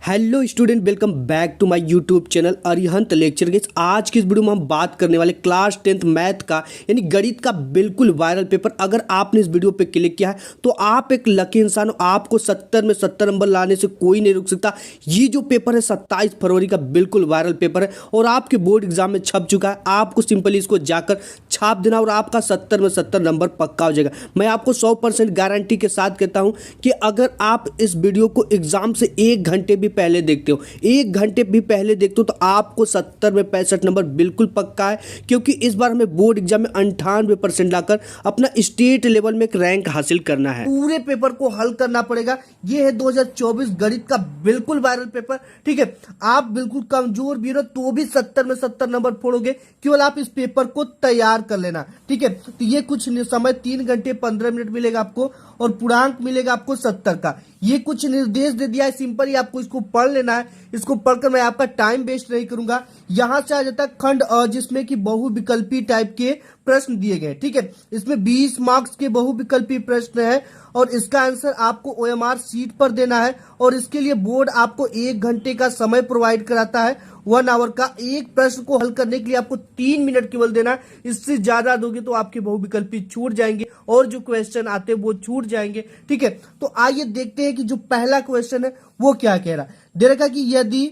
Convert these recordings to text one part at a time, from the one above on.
Hello student, welcome back to my YouTube channel Arihant lecture guess. आज की इस video में हम बात करने वाले क्लास 10th मैथ का यानी गणित का बिल्कुल वायरल पेपर। अगर आपने इस वीडियो पे क्लिक किया है तो आप एक लकी इंसान हो। आपको 70 में 70 नंबर लाने से कोई नहीं रुक सकता। ये जो पेपर है 27 फरवरी का बिल्कुल वायरल पेपर है और आपके बोर्ड एग्जाम में छप चुका है। आपको सिंपली इसको जाकर छाप देना और आपका 70 में 70 नंबर पक्का हो जाएगा। मैं आपको 100% गारंटी के साथ कहता हूं कि अगर आप इस वीडियो को एग्जाम से 1 घंटे भी पहले देखते हो, 1 घंटे भी पहले देखते हो, तो आपको 70 में 65 नंबर बिल्कुल पक्का है। क्योंकि इस बार हमें बोर्ड एग्जाम में 98% लाकर अपना स्टेट लेवल में एक रैंक हासिल करना है। पूरे पेपर को हल करना पड़ेगा। यह है 2024 गणित का बिल्कुल वायरल पेपर। ठीक है, आप बिल्कुल कमजोर भी रहो तो भी 70 में 70 नंबर फोड़ोगे। केवल आप इस पेपर को तैयार कर लेना। ठीक है, तो ये कुछ समय 3 घंटे 15 मिनट मिलेगा आपको और पूर्णांक मिलेगा आपको 70 का। ये कुछ निर्देश दे दिया है, सिंपल ही आपको इसको पढ़ लेना है। इसको पढ़कर मैं आपका टाइम वेस्ट नहीं करूंगा। यहां से आ जाता है खंड अ, जिसमें कि बहुविकल्पी टाइप के प्रश्न दिए गए। ठीक है, इसमें 20 मार्क्स के बहुविकल्पी प्रश्न है और इसका आंसर आपको OMR शीट पर देना है और इसके लिए बोर्ड आपको 1 घंटे का समय प्रोवाइड कराता है, 1 आवर का। एक प्रश्न को हल करने के लिए आपको 3 मिनट केवल देना है। इससे ज्यादा दोगे तो आपके बहुविकल्पी छूट जाएंगे और जो क्वेश्चन आते हैं वो छूट जाएंगे। ठीक है, तो आइए देखते हैं कि जो पहला क्वेश्चन है वो क्या कह रहा है। दे रखा कि यदि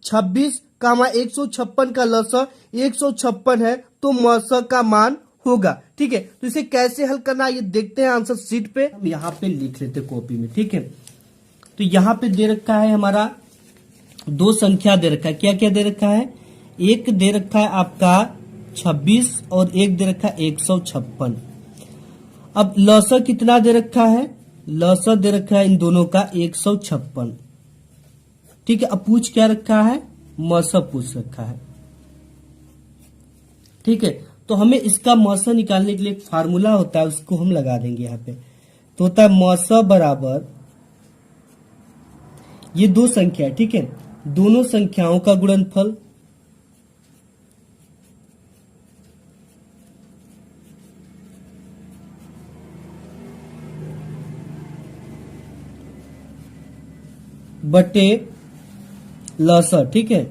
26, 156 का लसा 156 है तो मसा का मान होगा। ठीक है, तो इसे कैसे हल करना है ये देखते हैं आंसर शीट पे। हम यहाँ पे लिख लेते कॉपी में। ठीक है, तो यहाँ पे दे रखा है हमारा 2 संख्या दे रखा है। क्या क्या दे रखा है? एक दे रखा है आपका 26 और एक दे रखा है 156। अब लसा कितना दे रखा है? लसा दे रखा है इन दोनों का 156। ठीक है, अब पूछ क्या रखा है? मसा पूछ रखा है। ठीक है, तो हमें इसका मसा निकालने के लिए एक फार्मूला होता है, उसको हम लगा देंगे यहाँ पे। तो होता है मसा बराबर ये 2 संख्या है। ठीक है, दोनों संख्याओं का गुणनफल बटे लसा। ठीक है,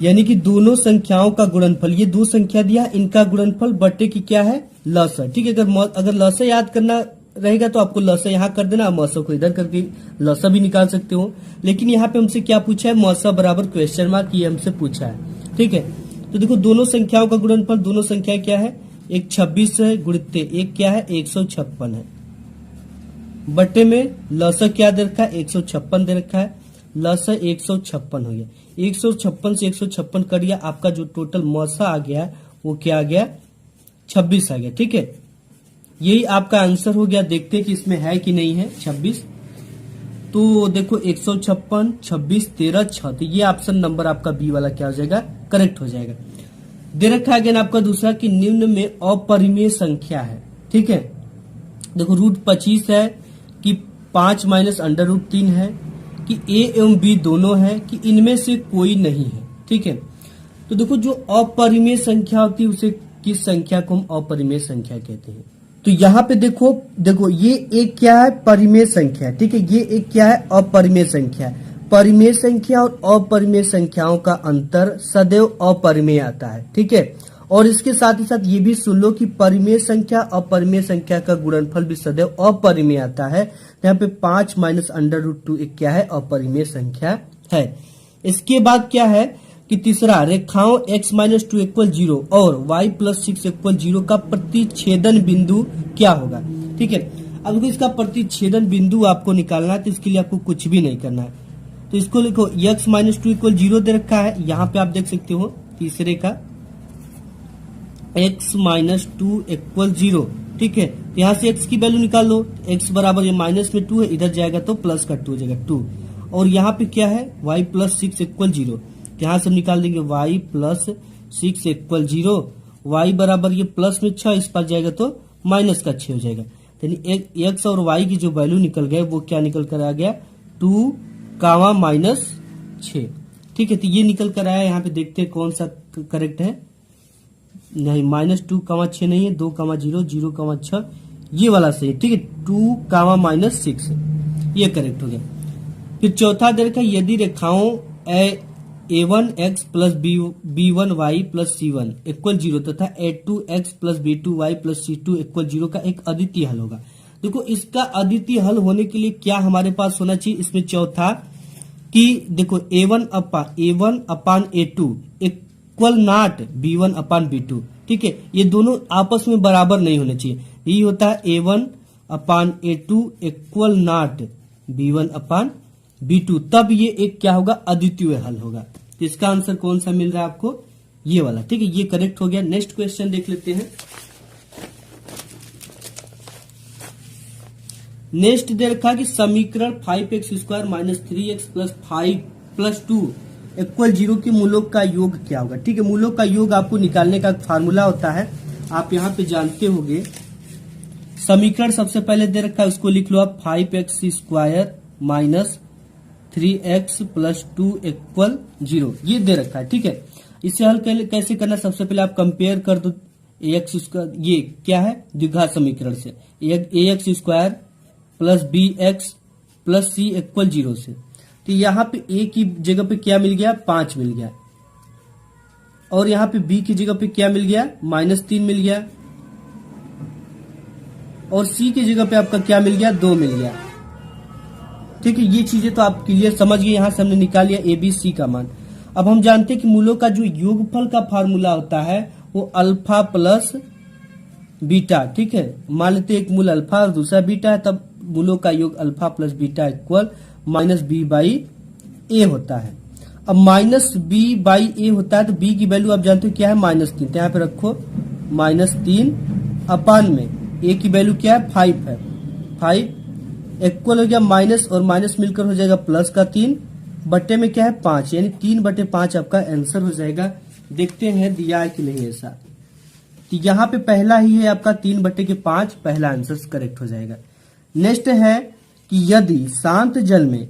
यानी कि दोनों संख्याओं का गुणनफल, ये 2 संख्या दिया, इनका गुणनफल बटे की क्या है? लसा। ठीक है, अगर लसा याद करना रहेगा तो आपको लसा यहां कर देना, मसा को इधर करके लसा भी निकाल सकते हो। लेकिन यहाँ पे हमसे क्या पूछा है? मसा बराबर क्वेश्चन मार्क, ये हमसे पूछा है। ठीक है, तो देखो दोनों संख्याओं का गुणनफल, दोनों संख्या क्या है? एक 26 है गुणित एक क्या है? 156 है। बटे में लसा क्या दे रखा है? 156 दे रखा है। लसा 156 हो गया। 156 से 156 कर दिया, आपका जो टोटल मसा आ गया वो क्या आ गया? 26 आ गया। ठीक है, यही आपका आंसर हो गया। देखते हैं कि इसमें है कि नहीं है 26। तो देखो 156, 26, 13, 6, तो ये ऑप्शन नंबर आपका बी वाला क्या हो जाएगा? करेक्ट हो जाएगा। दे रखा है अगेन आपका दूसरा कि निम्न में अपरिमेय संख्या है। ठीक है, देखो √25 है कि 5 माइनस √3 है कि A एवं B दोनों है कि इनमें से कोई नहीं है। ठीक है, तो देखो जो अपरिमेय संख्या होती है उसे किस संख्या को हम अपरिमेय संख्या कहते हैं? तो यहाँ पे देखो ये एक क्या है? परिमेय संख्या। ठीक है, ये एक क्या है? अपरिमेय संख्या। परिमेय संख्या और अपरिमेय संख्याओं का अंतर सदैव अपरिमेय आता है। ठीक है, और इसके साथ ही साथ ये भी सुन लो कि परिमेय संख्या अपरिमेय संख्या का गुणनफल भी सदैव अपरिमेय आता है। यहाँ पे 5 माइनस √2 एक क्या है? अपरिमेय संख्या है। इसके बाद क्या है कि तीसरा, रेखाओं x - 2 = 0 और y + 6 = 0 का प्रतिच्छेदन बिंदु क्या होगा? ठीक है, अब देखो इसका प्रतिच्छेदन बिंदु आपको निकालना है, तो इसके लिए आपको कुछ भी नहीं करना है। तो इसको लिखो x - 2 = 0 दे रखा है। यहाँ पे आप देख सकते हो तीसरे का x - 2 = 0। ठीक है, तो यहाँ से x की वैल्यू निकाल लो। x बराबर ये माइनस में 2 है, इधर जाएगा तो प्लस का 2 हो जाएगा 2। और यहाँ पे क्या है? y + 6 = 0। यहाँ से हम निकाल देंगे y + 6 = 0। y बराबर ये प्लस में 6, इस पर जाएगा तो माइनस का 6 हो जाएगा। यानी x और y की जो वैल्यू निकल गए वो क्या निकल कर आ गया? 2, -6। ठीक है, तो ये निकल कर आया। यहाँ पे देखते हैं कौन सा करेक्ट है। नहीं, -2, 6 नहीं है, 2, 0, 0, 6 ये वाला सही है। ठीक है, 2, -6 है। ये करेक्ट हो गया। फिर चौथा दे रखा है यदि रेखाओं a1x plus b1y plus c1 equal 0 तथा a2x plus b2y plus c2 equal 0 का एक अद्वितीय हल होगा। देखो इसका अद्वितीय हल होने के लिए क्या हमारे पास होना चाहिए, इसमें चौथा कि देखो a1 upon a2 equal not b1 upon b2, ठीक है, ये दोनों आपस में बराबर नहीं होने चाहिए। यही होता है a1 upon a2 equal not b1 upon b2, तब ये एक क्या होगा, अद्वितीय हल होगा। तो इसका आंसर कौन सा मिल रहा है आपको, ये वाला, ठीक है, ये करेक्ट हो गया। नेक्स्ट क्वेश्चन देख लेते हैं। नेक्स्ट दे रखा कि समीकरण 5x² minus 3x plus 5 plus 2 equal 0 के मूलों का योग क्या होगा। ठीक है, मूलों का योग आपको निकालने का फार्मूला होता है, आप यहाँ पे जानते होंगे। समीकरण सबसे पहले दे रखा है, उसको लिख लो आप 5x² minus 3x plus 2 equal 0, ये दे रखा है। ठीक है, इसे हल कैसे करना, सबसे पहले आप कंपेयर कर दो ax², ये क्या है, द्विघात समीकरण से, ax² plus bx plus c equal 0 से। तो यहाँ पे a की जगह पे क्या मिल गया, 5 मिल गया, और यहाँ पे b की जगह पे क्या मिल गया, -3 मिल गया, और c की जगह पे आपका क्या मिल गया, 2 मिल गया। ठीक है, ये चीजें तो आप क्लियर समझ गए। यहां से हमने निकाल लिया a b c का मान। अब हम जानते हैं कि मूलों का जो योगफल का फार्मूला होता है वो अल्फा प्लस बीटा। ठीक है, मान लेते एक मूल अल्फा और दूसरा बीटा है, तब मूलों का योग alpha plus beta equal minus B by A होता है। अब माइनस बी बाई ए होता है तो बी की वैल्यू आप जानते हो क्या है, -3, तो यहाँ पे रखो -3 अपान में ए की वैल्यू क्या है, 5 है, 5 इक्वल हो गया माइनस और माइनस मिलकर हो जाएगा प्लस का 3 बट्टे में क्या है 5, यानी 3/5 आपका आंसर हो जाएगा। देखते हैं दिया है कि नहीं ऐसा, तो यहाँ पे पहला ही है आपका 3/5, पहला आंसर करेक्ट हो जाएगा। नेक्स्ट है कि यदि शांत जल में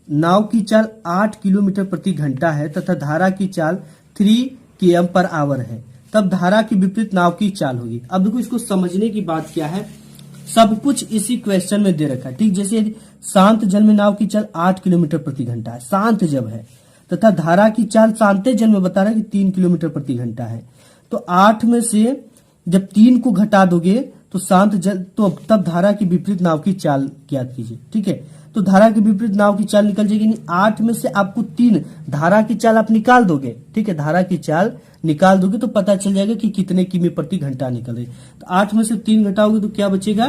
नाव की चाल 8 किलोमीटर प्रति घंटा है तथा धारा की चाल 3 km/h है, तब धारा की विपरीत नाव की चाल होगी। अब देखो इसको समझने की बात क्या है, सब कुछ इसी क्वेश्चन में दे रखा है। ठीक, जैसे शांत जल में नाव की चाल 8 किलोमीटर प्रति घंटा है, शांत जब है, तथा धारा की चाल शांत जल में बता रहा है कि 3 किलोमीटर प्रति घंटा है, तो 8 में से जब 3 को घटा दोगे तो शांत जल, तो तब धारा की विपरीत नाव की चाल ज्ञात कीजिए। ठीक है, तो धारा की विपरीत नाव की चाल निकल जाएगी, 8 में से आपको 3 धारा की चाल आप निकाल दोगे। ठीक है, धारा की चाल निकाल दोगे तो पता चल जाएगा कि कितने किमी प्रति घंटा निकल रही। तो 8 में से 3 घटाओगे तो क्या बचेगा,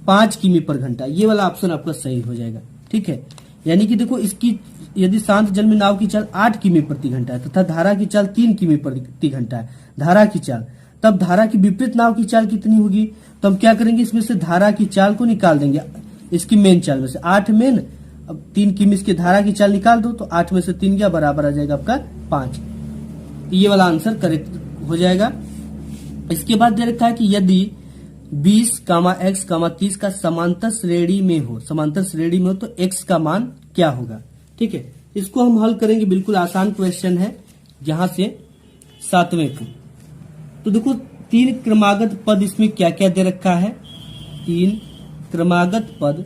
5 किमी पर घंटा। ये वाला ऑप्शन आपका सही हो जाएगा। ठीक है, यानी कि देखो इसकी, यदि शांत जल में नाव की चाल 8 किमी प्रति घंटा है तथा धारा की चाल 3 किमी प्रति घंटा है, धारा की चाल, तब धारा की विपरीत नाव की चाल कितनी होगी। तो हम क्या करेंगे, इसमें से धारा की चाल को निकाल देंगे, इसकी मेन चाल में से 8 मेन, अब 3 किमी की धारा की चाल निकाल दो तो 8 में से 3 गया, बराबर आ जाएगा आपका 5। ये वाला आंसर करेक्ट हो जाएगा। इसके बाद दे रखा है कि यदि 20, x, 30 का समांतर श्रेणी में हो, समांतर श्रेणी में हो तो x का मान क्या होगा। ठीक है, इसको हम हल करेंगे, बिल्कुल आसान क्वेश्चन है। यहां से 7वें को, तो देखो 3 क्रमागत पद इसमें क्या क्या दे रखा है, 3 क्रमागत पद,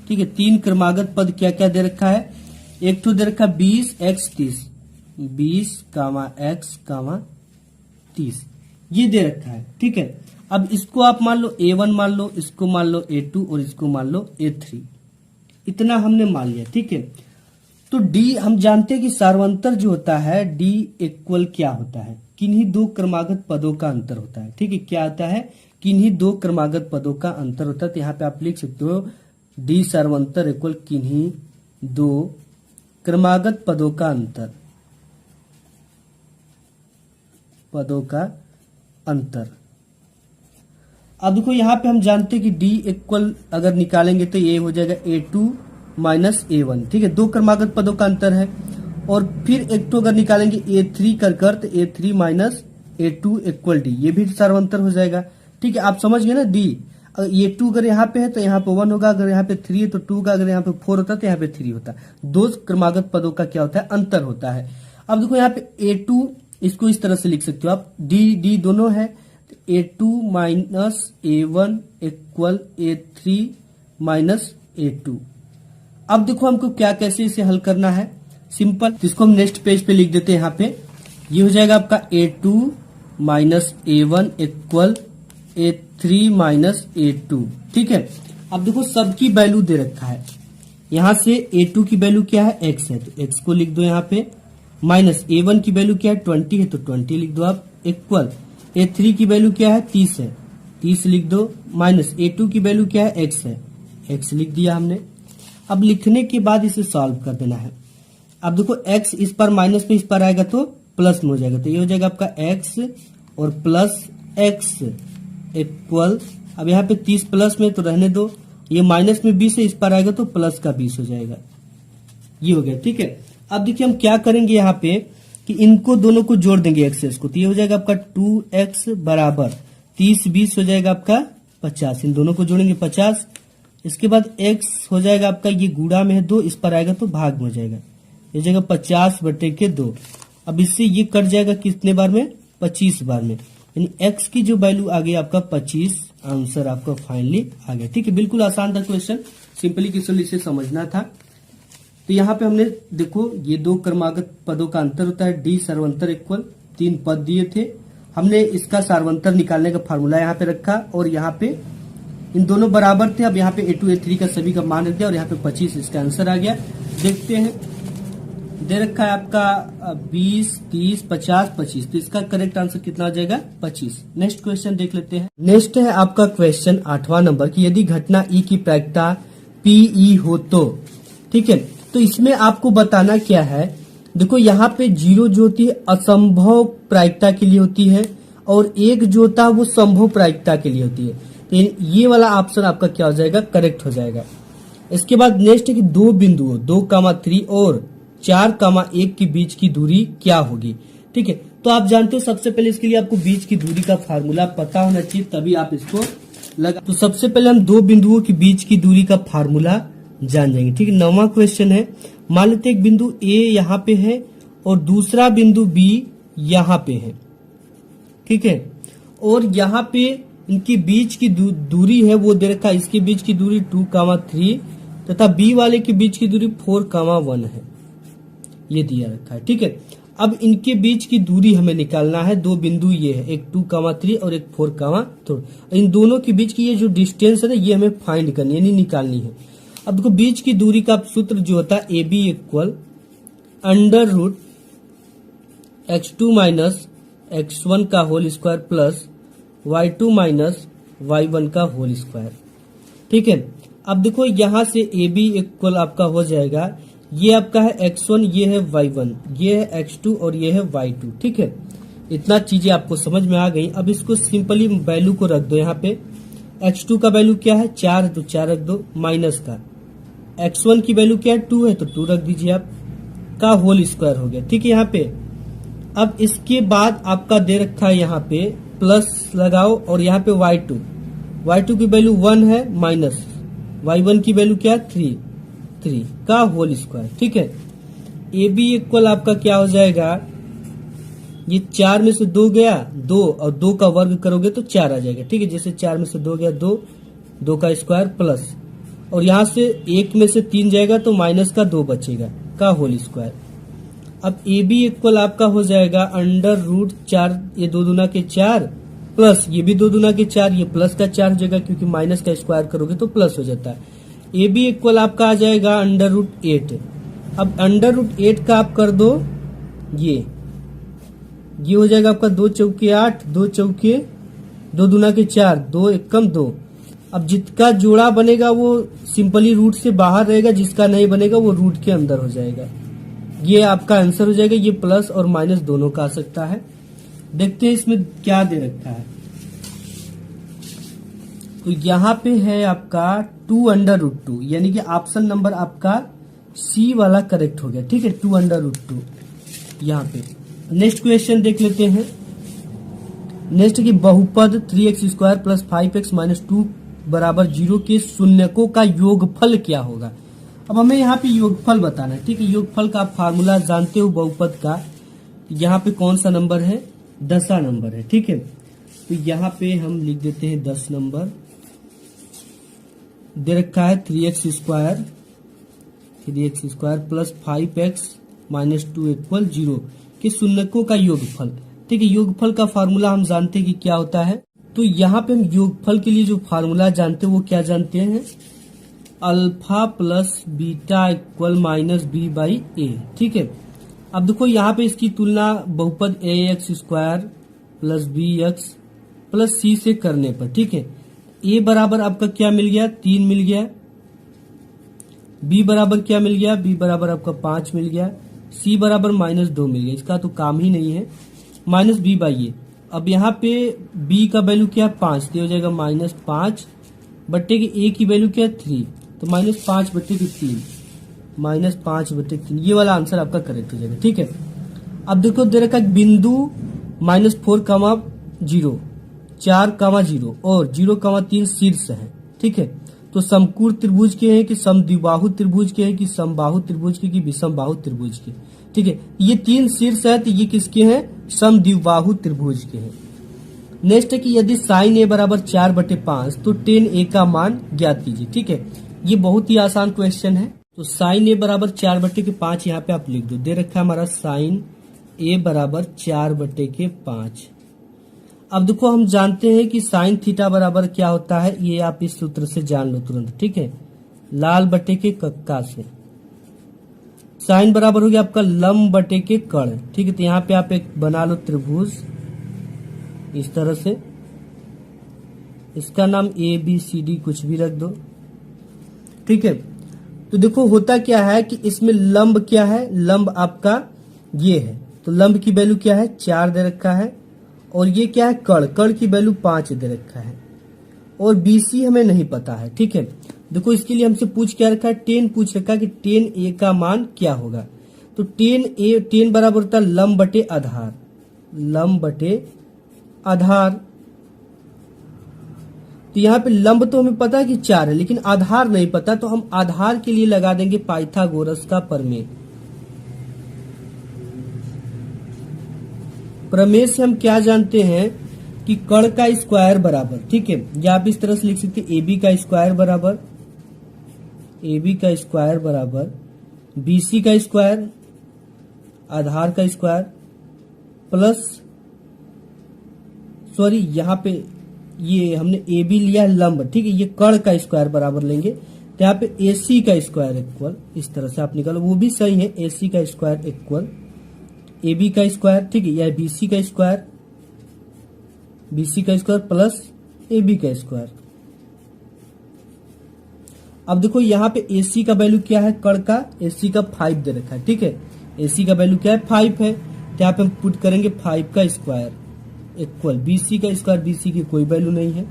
ठीक है, 3 क्रमागत पद क्या क्या दे रखा है। एक तो दे रखा 20x 30, 20, x, 30, ये दे रखा है। ठीक है, अब इसको आप मान लो a1 मान लो, इसको मान लो a2 और इसको मान लो a3, इतना हमने मान लिया। ठीक है, तो d हम जानते हैं कि सार्वंतर जो होता है d इक्वल क्या होता है, किन्हीं 2 क्रमागत पदों का अंतर होता है। ठीक है, क्या होता है, किन्हीं 2 क्रमागत पदों का अंतर होता है। तो यहाँ पे आप लिख सकते हो d सार्वंतर इक्वल किन्हीं 2 क्रमागत पदों का अंतर, पदों का अंतर। अब देखो यहाँ पे हम जानते हैं कि d इक्वल अगर निकालेंगे तो ये हो जाएगा a2 माइनस a1। ठीक है, 2 क्रमागत पदों का अंतर है, और फिर एक तो अगर निकालेंगे a3 कर तो a3 minus a2 equal d, ये भी सार्वंतर हो जाएगा। ठीक है, आप समझ गए ना, d ये 2 अगर यहाँ पे है तो यहाँ पे 1 होगा, अगर यहाँ पे 3 है तो 2 का, अगर यहाँ पे 4 होता है तो यहाँ पे 3 होता है। 2 क्रमागत पदों का क्या होता है, अंतर होता है। अब देखो यहाँ पे a2, इसको इस तरह से लिख सकते हो आप, d दोनों है, A2 minus A1 equal A3 minus A2। अब देखो हमको क्या कैसे इसे हल करना है, सिंपल। इसको हम नेक्स्ट पेज पे लिख देते हैं। यहाँ पे ये हो जाएगा आपका A2 minus A1 equal A3 minus A2। ठीक है, अब देखो सबकी वैल्यू दे रखा है। यहां से A2 की वैल्यू क्या है, x है, तो x को लिख दो यहाँ पे। माइनस A1 की वैल्यू क्या है, 20 है, तो 20 लिख दो आप। इक्वल A3 की वैल्यू क्या है, 30 है, 30 लिख दो। माइनस A2 की वैल्यू क्या है, x है, x लिख दिया हमने। अब लिखने के बाद इसे सॉल्व कर देना है। अब देखो x इस पर माइनस में इस पर आएगा तो प्लस में हो जाएगा, तो ये हो जाएगा आपका x और प्लस x इक्वल, अब यहाँ पे 30 प्लस में तो रहने दो, ये माइनस में 20 है, इस पर आएगा तो प्लस का 20 हो जाएगा। ये हो गया। ठीक है, अब देखिए हम क्या करेंगे यहाँ पे कि इनको दोनों को जोड़ देंगे एक्सेस को, तो ये हो जाएगा आपका 2x बराबर 30 20 हो जाएगा आपका 50। इन दोनों को जोड़ेंगे 50। इसके बाद x हो जाएगा आपका, ये गुणा में है 2, इस पर आएगा तो भाग में हो जाएगा, ये जाएगा 50/2। अब इससे ये कट जाएगा कितने बार में, 25 बार में, यानी x की जो वैल्यू आ गई आपका 25। आंसर आपका फाइनली आ गया। ठीक है, बिल्कुल आसान था क्वेश्चन, सिंपली केवल इसे समझना था। तो यहाँ पे हमने देखो ये दो क्रमागत पदों का अंतर होता है, डी सर्वंतर इक्वल 3 पद दिए थे, हमने इसका सार्वंतर निकालने का फार्मूला यहाँ पे रखा और यहाँ पे इन दोनों बराबर थे। अब यहाँ पे A2 A3 का सभी का मान रख दिया और यहाँ पे 25 इसका आंसर आ गया। देखते हैं, दे रखा है आपका 20 30 50 25, तो इसका करेक्ट आंसर कितना हो जाएगा, 25। नेक्स्ट क्वेश्चन देख लेते हैं। नेक्स्ट है आपका क्वेश्चन 8वां नंबर की, यदि घटना ई की प्रायिकता PE हो तो। ठीक है, तो इसमें आपको बताना क्या है, देखो यहाँ पे 0 जो होती है असंभव प्रायिकता के लिए होती है और 1 जो होता है वो संभव प्रायिकता के लिए होती है, तो ये वाला ऑप्शन आपका क्या हो जाएगा, करेक्ट हो जाएगा। इसके बाद नेक्स्ट है कि दो बिंदुओं 2,3 और 4,1 के बीच की दूरी क्या होगी। ठीक है, तो आप जानते हो सबसे पहले इसके लिए आपको बीच की दूरी का फार्मूला पता होना चाहिए, तभी आप इसको लगा। तो सबसे पहले हम दो बिंदुओं के बीच की दूरी का फार्मूला जान जाएंगे। ठीक है, 9वां क्वेश्चन है, मान लेते एक बिंदु A यहाँ पे है और दूसरा बिंदु B यहाँ पे है। ठीक है, और यहाँ पे इनके बीच की दूरी है वो दे रखा है, इसके बीच की दूरी 2,3 तथा B वाले के बीच की दूरी 4,1 है, ये दिया रखा है। ठीक है, अब इनके बीच की दूरी हमें निकालना है। दो बिंदु ये है, एक 2,3 और एक 4,3। इन दोनों के बीच की ये जो डिस्टेंस है ना, ये हमें फाइंड करनी यानी निकालनी है। अब देखो बीच की दूरी का सूत्र जो होता है AB equal √ x2 minus x1 का whole square plus y2 minus y1 का होल स्क्वायर। ठीक है, अब देखो यहां से AB इक्वल आपका हो जाएगा, ये आपका है x1, ये है y1, ये है x2 और ये है y2। ठीक है, इतना चीजें आपको समझ में आ गई। अब इसको सिंपली वैल्यू को रख दो। यहाँ पे x2 का वैल्यू क्या है, 4 है, तो 4 रख दो, माइनस का x1 की वैल्यू क्या है, 2 है, तो 2 रख दीजिए आप, का होल स्क्वायर हो गया। ठीक है, यहाँ पे अब इसके बाद आपका दे रखा है यहाँ पे प्लस लगाओ और यहाँ पे y2 की वैल्यू 1 है, माइनस y1 की वैल्यू क्या है, 3 का होल स्क्वायर। ठीक है, AB इक्वल आपका क्या हो जाएगा, ये 4 में से 2 गया 2 और 2 का वर्ग करोगे तो 4 आ जाएगा। ठीक है, जैसे 4 में से 2 गया 2 का स्क्वायर प्लस, और यहाँ से 1 में से 3 जाएगा तो माइनस का 2 बचेगा, का होल स्क्वायर। अब AB इक्वल आपका हो जाएगा √4, ये 2 दूना के 4 प्लस ये भी 2 दूना के 4, ये प्लस का 4 हो जाएगा क्योंकि माइनस का स्क्वायर करोगे तो प्लस हो जाता है। AB इक्वल आपका आ जाएगा √8। अब √8 का आप कर दो, ये हो जाएगा आपका 2 चौके 8, 2 चौके 2 दूना के 4, 2 एकम 2। अब जिसका जोड़ा बनेगा वो सिंपली रूट से बाहर रहेगा, जिसका नहीं बनेगा वो रूट के अंदर हो जाएगा। ये आपका आंसर हो जाएगा। ये प्लस और माइनस दोनों का आ सकता है। देखते हैं इसमें क्या दे रखा है। तो यहाँ पे है आपका 2√2, यानी कि ऑप्शन नंबर आपका सी वाला करेक्ट हो गया। ठीक है, 2√2 यहाँ पे। नेक्स्ट क्वेश्चन देख लेते हैं। नेक्स्ट की बहुपद 3x² + 5x - 2 = 0 के शून्यकों का योगफल क्या होगा। अब हमें यहाँ पे योगफल बताना है। ठीक है, योगफल का आप फार्मूला जानते हो बहुपद का। यहाँ पे कौन सा नंबर है, 10वां नंबर है। ठीक है, तो यहाँ पे हम लिख देते हैं 10 नंबर। दे रखा है 3x square plus 5x minus 2 equal 0 के शून्यकों का योगफल। ठीक है, योगफल का फार्मूला हम जानते हैं कि क्या होता है। तो यहाँ पे हम योगफल के लिए जो फार्मूला जानते हैं वो क्या जानते हैं, alpha plus beta equal minus B by A. ठीक है, अब देखो यहाँ पे इसकी तुलना बहुपद ax square plus B X plus C से करने पर, ठीक है, a बराबर आपका क्या मिल गया, 3 मिल गया, b बराबर क्या मिल गया, b बराबर आपका 5 मिल गया, c बराबर माइनस 2 मिल गया। इसका तो काम ही नहीं है, माइनस बी बाई ए। अब यहाँ पे b का वैल्यू क्या है 5, तो हो जाएगा माइनस 5 बट्टे की a की वैल्यू क्या है 3, तो माइनस 5 बट्टे की 3, माइनस 5 बट्टे 3, ये वाला आंसर आपका करेक्ट हो जाएगा। ठीक है, अब देखो दे रखा बिंदु -4, 0, 4, 0 और 0, 3 शीर्ष है। ठीक है, तो समकोण त्रिभुज के हैं कि समद्विबाहु त्रिभुज के हैं कि समबाहु त्रिभुज के कि विषमबाहु त्रिभुज के। ठीक है, ये 3 शीर्ष है तो ये किसके हैं, समद्विबाहु त्रिभुज के हैं। नेक्स्ट है कि यदि साइन ए बराबर 4/5 तो tan a का मान ज्ञात कीजिए। ठीक है, ये बहुत ही आसान क्वेश्चन है। तो साइन ए बराबर 4/5 यहाँ पे आप लिख दो। दे रखा है हमारा साइन ए बराबर 4/5। अब देखो हम जानते हैं कि साइन थीटा बराबर क्या होता है, ये आप इस सूत्र से जान लो तुरंत। ठीक है, लाल बटे के कक्का से। साइन बराबर हो गया आपका लंब बटे के कर्ण। ठीक है, तो यहाँ पे आप एक बना लो त्रिभुज इस तरह से, इसका नाम ABCD कुछ भी रख दो। ठीक है, तो देखो होता क्या है कि इसमें लंब क्या है, लंब आपका ये है, तो लंब की वैल्यू क्या है 4 दे रखा है, और ये क्या है कर्ण की वैल्यू 5 दे रखा है, और BC हमें नहीं पता है। ठीक है, देखो इसके लिए हमसे पूछ क्या रखा है, tan पूछ रखा है कि tan A का मान क्या होगा। तो tan बराबर होता है लंब बटे आधार, लंब बटे आधार। तो यहाँ पे लंब तो हमें पता है कि 4 है, लेकिन आधार नहीं पता, तो हम आधार के लिए लगा देंगे पाइथागोरस का प्रमेय। प्रमेय से हम क्या जानते हैं कि कर्ण का स्क्वायर बराबर, ठीक है, या आप इस तरह से लिख सकते हैं AB का स्क्वायर बराबर, AB का स्क्वायर बराबर BC का स्क्वायर, आधार का स्क्वायर, प्लस सॉरी यहाँ पे ये हमने AB लिया है लंब, ठीक है, ये कर्ण का स्क्वायर बराबर लेंगे, तो यहाँ पे AC का स्क्वायर इक्वल, इस तरह से आप निकालो, वो भी सही है, AC का स्क्वायर इक्वल AB का स्क्वायर, ठीक है, या BC का स्क्वायर, BC का स्क्वायर प्लस AB का स्क्वायर। अब देखो यहाँ पे AC का वैल्यू क्या है, कर्ण का AC का 5 दे रखा है। ठीक है, AC का वैल्यू क्या है 5 है, तो यहाँ पे हम पुट करेंगे 5 का स्क्वायर इक्वल BC का स्क्वायर, BC की कोई वैल्यू नहीं है,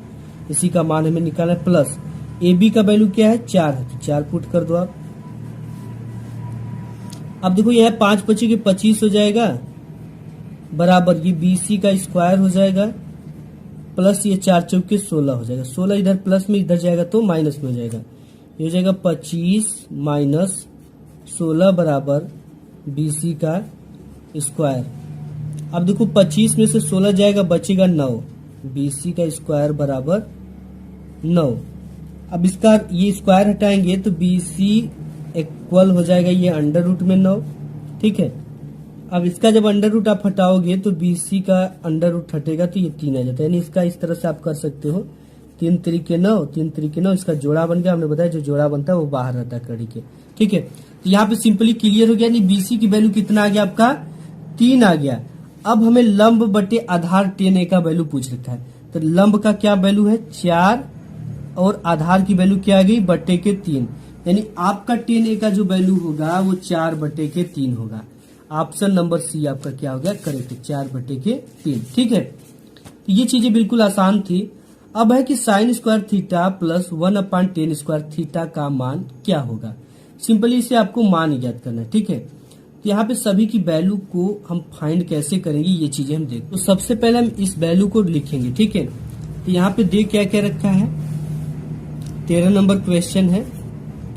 इसी का मान हमें निकालना है, प्लस AB का वैल्यू क्या है 4 है, तो 4 पुट कर दो आप। अब देखो यह 5 25 के 25 हो जाएगा, बराबर ये BC का स्क्वायर हो जाएगा, प्लस ये 4 चौके 16 हो जाएगा, 16 इधर प्लस में इधर जाएगा तो माइनस में हो जाएगा, ये हो जाएगा 25 माइनस 16 बराबर BC का स्क्वायर। अब देखो 25 में से 16 जाएगा, बचेगा 9, BC का स्क्वायर बराबर 9। अब इसका ये स्क्वायर हटाएंगे तो BC इक्वल हो जाएगा ये अंडर रूट में 9। ठीक है, अब इसका जब अंडर रूट आप हटाओगे तो BC का अंडर रूट हटेगा तो ये 3 आ जाता है, यानी इसका इस तरह से आप कर सकते हो, 3 3 9, 3 3 9, इसका जोड़ा बन गया। हमने बताया जो जोड़ा बनता है वो बाहर रहता है कड़ी के। ठीक है, तो यहाँ पे सिंपली क्लियर हो गया, यानी BC की वैल्यू कितना आ गया आपका 3 आ गया। अब हमें लंब बटे आधार tan A का वैल्यू पूछ रखा है, तो लंब का क्या वैल्यू है 4 और आधार की वैल्यू क्या आ गई बटे के 3, यानी आपका tan A का जो वैल्यू होगा वो 4 बटे के 3 होगा। ऑप्शन नंबर सी आपका क्या हो गया करेक्ट, 4 बटे के 3। ठीक है, तो ये चीजें बिल्कुल आसान थी। अब है कि sign square theta plus 1/tan square theta का मान क्या होगा। सिंपली इसे आपको मान ज्ञात करना है। ठीक है, तो यहाँ पे सभी की वैल्यू को हम फाइंड कैसे करेंगे ये चीजें हम देख। तो सबसे पहले हम इस वैल्यू को लिखेंगे। ठीक है, तो यहाँ पे देख क्या क्या रखा है, 13 नंबर क्वेश्चन है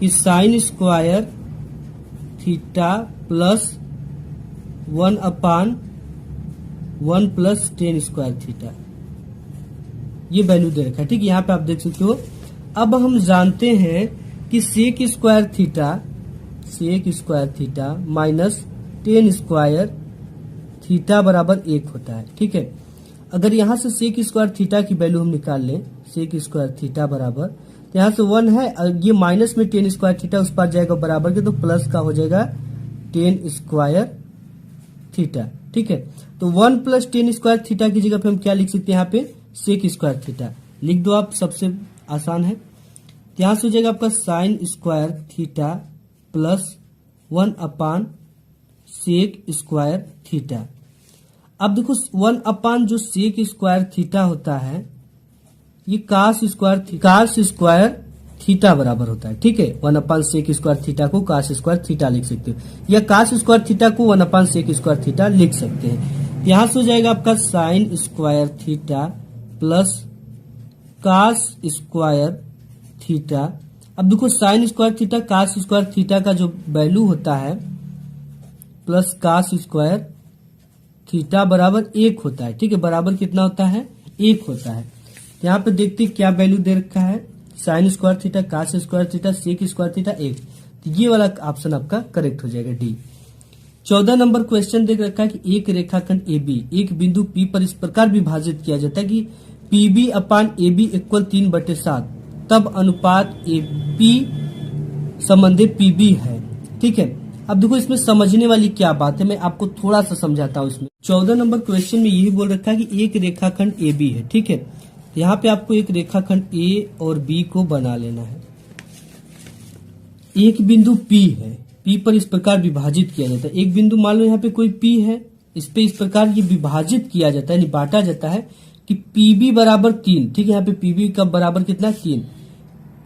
कि sign square theta plus 1/1 plus tan square theta. ये वैल्यू दे रखा है। ठीक है, यहाँ पे आप देख सकते हो। अब हम जानते हैं कि sec square theta minus tan square theta बराबर 1 होता है। ठीक है, अगर यहाँ से सेक स्क्वायर थीटा की वैल्यू हम निकाल लें, सेक स्क्वायर थीटा बराबर, तो यहाँ से 1 है, ये माइनस में टेन स्क्वायर थीटा उस पर जाएगा बराबर के, तो प्लस का हो जाएगा टेन स्क्वायर थीटा। ठीक है, तो 1 प्लस टेन स्क्वायर थीटा की जगह पे हम क्या लिख सकते हैं, यहाँ पे सेक स्क्वायर थीटा लिख दो आप, सबसे आसान है। यहां से हो जाएगा आपका साइन स्क्वायर थीटा प्लस 1 अपान सेक स्क्वायर थीटा। अब देखो 1 अपान जो सेक स्क्वायर थीटा होता है, ये कास स्क्वायर थीटा बराबर होता है। ठीक है, 1 अपान सेक स्क्वायर थीटा को कास स्क्वायर थीटा लिख सकते हो, या कास स्क्वायर थीटा को 1 अपान सेक स्क्वायर थीटा लिख सकते हैं। यहां से हो जाएगा आपका sine square theta plus cos square theta. अब देखो sine square theta cos square theta का जो वैल्यू होता है प्लस कास स्क्वायर थीटा बराबर 1 होता है। ठीक है, बराबर कितना होता है, 1 होता है। यहाँ पे देखते हैं क्या वैल्यू दे रखा है, sine square theta cos square theta sec square theta 1, तो ये वाला ऑप्शन आपका करेक्ट हो जाएगा, डी। 14 नंबर क्वेश्चन देख रखा है कि एक रेखाखंड AB एक बिंदु P पर इस प्रकार विभाजित किया जाता है कि PB अपान AB इक्वल 3/7, तब अनुपात AP संबंधी PB है। ठीक है, अब देखो इसमें समझने वाली क्या बात है, मैं आपको थोड़ा सा समझाता हूँ। इसमें 14 नंबर क्वेश्चन में यही बोल रखा है कि एक रेखाखंड AB है। ठीक है, यहाँ पे आपको एक रेखाखंड A और B को बना लेना है। एक बिंदु P है, P पर इस प्रकार विभाजित किया जाता है। एक बिंदु मान लो यहाँ पे कोई P है, इस पे इस प्रकार ये विभाजित किया जाता है, यानी बांटा जाता है कि PB बराबर 3। ठीक है, यहाँ पे PB का बराबर कितना, 3।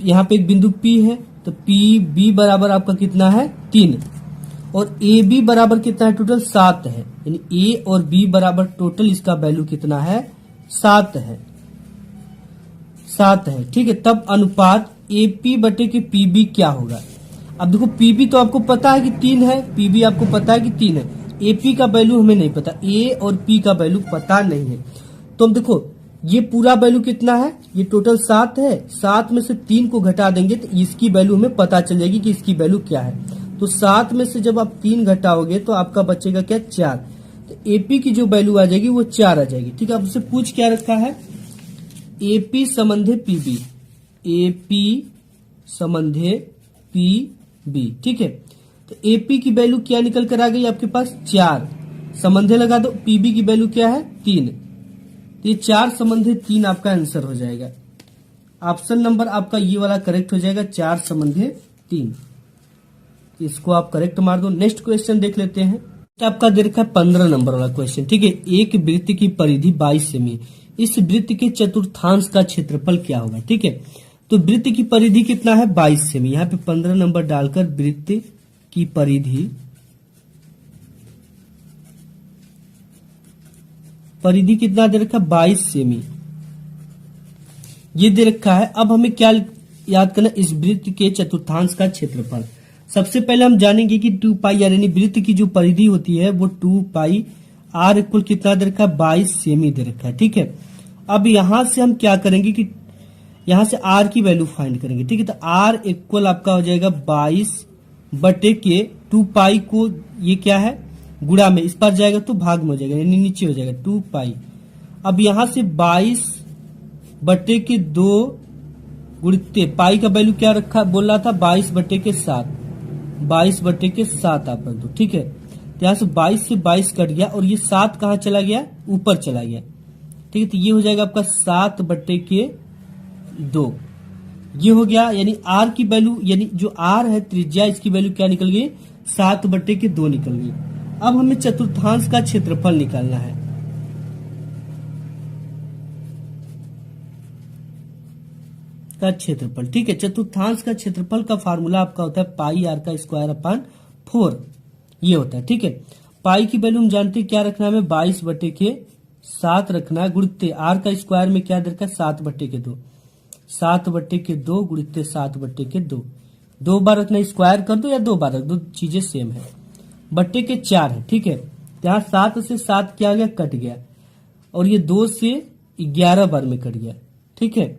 यहाँ पे एक बिंदु P है, तो PB बराबर आपका कितना है, 3, और AB बराबर कितना है, टोटल 7 है, यानी A और B बराबर टोटल इसका वैल्यू कितना है, 7 है, 7 है। ठीक है, तब अनुपात AP बटे के PB क्या होगा। अब देखो PB तो आपको पता है कि 3 है, PB आपको पता है कि 3 है, AP का वैल्यू हमें नहीं पता, A और P का वैल्यू पता नहीं है। तो हम देखो ये पूरा वैल्यू कितना है, ये टोटल 7 है, 7 में से 3 को घटा देंगे तो इसकी वैल्यू हमें पता चल जाएगी कि इसकी वैल्यू क्या है। तो 7 में से जब आप 3 घटाओगे तो आपका बचेगा क्या, 4। तो AP की जो वैल्यू आ जाएगी वो 4 आ जाएगी। ठीक है, अब उससे पूछ क्या रखा है, AP संबंधे PB, AP संबंधे PB। ठीक है, तो AP की वैल्यू क्या निकल कर आ गई आपके पास, 4, संबंधे लगा दो, PB की वैल्यू क्या है, 3, तो ये 4 संबंधे 3 आपका आंसर हो जाएगा। ऑप्शन नंबर आपका ये वाला करेक्ट हो जाएगा, 4 संबंधे 3, इसको आप करेक्ट मार दो। नेक्स्ट क्वेश्चन देख लेते हैं, आपका दे रखा है 15 नंबर वाला क्वेश्चन। ठीक है, एक वृत्त की परिधि 22 सेमी, इस वृत्त के चतुर्थांश का क्षेत्रफल क्या होगा। ठीक है, तो वृत्त की परिधि कितना है, 22 सेमी। यहाँ पे 15 नंबर डालकर वृत्त की परिधि कितना दे रखा है, 22 सेमी, ये दे रखा है। अब हमें क्या याद करना, इस वृत्त के चतुर्थांश का क्षेत्रफल। सबसे पहले हम जानेंगे कि 2 पाई यानी वृत्त की जो परिधि होती है वो 2 पाई R इक्वल कितना दे रखा है, 22 सेमी दे रखा है। ठीक है, अब यहां से हम क्या करेंगे कि यहां से R की वैल्यू फाइंड करेंगे। ठीक है, तो R इक्वल आपका हो जाएगा 22 बटे के 2 पाई को ये क्या है, गुणा में, इस पर जाएगा तो भाग में हो जाएगा, यानी नीचे हो जाएगा 2 पाई। अब यहां से 22 बटे के 2 गुणित पाई का वैल्यू क्या रखा बोल रहा था, 22 बटे के 7, 22 बटे के 7 आप रख दो। ठीक है, तो यहां से 22 से 22 कट गया और ये 7 कहां चला गया, ऊपर चला गया। ठीक है, तो ये हो जाएगा आपका 7 बटे के 2, ये हो गया, यानी R की वैल्यू, यानी जो R है त्रिज्या, इसकी वैल्यू क्या निकल गई, 7 बटे के 2 निकल गई। अब हमें चतुर्थांश का क्षेत्रफल निकालना है। का क्षेत्रफल, ठीक है, चतुर्थांश का क्षेत्रफल का फार्मूला आपका होता है पाई R का स्क्वायर अपान 4, ये होता है। ठीक है, पाई की वैल्यू हम जानते हैं क्या रखना है, हमें 22 बटे के 7 रखना है, गुणित R का स्क्वायर में क्या दे रखा है, 7 बटे के 2, 7 बटे के 2 गुणित 7 बटे के 2, 2 बार रखना, स्क्वायर कर दो या 2 बार रख दो, चीजें सेम है, बटे के 4 है। ठीक है, यहाँ 7 से 7 क्या गया, कट गया, और ये 2 से 11 बार में कट गया, ठीक है।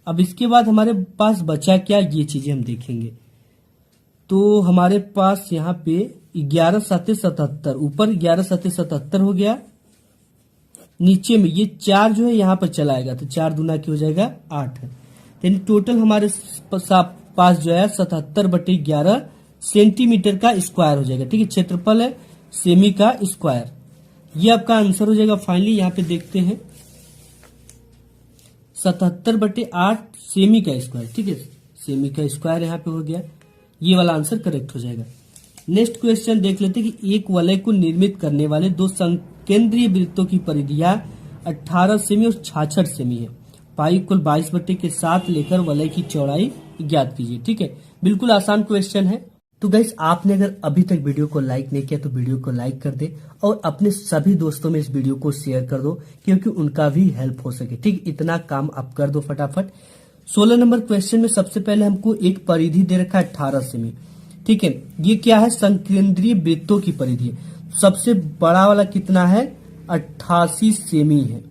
अब इसके बाद हमारे पास बचा क्या, ये चीजें हम देखेंगे। तो हमारे पास यहाँ पे 11 7 77, ऊपर 11 7 77 हो गया, नीचे में ये 4 जो है यहाँ पर चला आएगा, तो 4 दूना की हो जाएगा 8 है। यानी टोटल हमारे पास जो है 77/11 सेंटीमीटर का स्क्वायर हो जाएगा। ठीक है, क्षेत्रफल है सेमी का स्क्वायर, ये आपका आंसर हो जाएगा फाइनली। यहाँ पे देखते हैं 77/8 सेमी का स्क्वायर। ठीक है, सेमी का स्क्वायर यहाँ पे हो गया, ये वाला आंसर करेक्ट हो जाएगा। नेक्स्ट क्वेश्चन देख लेते हैं कि एक वलय को निर्मित करने वाले दो संकेंद्रीय वृत्तों की परिधियां 18 सेमी और 66 सेमी है। पाई कुल 22/7 लेकर वलय की चौड़ाई ज्ञात कीजिए। ठीक है, बिल्कुल आसान क्वेश्चन है। तो गाइस, आपने अगर अभी तक वीडियो को लाइक नहीं किया तो वीडियो को लाइक कर दे और अपने सभी दोस्तों में इस वीडियो को शेयर कर दो, क्योंकि उनका भी हेल्प हो सके। ठीक, इतना काम आप कर दो फटाफट। 16 नंबर क्वेश्चन में सबसे पहले हमको एक परिधि दे रखा है 18 सेमी। ठीक है, ये क्या है, संकेंद्रीय वृत्तों की परिधि है। सबसे बड़ा वाला कितना है, 88 सेमी है।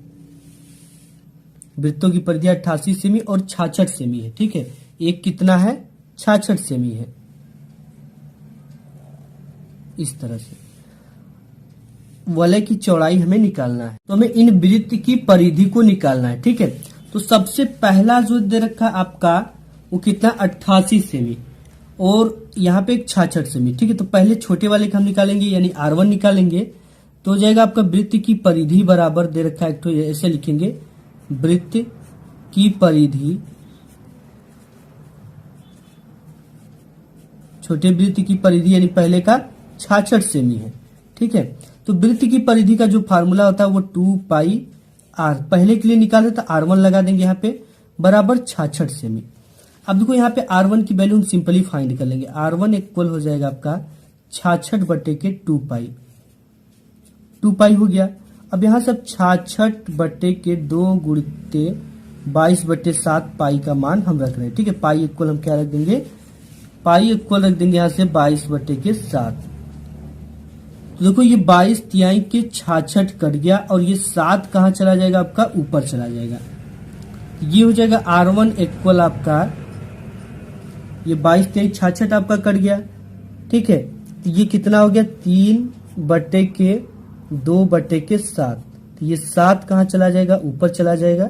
वृत्तों की परिधि 88 सेमी और 66 सेमी है। ठीक है, एक कितना है, 66 सेमी है। इस तरह से वलय की चौड़ाई हमें निकालना है, तो हमें इन वृत्त की परिधि को निकालना है। ठीक है, तो सबसे पहला जो दे रखा है आपका वो कितना, 88 सेमी और यहाँ पे एक 66 सेमी। ठीक है, तो पहले छोटे वाले का हम निकालेंगे, यानी R1 निकालेंगे, तो हो जाएगा आपका वृत्त की परिधि बराबर दे रखा है, तो ऐसे लिखेंगे, वृत्त की परिधि, छोटे वृत्त की परिधि यानी पहले का 66 सेमी है। ठीक है, तो वृत्त की परिधि का जो फार्मूला होता है वो 2 पाई R, पहले के लिए निकाले तो R1 लगा देंगे यहाँ पे, बराबर 66 सेमी। अब देखो यहाँ पे R1 की वैल्यू हम सिंपली फाइंड कर लेंगे। R1 इक्वल हो जाएगा आपका 66/2 पाई, 2 पाई हो गया। अब यहाँ से 66/2 गुणित 22/7 पाई का मान हम रख रहे हैं। ठीक है, पाई इक्वल हम क्या रख देंगे, पाई इक्वल रख देंगे यहाँ से 22/7। तो देखो ये 22 तिहाई के 66 कट गया और ये 7 कहाँ चला जाएगा, आपका ऊपर चला जाएगा। ये हो जाएगा R1 इक्वल आपका, ये 22 तिहाई 66 आपका कट गया। ठीक है, तो ये कितना हो गया, 3/2/7। तो ये 7 कहाँ चला जाएगा, ऊपर चला जाएगा।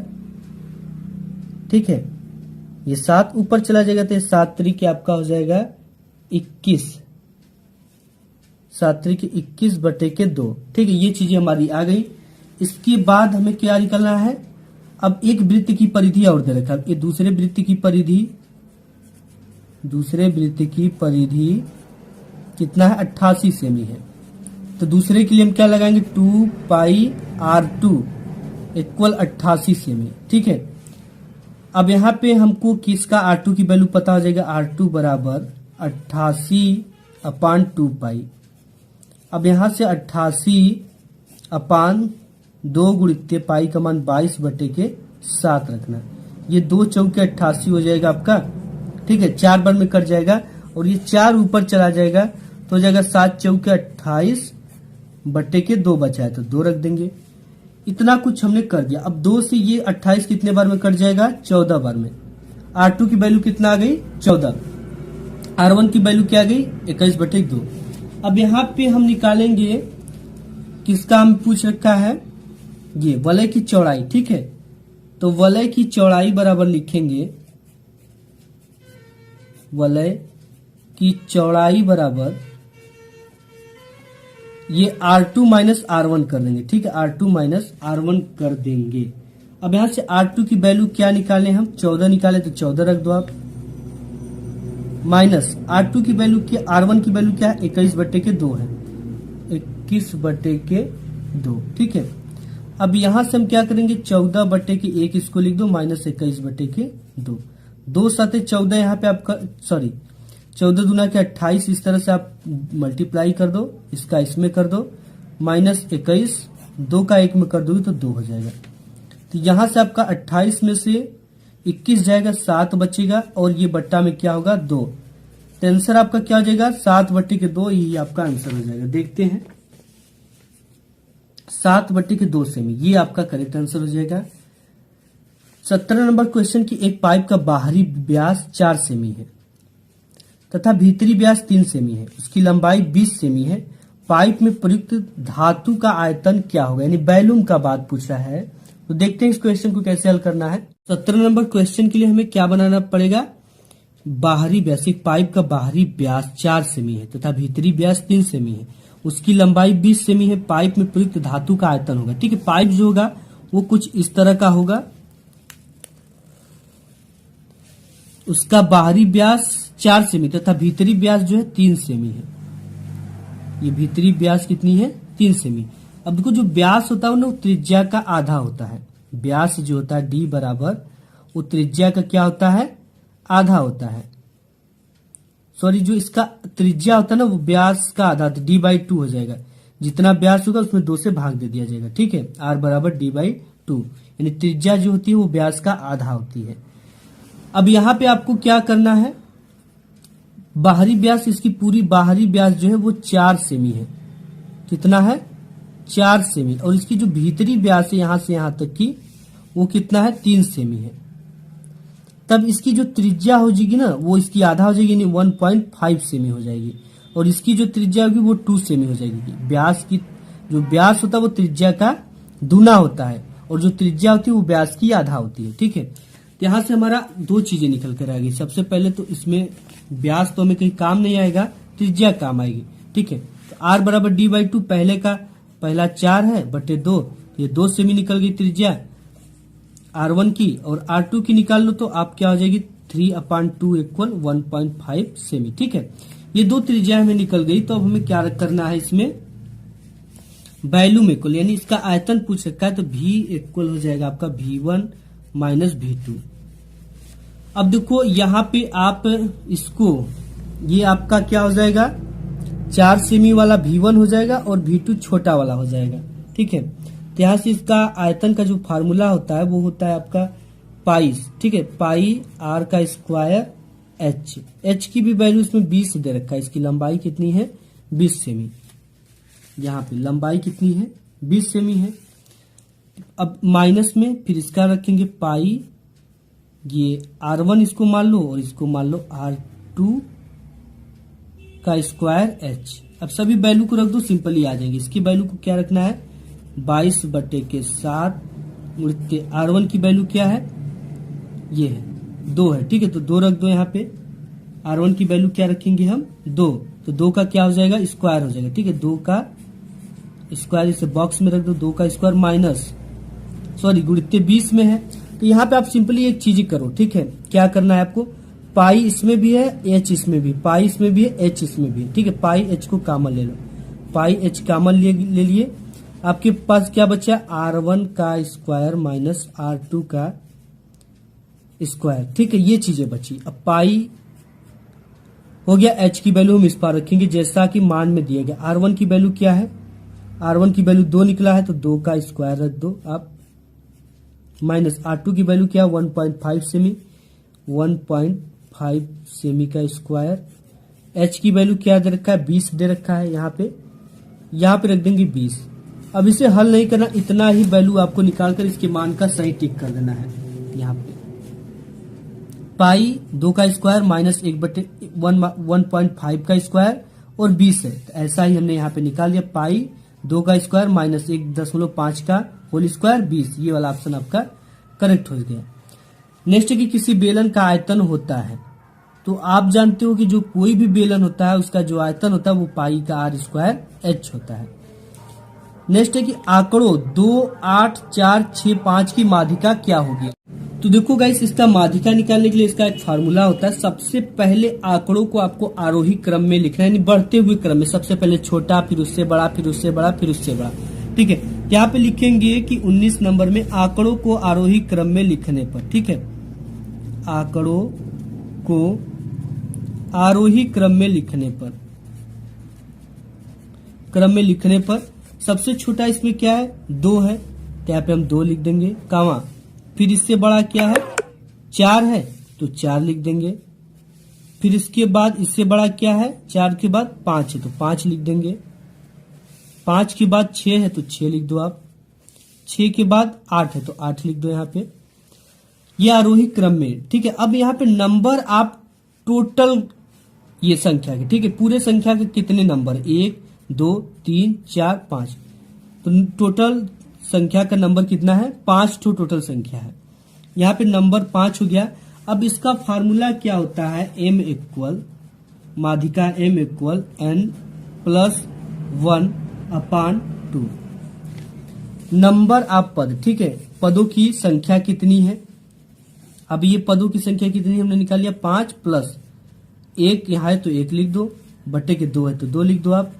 ठीक है, ये 7 ऊपर चला जाएगा, तो ये 7 तरीके आपका हो जाएगा 21, 7 तरीके 21/2। ठीक है, ये चीजें हमारी आ गई। इसके बाद हमें क्या निकलना है, अब एक वृत्त की परिधि और दे रखा है, ये दूसरे वृत्त की परिधि, दूसरे वृत्त की परिधि कितना है, 88 सेमी है। तो दूसरे के लिए हम क्या लगाएंगे, 2 पाई R2 इक्वल 88 सेमी। ठीक है, अब यहाँ पे हमको किसका R2 की वैल्यू पता हो जाएगा, R2 बराबर 88/2 पाई। अब यहाँ से 88/2 गुणित पाई का मान 22/7 रखना। ये 2 चौके 88 हो जाएगा आपका। ठीक है, 4 बार में कट जाएगा और ये 4 ऊपर चला जाएगा, तो हो जाएगा 7 चौके 28/2 बचा है, तो 2 रख देंगे। इतना कुछ हमने कर दिया। अब 2 से ये 28 कितने बार में कट जाएगा, 14 बार में। R2 की वैल्यू कितना आ गई, 14। R1 की वैल्यू क्या आ गई, 21/2। अब यहाँ पे हम निकालेंगे किसका, हम पूछ रखा है ये वलय की चौड़ाई। ठीक है, तो वलय की चौड़ाई बराबर लिखेंगे, वलय की चौड़ाई बराबर ये R2 माइनस R1 कर देंगे। ठीक है, R2 माइनस R1 कर देंगे। अब यहां से R2 की वैल्यू क्या निकाले हम, 14 निकाले, तो 14 रख दो आप, माइनस R2 की वैल्यू क्या, R1 की वैल्यू क्या है, 21/2 है, 21/2। ठीक है, अब यहां से हम क्या करेंगे, 14/1 इसको लिख दो, माइनस 21/2। 2 7 14 यहाँ पे आपका, सॉरी 14 दूना के 28, इस तरह से आप मल्टीप्लाई कर दो, इसका इसमें कर दो, माइनस 21, 2 का 1 में कर दोगे तो 2 हो जाएगा। तो यहां से आपका 28 में से 21 जाएगा, 7 बचेगा और ये बट्टा में क्या होगा, 2। तो आंसर आपका क्या हो जाएगा, 7/2, यही आपका आंसर हो जाएगा। देखते हैं, 7/2 सेमी, ये आपका करेक्ट आंसर हो जाएगा। 17 नंबर क्वेश्चन की एक पाइप का बाहरी व्यास 4 सेमी है तथा भीतरी व्यास 3 सेमी है, उसकी लंबाई 20 सेमी है। पाइप में प्रयुक्त धातु का आयतन क्या होगा, यानी वॉल्यूम का बात पूछ रहा है। तो देखते हैं इस क्वेश्चन को कैसे हल करना है। 17 नंबर क्वेश्चन के लिए हमें क्या बनाना पड़ेगा, बाहरी व्यास, एक पाइप का बाहरी व्यास 4 सेमी है तथा भीतरी व्यास 3 सेमी है, उसकी लंबाई 20 सेमी है। पाइप में प्रयुक्त धातु का आयतन होगा। ठीक है, पाइप जो होगा वो कुछ इस तरह का होगा, उसका बाहरी व्यास 4 सेमी तथा भीतरी व्यास जो है 3 सेमी है। ये भीतरी व्यास कितनी है, 3 सेमी। अब देखो जो व्यास होता है वो त्रिज्या का आधा होता है। व्यास जो होता है डी बराबर वो त्रिज्या का क्या होता है, आधा होता है। सॉरी, जो इसका त्रिज्या होता है ना वो व्यास का आधा, डी बाई 2 हो जाएगा। जितना व्यास होगा उसमें 2 से भाग दे दिया जाएगा। ठीक है, आर बराबर डी बाई 2, यानी त्रिज्या जो होती है वो व्यास का आधा होती है। अब यहां पे आपको क्या करना है, बाहरी व्यास, इसकी पूरी बाहरी व्यास जो है वो 4 सेमी है। कितना है, 4 सेमी। और इसकी जो भीतरी व्यास है यहां से यहां तक की वो कितना है, 3 सेमी है। तब इसकी जो त्रिज्या हो जाएगी ना वो इसकी आधा हो जाएगी, यानी 1.5 सेमी हो जाएगी। और इसकी जो त्रिज्या होगी वो 2 सेमी हो जाएगी। व्यास की जो व्यास होता है वो त्रिज्या का दूना होता है और जो त्रिज्या होती है वो व्यास की आधा होती है। ठीक है, यहां से हमारा 2 चीजें निकल कर आ गई। सबसे पहले तो इसमें व्यास तो हमें कहीं काम नहीं आएगा, त्रिज्या काम आएगी। ठीक है, तो आर बराबर डी बाई 2, पहला 4 है बटे 2, ये 2 सेमी निकल गई त्रिज्या R1 की, और R2 की निकाल लो तो आप क्या हो जाएगी, 3/2 इक्वल 1.5 सेमी। ठीक है, ये 2 त्रिज्या हमें निकल गई। तो अब हमें क्या करना है, इसमें वैल्यूम इक्वल, यानी इसका आयतन पूछ रखा है तो V इक्वल हो जाएगा आपका V1 माइनस V2। अब देखो यहाँ पे आप इसको, ये आपका क्या हो जाएगा, 4 सेमी वाला V1 हो जाएगा और V2 छोटा वाला हो जाएगा। ठीक है, तो यहाँ से इसका आयतन का जो फार्मूला होता है वो होता है आपका पाई। ठीक है, पाई R का स्क्वायर H की भी वैल्यू इसमें 20 दे रखा है। इसकी लंबाई कितनी है, 20 सेमी। यहाँ पे लंबाई कितनी है, 20 सेमी है। अब माइनस में फिर इसका रखेंगे पाई, ये R1 इसको मान लो और इसको मान लो R2 का स्क्वायर H। अब सभी वैल्यू को रख दो, सिंपली आ जाएंगे। इसकी वैल्यू को क्या रखना है, 22/7। R1 की वैल्यू क्या है, ये है 2 है। ठीक है, तो 2 रख दो यहाँ पे। R1 की वैल्यू क्या रखेंगे हम, 2, तो 2 का क्या हो जाएगा, स्क्वायर हो जाएगा। ठीक है, 2 का स्क्वायर इसे बॉक्स में रख दो, 2 का स्क्वायर माइनस, सॉरी गुणित्य 20 में है। तो यहाँ पे आप सिंपली एक चीज करो। ठीक है, क्या करना है आपको, पाई इसमें भी है, H इसमें भी, पाई इसमें भी है, H इसमें भी है। ठीक है, पाई H को कॉमन ले लो, पाई H कॉमन ले लिए। आपके पास क्या बचा, R1 का स्क्वायर माइनस R2 का स्क्वायर। ठीक है, ये चीजें बची। अब पाई हो गया, H की वैल्यू हम इस पार रखेंगे जैसा कि मान में दिया गया। R1 की वैल्यू क्या है, R1 की वैल्यू 2 निकला है तो 2 का स्क्वायर रख दो आप, माइनस R2 की वैल्यू क्या है, 1.5 सेमी, 1.5 सेमी का स्क्वायर। H की वैल्यू क्या दे रखा है, 20 दे रखा है। यहाँ पे रख देंगे 20। अब इसे हल नहीं करना, इतना ही वैल्यू आपको निकालकर इसके मान का सही टिक कर देना है। यहाँ पे पाई 2 का स्क्वायर माइनस 1/1.5 का स्क्वायर और 20 है, तो ऐसा ही हमने यहाँ पे निकाल दिया। पाई 2 का स्क्वायर माइनस 1.5 का होल स्क्वायर 20, ये वाला ऑप्शन आपका करेक्ट हो गया। नेक्स्ट है कि किसी बेलन का आयतन होता है, तो आप जानते हो कि जो कोई भी बेलन होता है उसका जो आयतन होता है वो पाई का R स्क्वायर H होता है। नेक्स्ट है कि आंकड़ों 2, 8, 4, 6, 5 की माध्यिका क्या होगी। तो देखो गाइस, इसका माध्यिका निकालने के लिए इसका एक फार्मूला होता है। सबसे पहले आंकड़ों को आपको आरोही क्रम में लिखना है, यानी बढ़ते हुए क्रम में, सबसे पहले छोटा, फिर उससे बड़ा, फिर उससे बड़ा, फिर उससे बड़ा। ठीक है, यहाँ पे लिखेंगे कि 19 नंबर में आंकड़ों को आरोही क्रम में लिखने पर, ठीक है, आंकड़ों को आरोही क्रम में लिखने पर सबसे छोटा इसमें क्या है, 2 है, तो यहाँ पे हम 2 लिख देंगे, कामा, फिर इससे बड़ा क्या है, 4 है तो 4 लिख देंगे, फिर इसके बाद इससे बड़ा क्या है, 4 के बाद 5 है तो 5 लिख देंगे, 5 के बाद 6 है तो 6 लिख दो आप, 6 के बाद 8 है तो 8 लिख दो यहाँ पे, ये आरोही क्रम में, ठीक है। अब यहाँ पे नंबर आप टोटल ये संख्या के, ठीक है, पूरे संख्या के कितने नंबर, 1 2 3 4 5, तो टोटल संख्या का नंबर कितना है, 5 ठो टोटल संख्या है। यहाँ पे नंबर 5 हो गया। अब इसका फार्मूला क्या होता है, m इक्वल माध्यिका m equal n plus 1/2 number आप पद, ठीक है, पदों की संख्या कितनी है। अब ये पदों की संख्या कितनी है हमने निकाल लिया, 5 प्लस 1 यहाँ है तो 1 लिख दो, बट्टे के 2 है तो 2 लिख दो आप,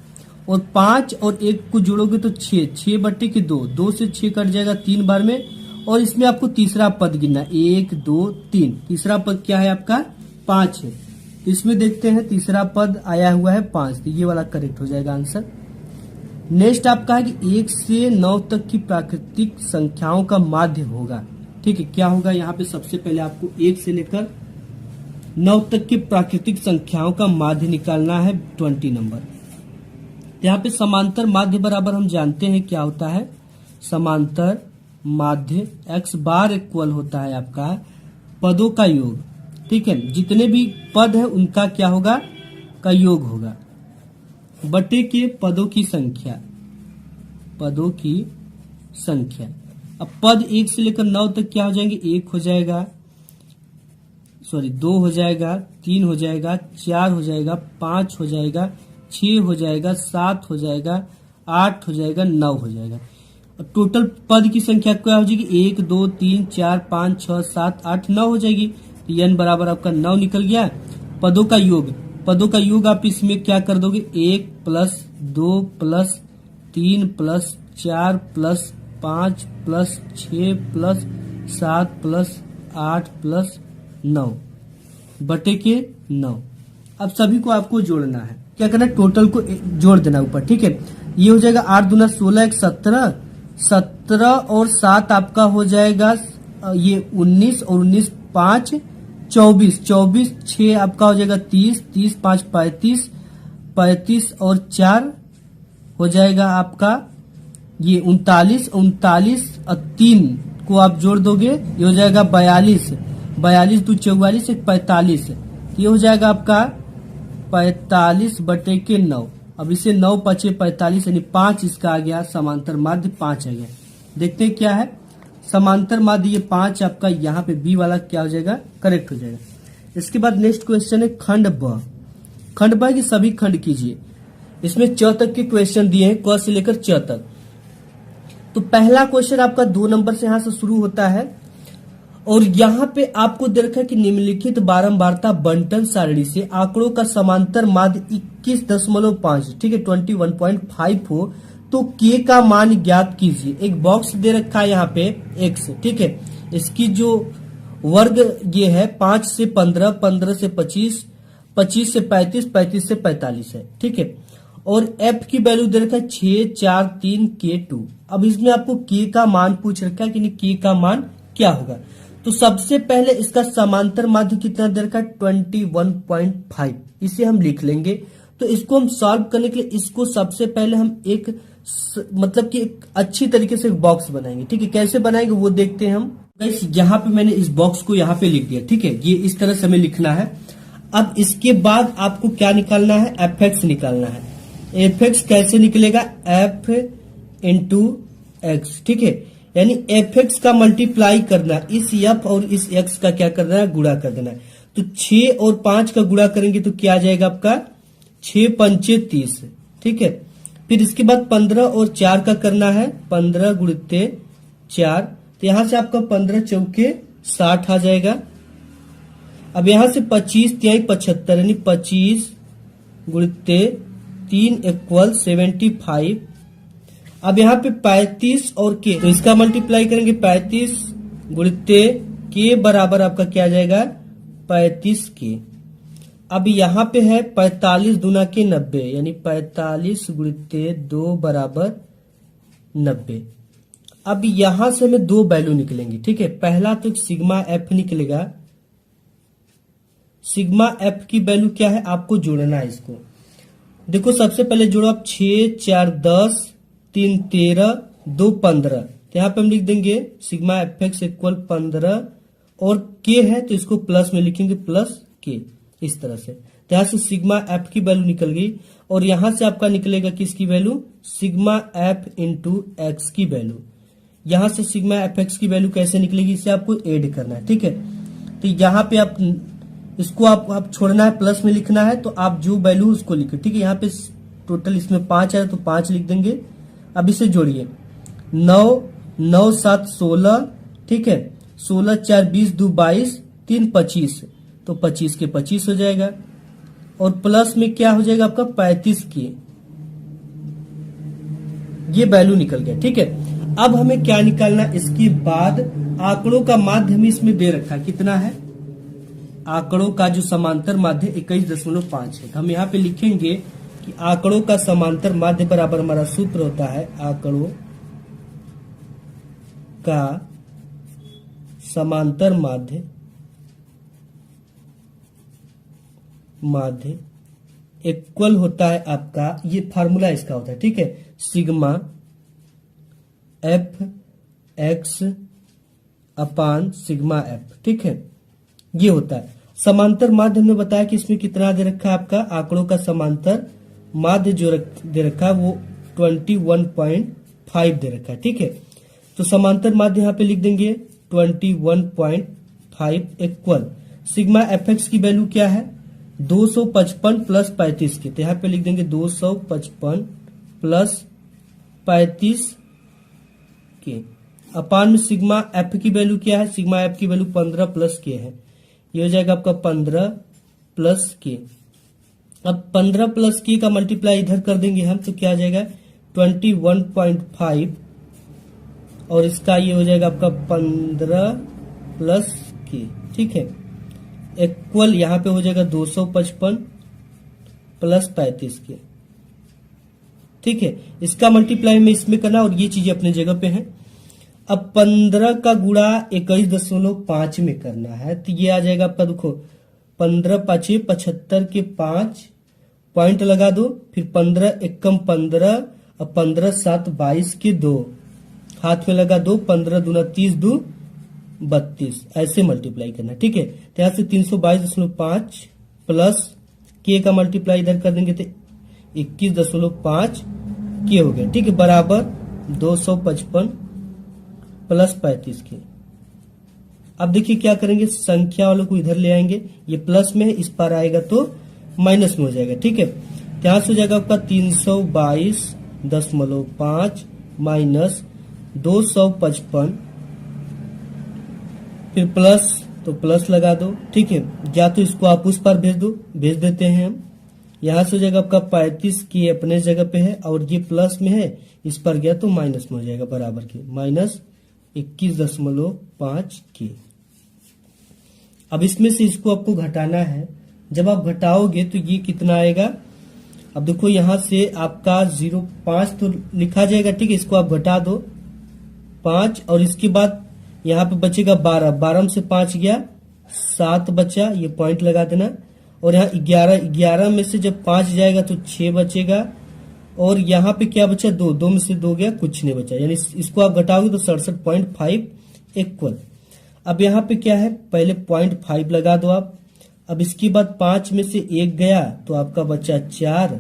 और 5 और 1 को जोड़ोगे तो 6 बट्टे के 2, 2 से 6 कट जाएगा 3 बार में, और इसमें आपको तीसरा पद गिनना, 1 2 3, तीसरा पद क्या है आपका 5 है, तो इसमें देखते हैं तीसरा पद आया हुआ है 5, तो ये वाला करेक्ट हो जाएगा आंसर। नेक्स्ट आपका है कि 1 से 9 तक की प्राकृतिक संख्याओं का माध्य होगा, ठीक है। क्या होगा यहाँ पे, सबसे पहले आपको 1 से लेकर 9 तक की प्राकृतिक संख्याओं का माध्य निकालना है 20 नंबर। यहाँ पे समांतर माध्य बराबर हम जानते हैं क्या होता है, समांतर माध्य x बार इक्वल होता है आपका पदों का योग, ठीक है, जितने भी पद है उनका क्या होगा, का योग होगा, बटे के पदों की संख्या, पदों की संख्या। अब पद 1 से लेकर 9 तक क्या हो जाएंगे, 1 हो जाएगा, 2 हो जाएगा, 3 हो जाएगा, 4 हो जाएगा, 5 हो जाएगा, 6 हो जाएगा, 7 हो जाएगा, 8 हो जाएगा, 9 हो जाएगा। टोटल पद की संख्या क्या हो जाएगी, 1 2 3 4 5 6 7 8 9 हो जाएगी, तो n बराबर आपका 9 निकल गया। पदों का योग, पदों का योग आप इसमें क्या कर दोगे, 1 plus 2 plus 3 plus 4 plus 5 plus 6 plus 7 plus 8 plus 9 बटे के 9। अब सभी को आपको जोड़ना है, क्या करना है, टोटल को जोड़ देना ऊपर, ठीक है। ये हो जाएगा 8 दूना 16 1 17, 17 और 7 आपका हो जाएगा ये 19, और 19 5 24, 24 6 आपका हो जाएगा 30, 30 5 35, 35 और 4 हो जाएगा आपका ये 39, 39 और 3 को आप जोड़ दोगे, ये हो जाएगा 42, 42 2 44 45, ये हो जाएगा आपका 45 बटे के 9। अब इसे 9 5 45 यानी 5 इसका आ गया, समांतर माध्य 5 आ गया। देखते हैं क्या है समांतर माध्य, ये 5 आपका यहाँ पे बी वाला क्या हो जाएगा, करेक्ट हो जाएगा। इसके बाद नेक्स्ट क्वेश्चन है खंड ब। खंड ब की सभी खंड कीजिए, इसमें च तक के क्वेश्चन दिए हैं, क से लेकर च तक। तो पहला क्वेश्चन आपका 2 नंबर से यहां से शुरू होता है, और यहाँ पे आपको दे रखा है कि निम्नलिखित बारंबारता बंटन सारणी से आंकड़ों का समांतर माध्य 21.5, ठीक है, 21.5 हो तो के का मान ज्ञात कीजिए। एक बॉक्स दे रखा है यहाँ पे x, ठीक है, इसकी जो वर्ग ये है 5 से 15, 15 से 25, 25 से 35, 35 से 45 है, ठीक है, और f की वैल्यू दे रखा है 6 4 3 k2। अब इसमें आपको k का मान पूछ रखा है कि k का मान क्या होगा। तो सबसे पहले इसका समांतर माध्य कितना दे रखा है, 21.5, इसे हम लिख लेंगे। तो इसको हम सॉल्व करने के लिए इसको सबसे पहले हम एक मतलब कि एक अच्छी तरीके से एक बॉक्स बनाएंगे, ठीक है, कैसे बनाएंगे वो देखते हैं हम। गाइस यहाँ पे मैंने इस बॉक्स को यहाँ पे लिख दिया, ठीक है, ये इस तरह से हमें लिखना है। अब इसके बाद आपको क्या निकालना है, एफ एक्स निकालना है। एफ एक्स कैसे निकलेगा, एफ इंटू एक्स, ठीक है, यानी एफ एक्स का मल्टीप्लाई करना, इस एफ और इस एक्स का क्या करना है, गुणा कर देना है। तो 6 और 5 का गुणा करेंगे तो क्या आ जाएगा आपका 6 पंचे 30, ठीक है। फिर इसके बाद 15 और 4 का करना है, 15 गुणिते 4, तो यहां से आपका 15 चौके 60 आ जाएगा। अब यहां से 25 तिहाई 75 यानी 25 गुणिते 3 इक्वल 75। अब यहाँ पे 35 और के, तो इसका मल्टीप्लाई करेंगे 35 गुणिते के बराबर आपका क्या आ जाएगा 35 के। अब यहाँ पे है 45 दूना के 90 यानी 45 गुणिते 2 बराबर 90। अब यहां से हमें 2 वैल्यू निकलेंगे, ठीक है। पहला तो सिग्मा एफ निकलेगा, सिग्मा एफ की वैल्यू क्या है आपको जोड़ना है इसको। देखो सबसे पहले जोड़ो आप 6 4 10 3 13 2 15, तो यहाँ पे हम लिख देंगे सिग्मा एफ एक्स इक्वल 15 और के है तो इसको प्लस में लिखेंगे, प्लस के, इस तरह से। तो यहां से सिग्मा एफ की वैल्यू निकल गई और यहां से आपका निकलेगा किसकी value, sigma F into x की वैल्यू। यहां से सिग्मा एफ एक्स की वैल्यू कैसे निकलेगी, इसे आपको ऐड करना है, ठीक है। तो यहाँ पे आप इसको आप छोड़ना है, प्लस में लिखना है, तो आप जो वैल्यू उसको लिखो, ठीक है। यहाँ पे टोटल इसमें 5 है तो 5 लिख देंगे। अब इसे जोड़िए, 9 9 7 16, ठीक है, 16 4 20 2 22 3 25, तो 25 के 25 हो जाएगा और प्लस में क्या हो जाएगा आपका 35 की, ये वैल्यू निकल गया, ठीक है। अब हमें क्या निकालना, इसके बाद आंकड़ों का माध्य हमें इसमें दे रखा है, कितना है, आंकड़ों का जो समांतर माध्य 21.5 है। हम यहाँ पे लिखेंगे कि आंकड़ों का समांतर माध्य बराबर हमारा सूत्र होता है, आंकड़ों का समांतर माध्य इक्वल होता है आपका, ये फार्मूला इसका होता है, ठीक है, सिग्मा एफ एक्स अपान सिग्मा एफ, ठीक है, ये होता है। समांतर माध्य हमने बताया कि इसमें कितना दे रखा है आपका, आंकड़ों का समांतर माध्य जो दे रखा है वो 21.5 दे रखा है, ठीक है। तो समांतर माध्य यहाँ पे लिख देंगे 21.5 इक्वल सिग्मा एफ एक्स की वैल्यू क्या है, 255 प्लस 35 की, तो यहाँ पे लिख देंगे 255 प्लस 35 के अपान में सिग्मा एफ की वैल्यू क्या है, सिग्मा एफ की वैल्यू 15 प्लस के है, ये हो जाएगा आपका 15 प्लस के। अब 15 प्लस के का मल्टीप्लाई इधर कर देंगे हम, तो क्या आ जाएगा 21.5 और इसका ये हो जाएगा आपका 15 प्लस के, ठीक है, इक्वल यहाँ पे हो जाएगा 255 प्लस 35 के, ठीक है। इसका मल्टीप्लाई में इसमें करना और ये चीजें अपने जगह पे हैं। अब 15 का गुणा 21.5 में करना है, तो ये आ जाएगा आपका, देखो 15 5 75 के 5 पॉइंट लगा दो, फिर 15 एकम 15 और 15 7 22 के 2 हाथ में लगा दो, 15 दूना 30 2 32, ऐसे मल्टीप्लाई करना, ठीक है। तो यहाँ से 322.5 प्लस के का मल्टीप्लाई इधर कर देंगे तो 21.5 के हो गया, ठीक है, बराबर 255 प्लस 35 के। अब देखिए क्या करेंगे, संख्या वालों को इधर ले आएंगे, ये प्लस में है, इस पर आएगा तो माइनस में हो जाएगा, ठीक है। यहां से हो जाएगा आपका 322.5 माइनस 255, फिर प्लस, तो प्लस लगा दो, ठीक है, या तो इसको आप उस पर भेज दो, भेज देते हैं हम। यहां से हो जाएगा आपका 35 की अपने जगह पे है और ये प्लस में है, इस पर गया तो माइनस में हो जाएगा, बराबर के माइनस 21.5 की। अब इसमें से इसको आपको घटाना है, जब आप घटाओगे तो ये कितना आएगा, अब देखो यहां से आपका 0.5 तो लिखा जाएगा, ठीक है, इसको आप घटा दो 5 और इसके बाद यहाँ पे बचेगा 12, 12 में से 5 गया 7 बचा, ये पॉइंट लगा देना, और यहाँ 11 में से जब 5 जाएगा तो 6 बचेगा और यहाँ पे क्या बचा 2 में से 2 गया, कुछ नहीं बचा, यानी इसको आप घटाओगे तो 67.5 इक्वल। अब यहाँ पे क्या है, पहले 0.5 लगा दो आप, अब इसके बाद 5 में से 1 गया तो आपका बचा 4,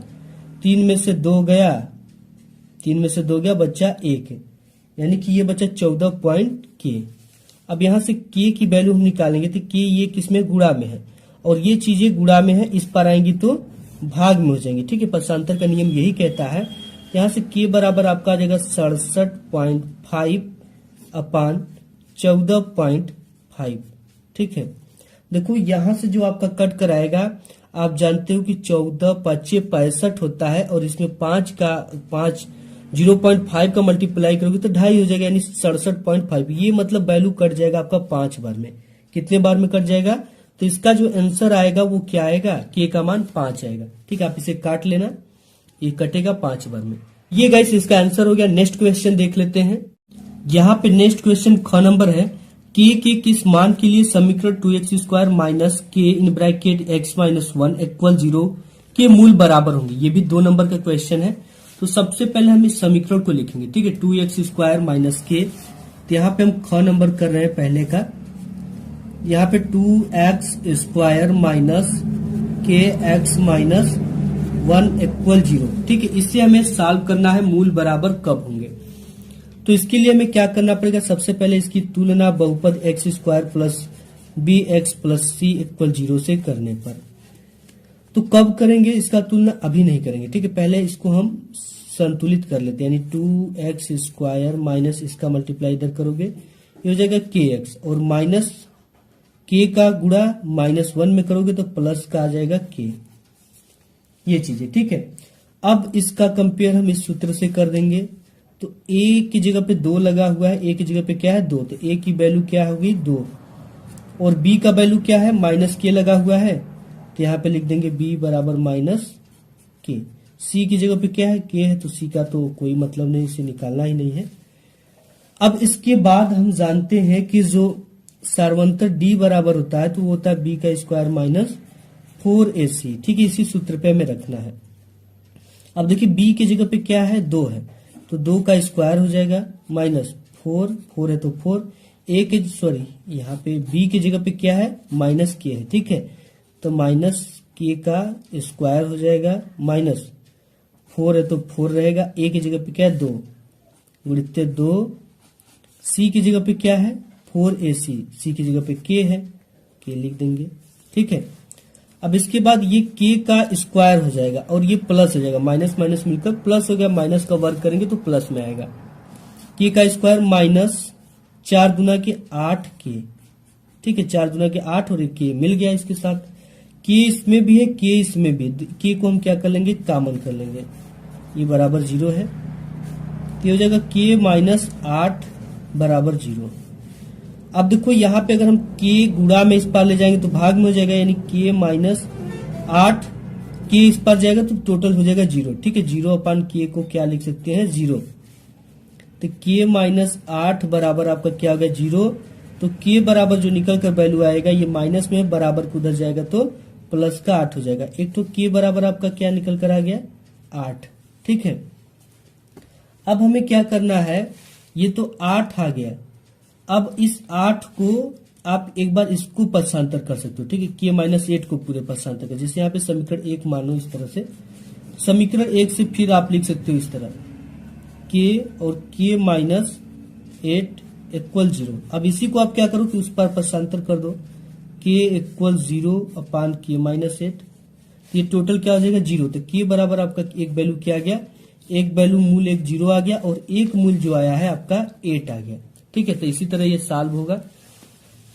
3 में से 2 गया, 3 में से 2 गया बचा 1, यानी कि ये बचा 14 पॉइंट के। अब यहां से के की वैल्यू हम निकालेंगे तो के ये किसमें, गुणा में है और ये चीजें गुणा में है, इस पर आएंगी तो भाग में हो जाएंगे, ठीक है, पक्षांतर का नियम यही कहता है। यहां से के बराबर आपका आ जाएगा 67.5 अपान 14.5, ठीक है। देखो यहां से जो आपका कट कर आएगा, आप जानते हो कि 14 5 65 होता है और इसमें 5 0.5 का मल्टीप्लाई करोगे तो 2.5 हो जाएगा, यानी 67.5। ये मतलब वैल्यू कट जाएगा आपका 5 बार में। कितने बार में कट जाएगा, तो इसका जो आंसर आएगा वो क्या आएगा, के का मान 5 आएगा, ठीक है। आप इसे काट लेना, ये कटेगा 5 बार में। ये गाइस इसका आंसर हो गया। नेक्स्ट क्वेश्चन देख लेते हैं। यहाँ पे नेक्स्ट क्वेश्चन ख नंबर है, के किस मान के लिए समीकरण 2x² माइनस के in bracket x minus 1 equal 0 के मूल बराबर होंगे। ये भी 2 नंबर का क्वेश्चन है। तो सबसे पहले हम इस समीकरण को लिखेंगे, ठीक है, 2x² माइनस के। तो यहाँ पे हम ख नंबर कर रहे हैं पहले का, यहाँ पे 2x² minus kx minus 1 equal 0। ठीक है, इससे हमें सॉल्व करना है मूल बराबर कब होंगे। तो इसके लिए हमें क्या करना पड़ेगा, सबसे पहले इसकी तुलना बहुपद x² plus bx plus c equal 0 से करने पर। तो कब करेंगे इसका तुलना, अभी नहीं करेंगे। ठीक है, पहले इसको हम संतुलित कर लेते हैं, यानी 2x² माइनस इसका मल्टीप्लाई इधर करोगे, ये हो जाएगा kx, और माइनस k का गुणा -1 में करोगे तो प्लस का आ जाएगा k, ये चीजें। ठीक है, अब इसका कंपेयर हम इस सूत्र से कर देंगे। तो a की जगह पे 2 लगा हुआ है, a की जगह पे क्या है 2, तो a की वैल्यू क्या होगी 2, और b का वैल्यू क्या है -k लगा हुआ है, तो यहाँ पे लिख देंगे b बराबर -k। c की जगह पे क्या है k है, तो c का तो कोई मतलब नहीं, इसे निकालना ही नहीं है। अब इसके बाद हम जानते हैं कि जो सार्वंतर d बराबर होता है तो वो होता है b का स्क्वायर माइनस 4ac। ठीक है, इसी सूत्र पे हमें रखना है। अब देखिए b की जगह पे क्या है 2 है, तो 2 का स्क्वायर हो जाएगा माइनस 4 है तो 4, a के सॉरी यहाँ पे b की जगह पे क्या है -k है। ठीक है, तो -k का स्क्वायर हो जाएगा, माइनस 4 है तो 4 रहेगा, a की जगह पे क्या है 2 गुणित 2, c की जगह पे क्या है 4ac, c की जगह पे k है, k लिख देंगे। ठीक है, अब इसके बाद ये k का स्क्वायर हो जाएगा और ये प्लस हो जाएगा, माइनस माइनस मिलकर प्लस हो गया, माइनस का वर्ग करेंगे तो प्लस में आएगा। k का स्क्वायर माइनस 4 दूना के 8k। ठीक है, 4 दूना के 8 और k मिल गया इसके साथ, k इसमें भी है k इसमें भी, k को हम क्या कर लेंगे कॉमन कर लेंगे, ये बराबर 0 है, ये हो जाएगा k - 8 बराबर 0। अब देखो यहाँ पे अगर हम k गुणा में इस पार ले जाएंगे तो भाग में हो जाएगा, यानी k - 8, k इस पार जाएगा तो टोटल हो जाएगा 0। ठीक है, 0/k को क्या लिख सकते हैं 0, तो k - 8 बराबर आपका क्या हो गया 0। तो k बराबर जो निकल कर वैल्यू आएगा ये माइनस में बराबर को उधर जाएगा तो प्लस का 8 हो जाएगा। एक तो k बराबर आपका क्या निकल कर आ गया 8। ठीक है, अब हमें क्या करना है, ये तो 8 आ गया, अब इस 8 को आप एक बार इसको पक्षांतर कर सकते हो। ठीक है, k - 8 को पूरे पक्षांतर कर, जैसे यहाँ पे समीकरण 1 मानो इस तरह से, समीकरण 1 से फिर आप लिख सकते हो इस तरह k और k - 8 इक्वल 0। अब इसी को आप क्या करो कि उस पर पक्षांतर कर दो, k इक्वल 0/k - 8, ये टोटल क्या हो जाएगा 0। तो k बराबर आपका एक वैल्यू क्या आ गया, एक वैल्यू मूल एक 0 आ गया और एक मूल जो आया है आपका 8 आ गया। ठीक है, तो इसी तरह ये सॉल्व होगा।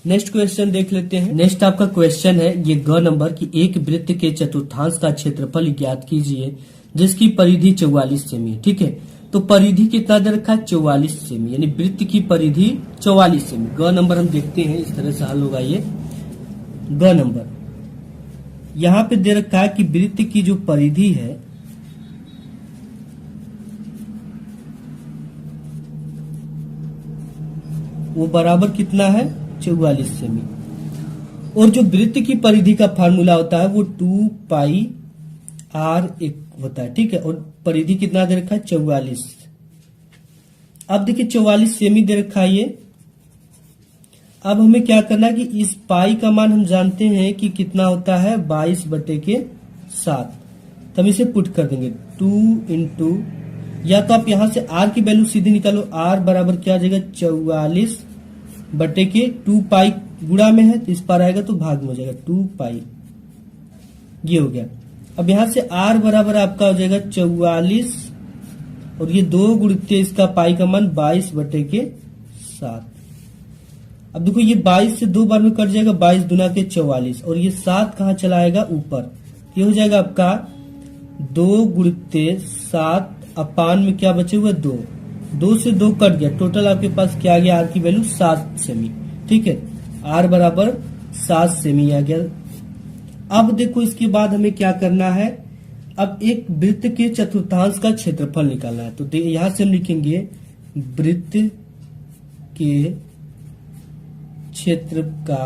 नेक्स्ट क्वेश्चन देख लेते हैं। नेक्स्ट आपका क्वेश्चन है ये ग नंबर की, एक वृत्त के चतुर्थांश का क्षेत्रफल ज्ञात कीजिए जिसकी परिधि 44 सेमी। ठीक है, तो परिधि कितना दे रखा है 44 सेमी, यानी वृत्त की परिधि 44 सेमी। ग नंबर हम देखते हैं इस तरह से हल होगा। ये ग नंबर यहाँ पे दे रखा है कि वृत्त की जो परिधि है वो बराबर कितना है 44 सेमी, और जो वृत्त की परिधि का फार्मूला होता है वो 2 πr होता है। ठीक है, और परिधि कितना दे रखा है 44। अब देखिए 44 सेमी दे रखा है ये। अब हमें क्या करना है कि इस पाई का मान हम जानते हैं कि कितना होता है 22/7, तो हम इसे पुट कर देंगे 2 इंटू, या तो आप यहां से r की वैल्यू सीधी निकालो, r बराबर क्या आ जाएगा 44/2 पाई गुणा में है तो इस पार आएगा तो भाग में हो जाएगा 2 पाई, ये हो गया। अब यहां से r बराबर आपका हो जाएगा 44 और ये 2 गुणित इसका पाई का मान 22/7। अब देखो ये 22 से 2 बार में कट जाएगा, 22 दूना के 44, और ये 7 कहाँ चला आएगा ऊपर, ये हो जाएगा आपका 2 गुणित 7 अपान में क्या बचे हुए 2, 2 से 2 कट गया, टोटल आपके पास क्या आ गया आर की वैल्यू 7 सेमी। ठीक है, आर बराबर 7 सेमी आ गया। अब देखो इसके बाद हमें क्या करना है, अब एक वृत्त के चतुर्थांश का क्षेत्रफल निकालना है। तो यहां से हम लिखेंगे वृत्त के क्षेत्र का,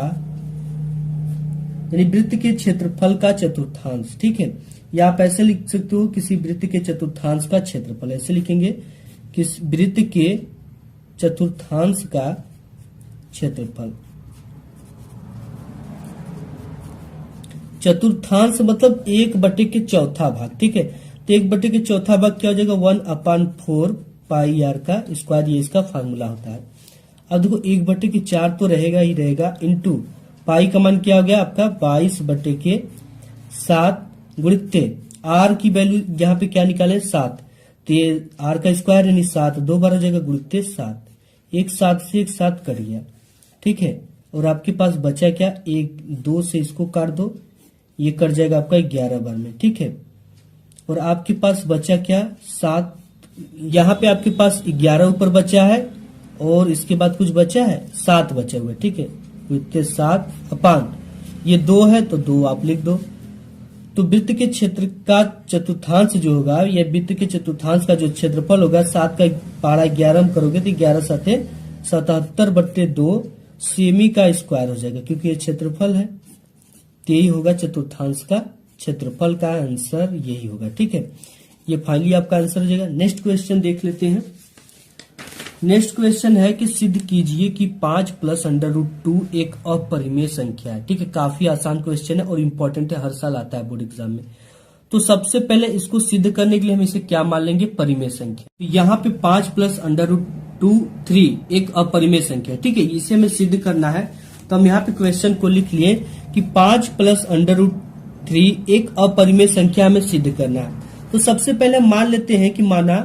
यानी वृत्त के क्षेत्रफल का चतुर्थांश। ठीक है, या आप ऐसे लिख सकते हो किसी वृत्त के चतुर्थांश का क्षेत्रफल, ऐसे लिखेंगे कि वृत्त के चतुर्थांश का क्षेत्रफल। चतुर्थांश मतलब 1/4 भाग, ठीक है। तो 1/4 भाग क्या हो जाएगा, 1/4 पाई आर का स्क्वायर, ये इसका फार्मूला होता है। अब देखो 1/4 तो रहेगा ही रहेगा, इंटू पाई का मान क्या हो गया आपका 22/7 गुणित आर की वैल्यू यहाँ पे क्या निकाले 7, तो ये आर का स्क्वायर यानी 7 2 बार हो जाएगा गुणित 7, एक 7 से एक 7 कट गया, ठीक है। और आपके पास बचा क्या, 1 2 से इसको काट दो, ये कट जाएगा आपका 11 बार में, ठीक है। और आपके पास बचा क्या 7, यहाँ पे आपके पास 11 ऊपर बचा है और इसके बाद कुछ बचा है 7 बचे हुए, ठीक है। इतने 7 अपान ये 2 है तो 2 आप लिख दो। तो वृत्त के क्षेत्र का चतुर्थांश जो होगा, या वृत्त के चतुर्थांश का जो क्षेत्रफल होगा, 7 का पारा 11 में करोगे तो 11 7 77/2 सेमी का स्क्वायर हो जाएगा, क्योंकि ये क्षेत्रफल है, तो यही होगा चतुर्थांश का क्षेत्रफल का आंसर, यही होगा, ठीक है। ये फाइनली आपका आंसर हो जाएगा। नेक्स्ट क्वेश्चन देख लेते हैं। नेक्स्ट क्वेश्चन है कि सिद्ध कीजिए कि 5 + √2 एक अपरिमेय संख्या है, ठीक है। काफी आसान क्वेश्चन है और इंपॉर्टेंट है, हर साल आता है बोर्ड एग्जाम में। तो सबसे पहले इसको सिद्ध करने के लिए हम इसे क्या मान लेंगे, परिमेय संख्या। तो यहाँ पे 5 + √2 3 एक अपरिमेय संख्या है, ठीक है। इसे हमें सिद्ध करना है, तो हम यहाँ पे क्वेश्चन को लिख लिए कि 5 + √3 एक अपरिमेय संख्या हमें सिद्ध करना है। तो सबसे पहले मान लेते हैं कि माना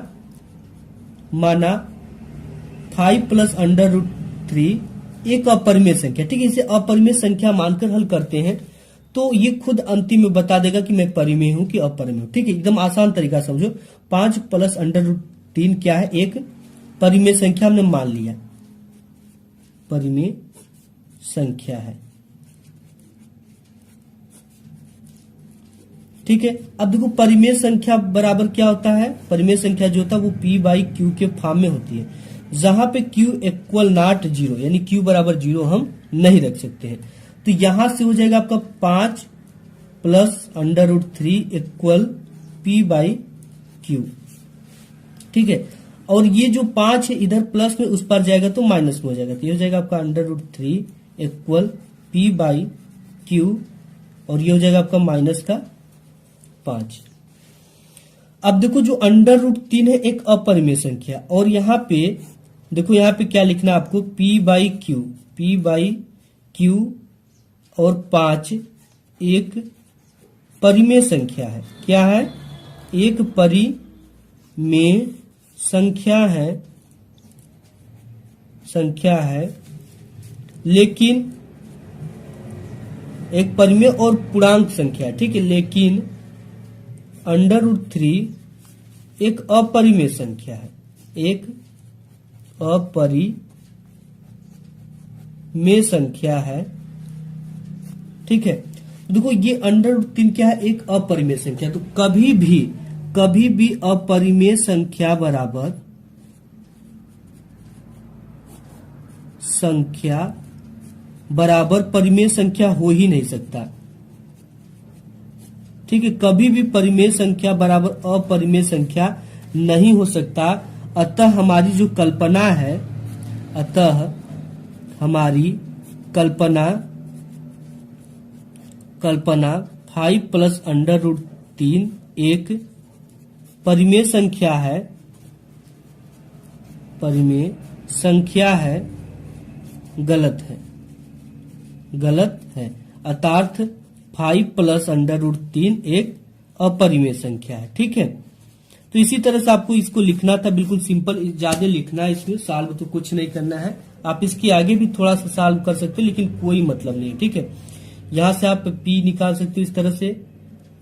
5 + √3 एक अपरिमेय संख्या, ठीक है। इसे अपरिमेय संख्या मानकर हल करते हैं तो ये खुद अंतिम में बता देगा कि मैं परिमेय हूं कि अपरिमेय हूं, ठीक है। एकदम आसान तरीका समझो, 5 + √3 क्या है, एक परिमेय संख्या हमने मान लिया, परिमेय संख्या है, ठीक है। अब देखो परिमेय संख्या बराबर क्या होता है, परिमेय संख्या जो होता है वो p/q के फॉर्म में होती है, जहां पे q = 0 यानी q = 0 हम नहीं रख सकते हैं। तो यहां से हो जाएगा आपका 5 + √3 = p/q, ठीक है। और ये जो 5 है इधर प्लस में उस पर जाएगा तो माइनस में हो जाएगा, तो ये हो जाएगा आपका √3 = p/q, और ये हो जाएगा आपका -5। अब देखो जो √3 है एक अपरिमेय संख्या, और यहाँ पे देखो यहाँ पे क्या लिखना है आपको, p/q और 5 एक परिमेय संख्या है। क्या है, एक परिमेय संख्या है, लेकिन एक परिमेय और पूर्णांक संख्या है, ठीक है। लेकिन √3 एक अपरिमेय संख्या है, एक अपरिमेय संख्या है, ठीक है। देखो ये √3 क्या है, एक अपरिमेय संख्या। तो कभी भी अपरिमेय संख्या बराबर परिमेय संख्या हो ही नहीं सकता, ठीक है। कभी भी परिमेय संख्या बराबर अपरिमेय संख्या नहीं हो सकता। अतः हमारी जो कल्पना है, हमारी कल्पना 5 + √3 एक परिमेय संख्या है, गलत है। अर्थात 5 + √3 एक अपरिमेय संख्या है, ठीक है। तो इसी तरह से आपको इसको लिखना था, बिल्कुल सिंपल, ज्यादा लिखना है, इसमें सॉल्व तो कुछ नहीं करना है। आप इसके आगे भी थोड़ा सा सॉल्व कर सकते हो, लेकिन कोई मतलब नहीं, ठीक है। यहां से आप p निकाल सकते हो इस तरह से,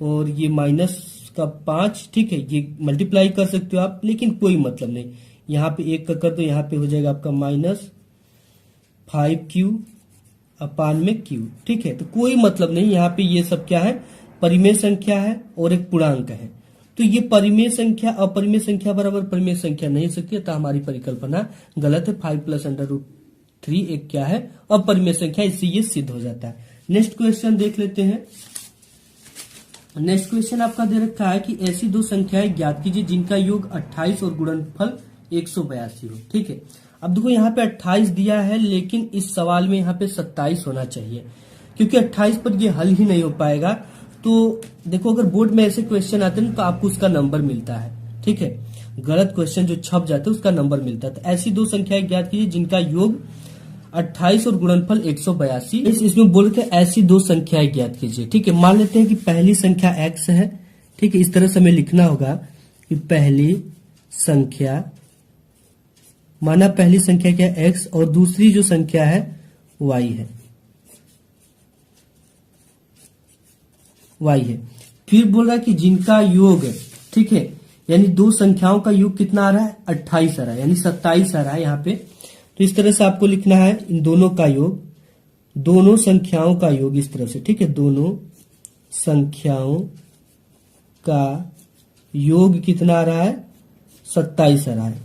और ये -5, ठीक है, ये मल्टीप्लाई कर सकते हो आप, लेकिन कोई मतलब नहीं। यहाँ पे 1 का कर दो, यहाँ पे हो जाएगा आपका -5q अपान में q, ठीक है। तो कोई मतलब नहीं, यहाँ पे ये सब क्या है, परिमेय संख्या है और एक पूर्णांक है। तो ये परिमेय संख्या अपरिमेय संख्या बराबर परिमेय संख्या नहीं हो सकती, तो हमारी परिकल्पना गलत है। 5 + √3 एक क्या है, अपरिमेय संख्या, इससे ये सिद्ध हो जाता है। नेक्स्ट क्वेश्चन देख लेते हैं। नेक्स्ट क्वेश्चन आपका दे रखा है कि ऐसी दो संख्याएं ज्ञात कीजिए जिनका योग 28 और गुणनफल 182 हो, ठीक है। अब देखो यहाँ पे 28 दिया है, लेकिन इस सवाल में यहाँ पे 27 होना चाहिए। क्योंकि 28 पर ये हल ही नहीं हो पाएगा। तो देखो अगर बोर्ड में ऐसे क्वेश्चन आते हैं तो आपको उसका नंबर मिलता है, ठीक है। गलत क्वेश्चन जो छप जाते हैं उसका नंबर मिलता है। तो ऐसी दो संख्याएं ज्ञात कीजिए जिनका योग 28 और गुणनफल 182। इसमें बोल के ऐसी दो संख्याएं ज्ञात कीजिए, ठीक है। मान लेते हैं कि पहली संख्या x है, ठीक है। इस तरह से हमें लिखना होगा कि पहली संख्या, माना पहली संख्या क्या है x और दूसरी जो संख्या है y है, y है। फिर बोल रहा है कि जिनका योग, ठीक है, यानी दो संख्याओं का योग कितना आ रहा है 28 आ रहा है, यानी 27 आ रहा है यहाँ पे। तो इस तरह से आपको लिखना है इन दोनों का योग, दोनों संख्याओं का योग इस तरह से, ठीक है। दोनों संख्याओं का योग कितना आ रहा है 27 आ रहा है।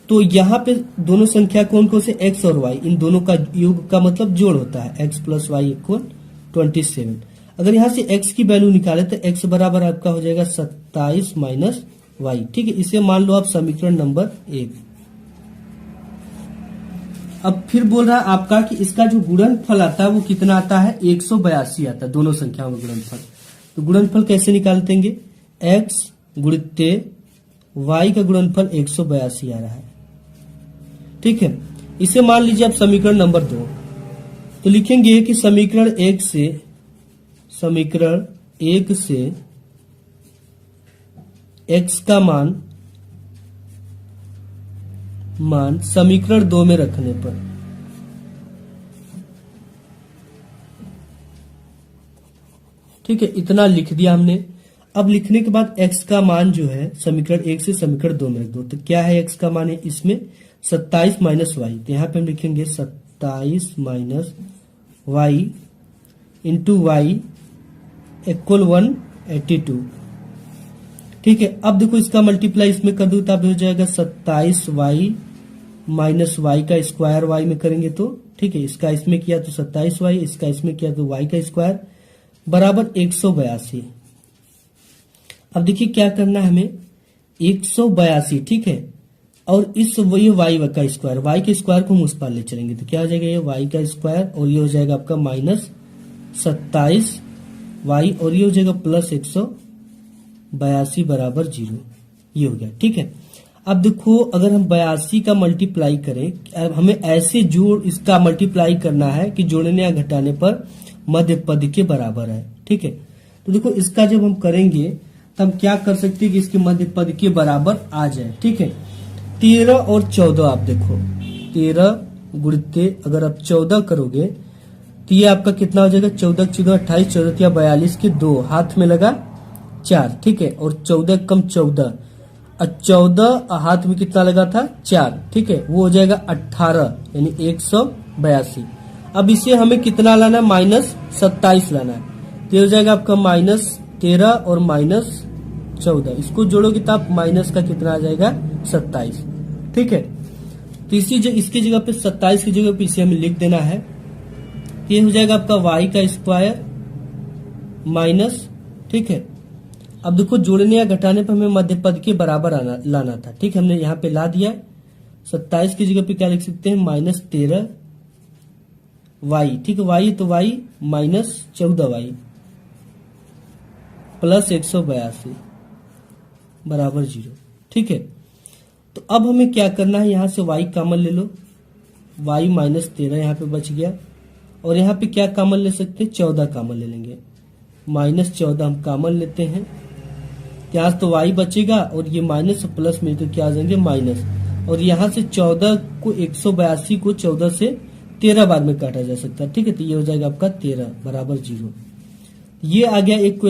तो यहाँ पे दोनों संख्या कौन कौन से x और y, इन दोनों का योग का मतलब जोड़ होता है x प्लस वाई इक्वल 27। अगर यहाँ से x की वैल्यू निकाले तो x बराबर आपका हो जाएगा 27 माइनस वाई, ठीक है। इसे मान लो आप समीकरण नंबर 1। अब फिर बोल रहा है आपका कि इसका जो गुणनफल आता है वो कितना आता है 182 आता है, दोनों संख्याओं का गुणनफल। तो गुणनफल कैसे निकालतेंगे, x गुणित y का गुणनफल 182 आ रहा है, ठीक है। इसे मान लीजिए आप समीकरण नंबर 2। तो लिखेंगे कि समीकरण 1 से x का मान समीकरण 2 में रखने पर, ठीक है, इतना लिख दिया हमने। अब लिखने के बाद x का मान जो है समीकरण 1 से समीकरण 2 में रख दो। तो क्या है x का मान है इसमें 27 माइनस वाई। तो यहाँ पे हम लिखेंगे 27 minus y into y equal 182, ठीक है। अब देखो इसका मल्टीप्लाई इसमें कर दो तो अब हो जाएगा 27 वाई माइनस वाई का स्क्वायर वाई में करेंगे तो, ठीक है। इसका इसमें किया तो 27 वाई, इसका इसमें किया तो वाई का स्क्वायर बराबर 182। अब देखिए क्या करना है हमें 182, ठीक है। और इस ये वाई का स्क्वायर, वाई के स्क्वायर को हम उस पार ले चलेंगे तो क्या हो जाएगा ये वाई का स्क्वायर और ये हो जाएगा आपका माइनस 27 वाई और ये हो जाएगा प्लस 182 बराबर 0, ये हो गया, ठीक है। अब देखो अगर हम 82 का मल्टीप्लाई करें, अब हमें ऐसे जोड़ इसका मल्टीप्लाई करना है कि जोड़ने या घटाने पर मध्य पद के बराबर है, ठीक है। तो देखो इसका जब हम करेंगे तो हम क्या कर सकते हैं कि इसके मध्य पद के बराबर आ जाए, ठीक है। 13 और 14 आप देखो 13 गुणित अगर आप 14 करोगे तो ये आपका कितना हो जाएगा 14 14 28 14 या 42 के 2 हाथ में लगा 4, ठीक है। और 14 कम 14 और 14 हाथ में कितना लगा था 4, ठीक है, वो हो जाएगा 18 यानी 182। अब इसे हमें कितना लाना है माइनस 27 लाना है। तो हो जाएगा आपका माइनस 13 और माइनस 14, इसको जोड़ोगे तो आप माइनस का कितना आ जाएगा 27, ठीक है। तो इसकी जगह पे 27 की जगह पे इसे हमें लिख देना है। ये हो जाएगा आपका वाई का स्क्वायर माइनस, ठीक है। अब देखो जोड़ने या घटाने पर हमें मध्य पद के बराबर लाना था, ठीक है। हमने यहाँ पे ला दिया। 27 की जगह पे क्या लिख सकते हैं माइनस 13 वाई, ठीक है। वाई तो वाई माइनस 14 वाई प्लस 182 बराबर 0, ठीक है। तो अब हमें क्या करना है, यहां से y कॉमन ले लो, y माइनस 13 यहाँ पे बच गया। और यहाँ पे क्या कॉमन ले सकते हैं 14 कॉमन ले लेंगे, माइनस 14 हम कॉमन लेते हैं। यहाँ तो y बचेगा और ये माइनस प्लस में तो क्या आ जाएंगे माइनस। और यहाँ से 14 को 182 को 14 से 13 बार में काटा जा सकता है, ठीक है। तो ये हो जाएगा आपका 13 बराबर 0। ये आ गया एक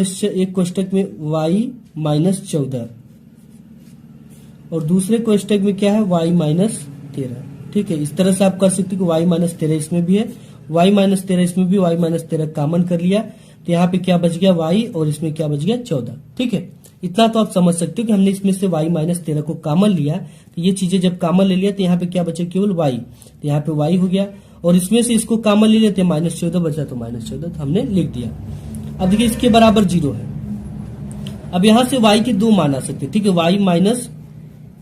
कोष्टक में y माइनस 14 और दूसरे कोष्टक में क्या है y माइनस 13, ठीक है। इस तरह से आप कर सकते हो कि y माइनस 13 इसमें भी है, y माइनस 13 इसमें भी, y माइनस 13 कॉमन कर लिया तो यहाँ पे क्या बच गया y और इसमें क्या बच गया 14, ठीक है। इतना तो आप समझ सकते हो कि हमने इसमें से y माइनस 13 को कॉमन लिया तो ये चीजें जब कॉमन ले लिया तो यहाँ पे क्या बचे केवल y, तो यहाँ पे y हो गया। और इसमें से इसको कॉमन ले लेते माइनस 14 बचा तो माइनस 14 तो हमने लिख दिया। अब देखिए इसके बराबर 0 है। अब यहाँ से y के 2 मान आ सकते, ठीक है। y माइनस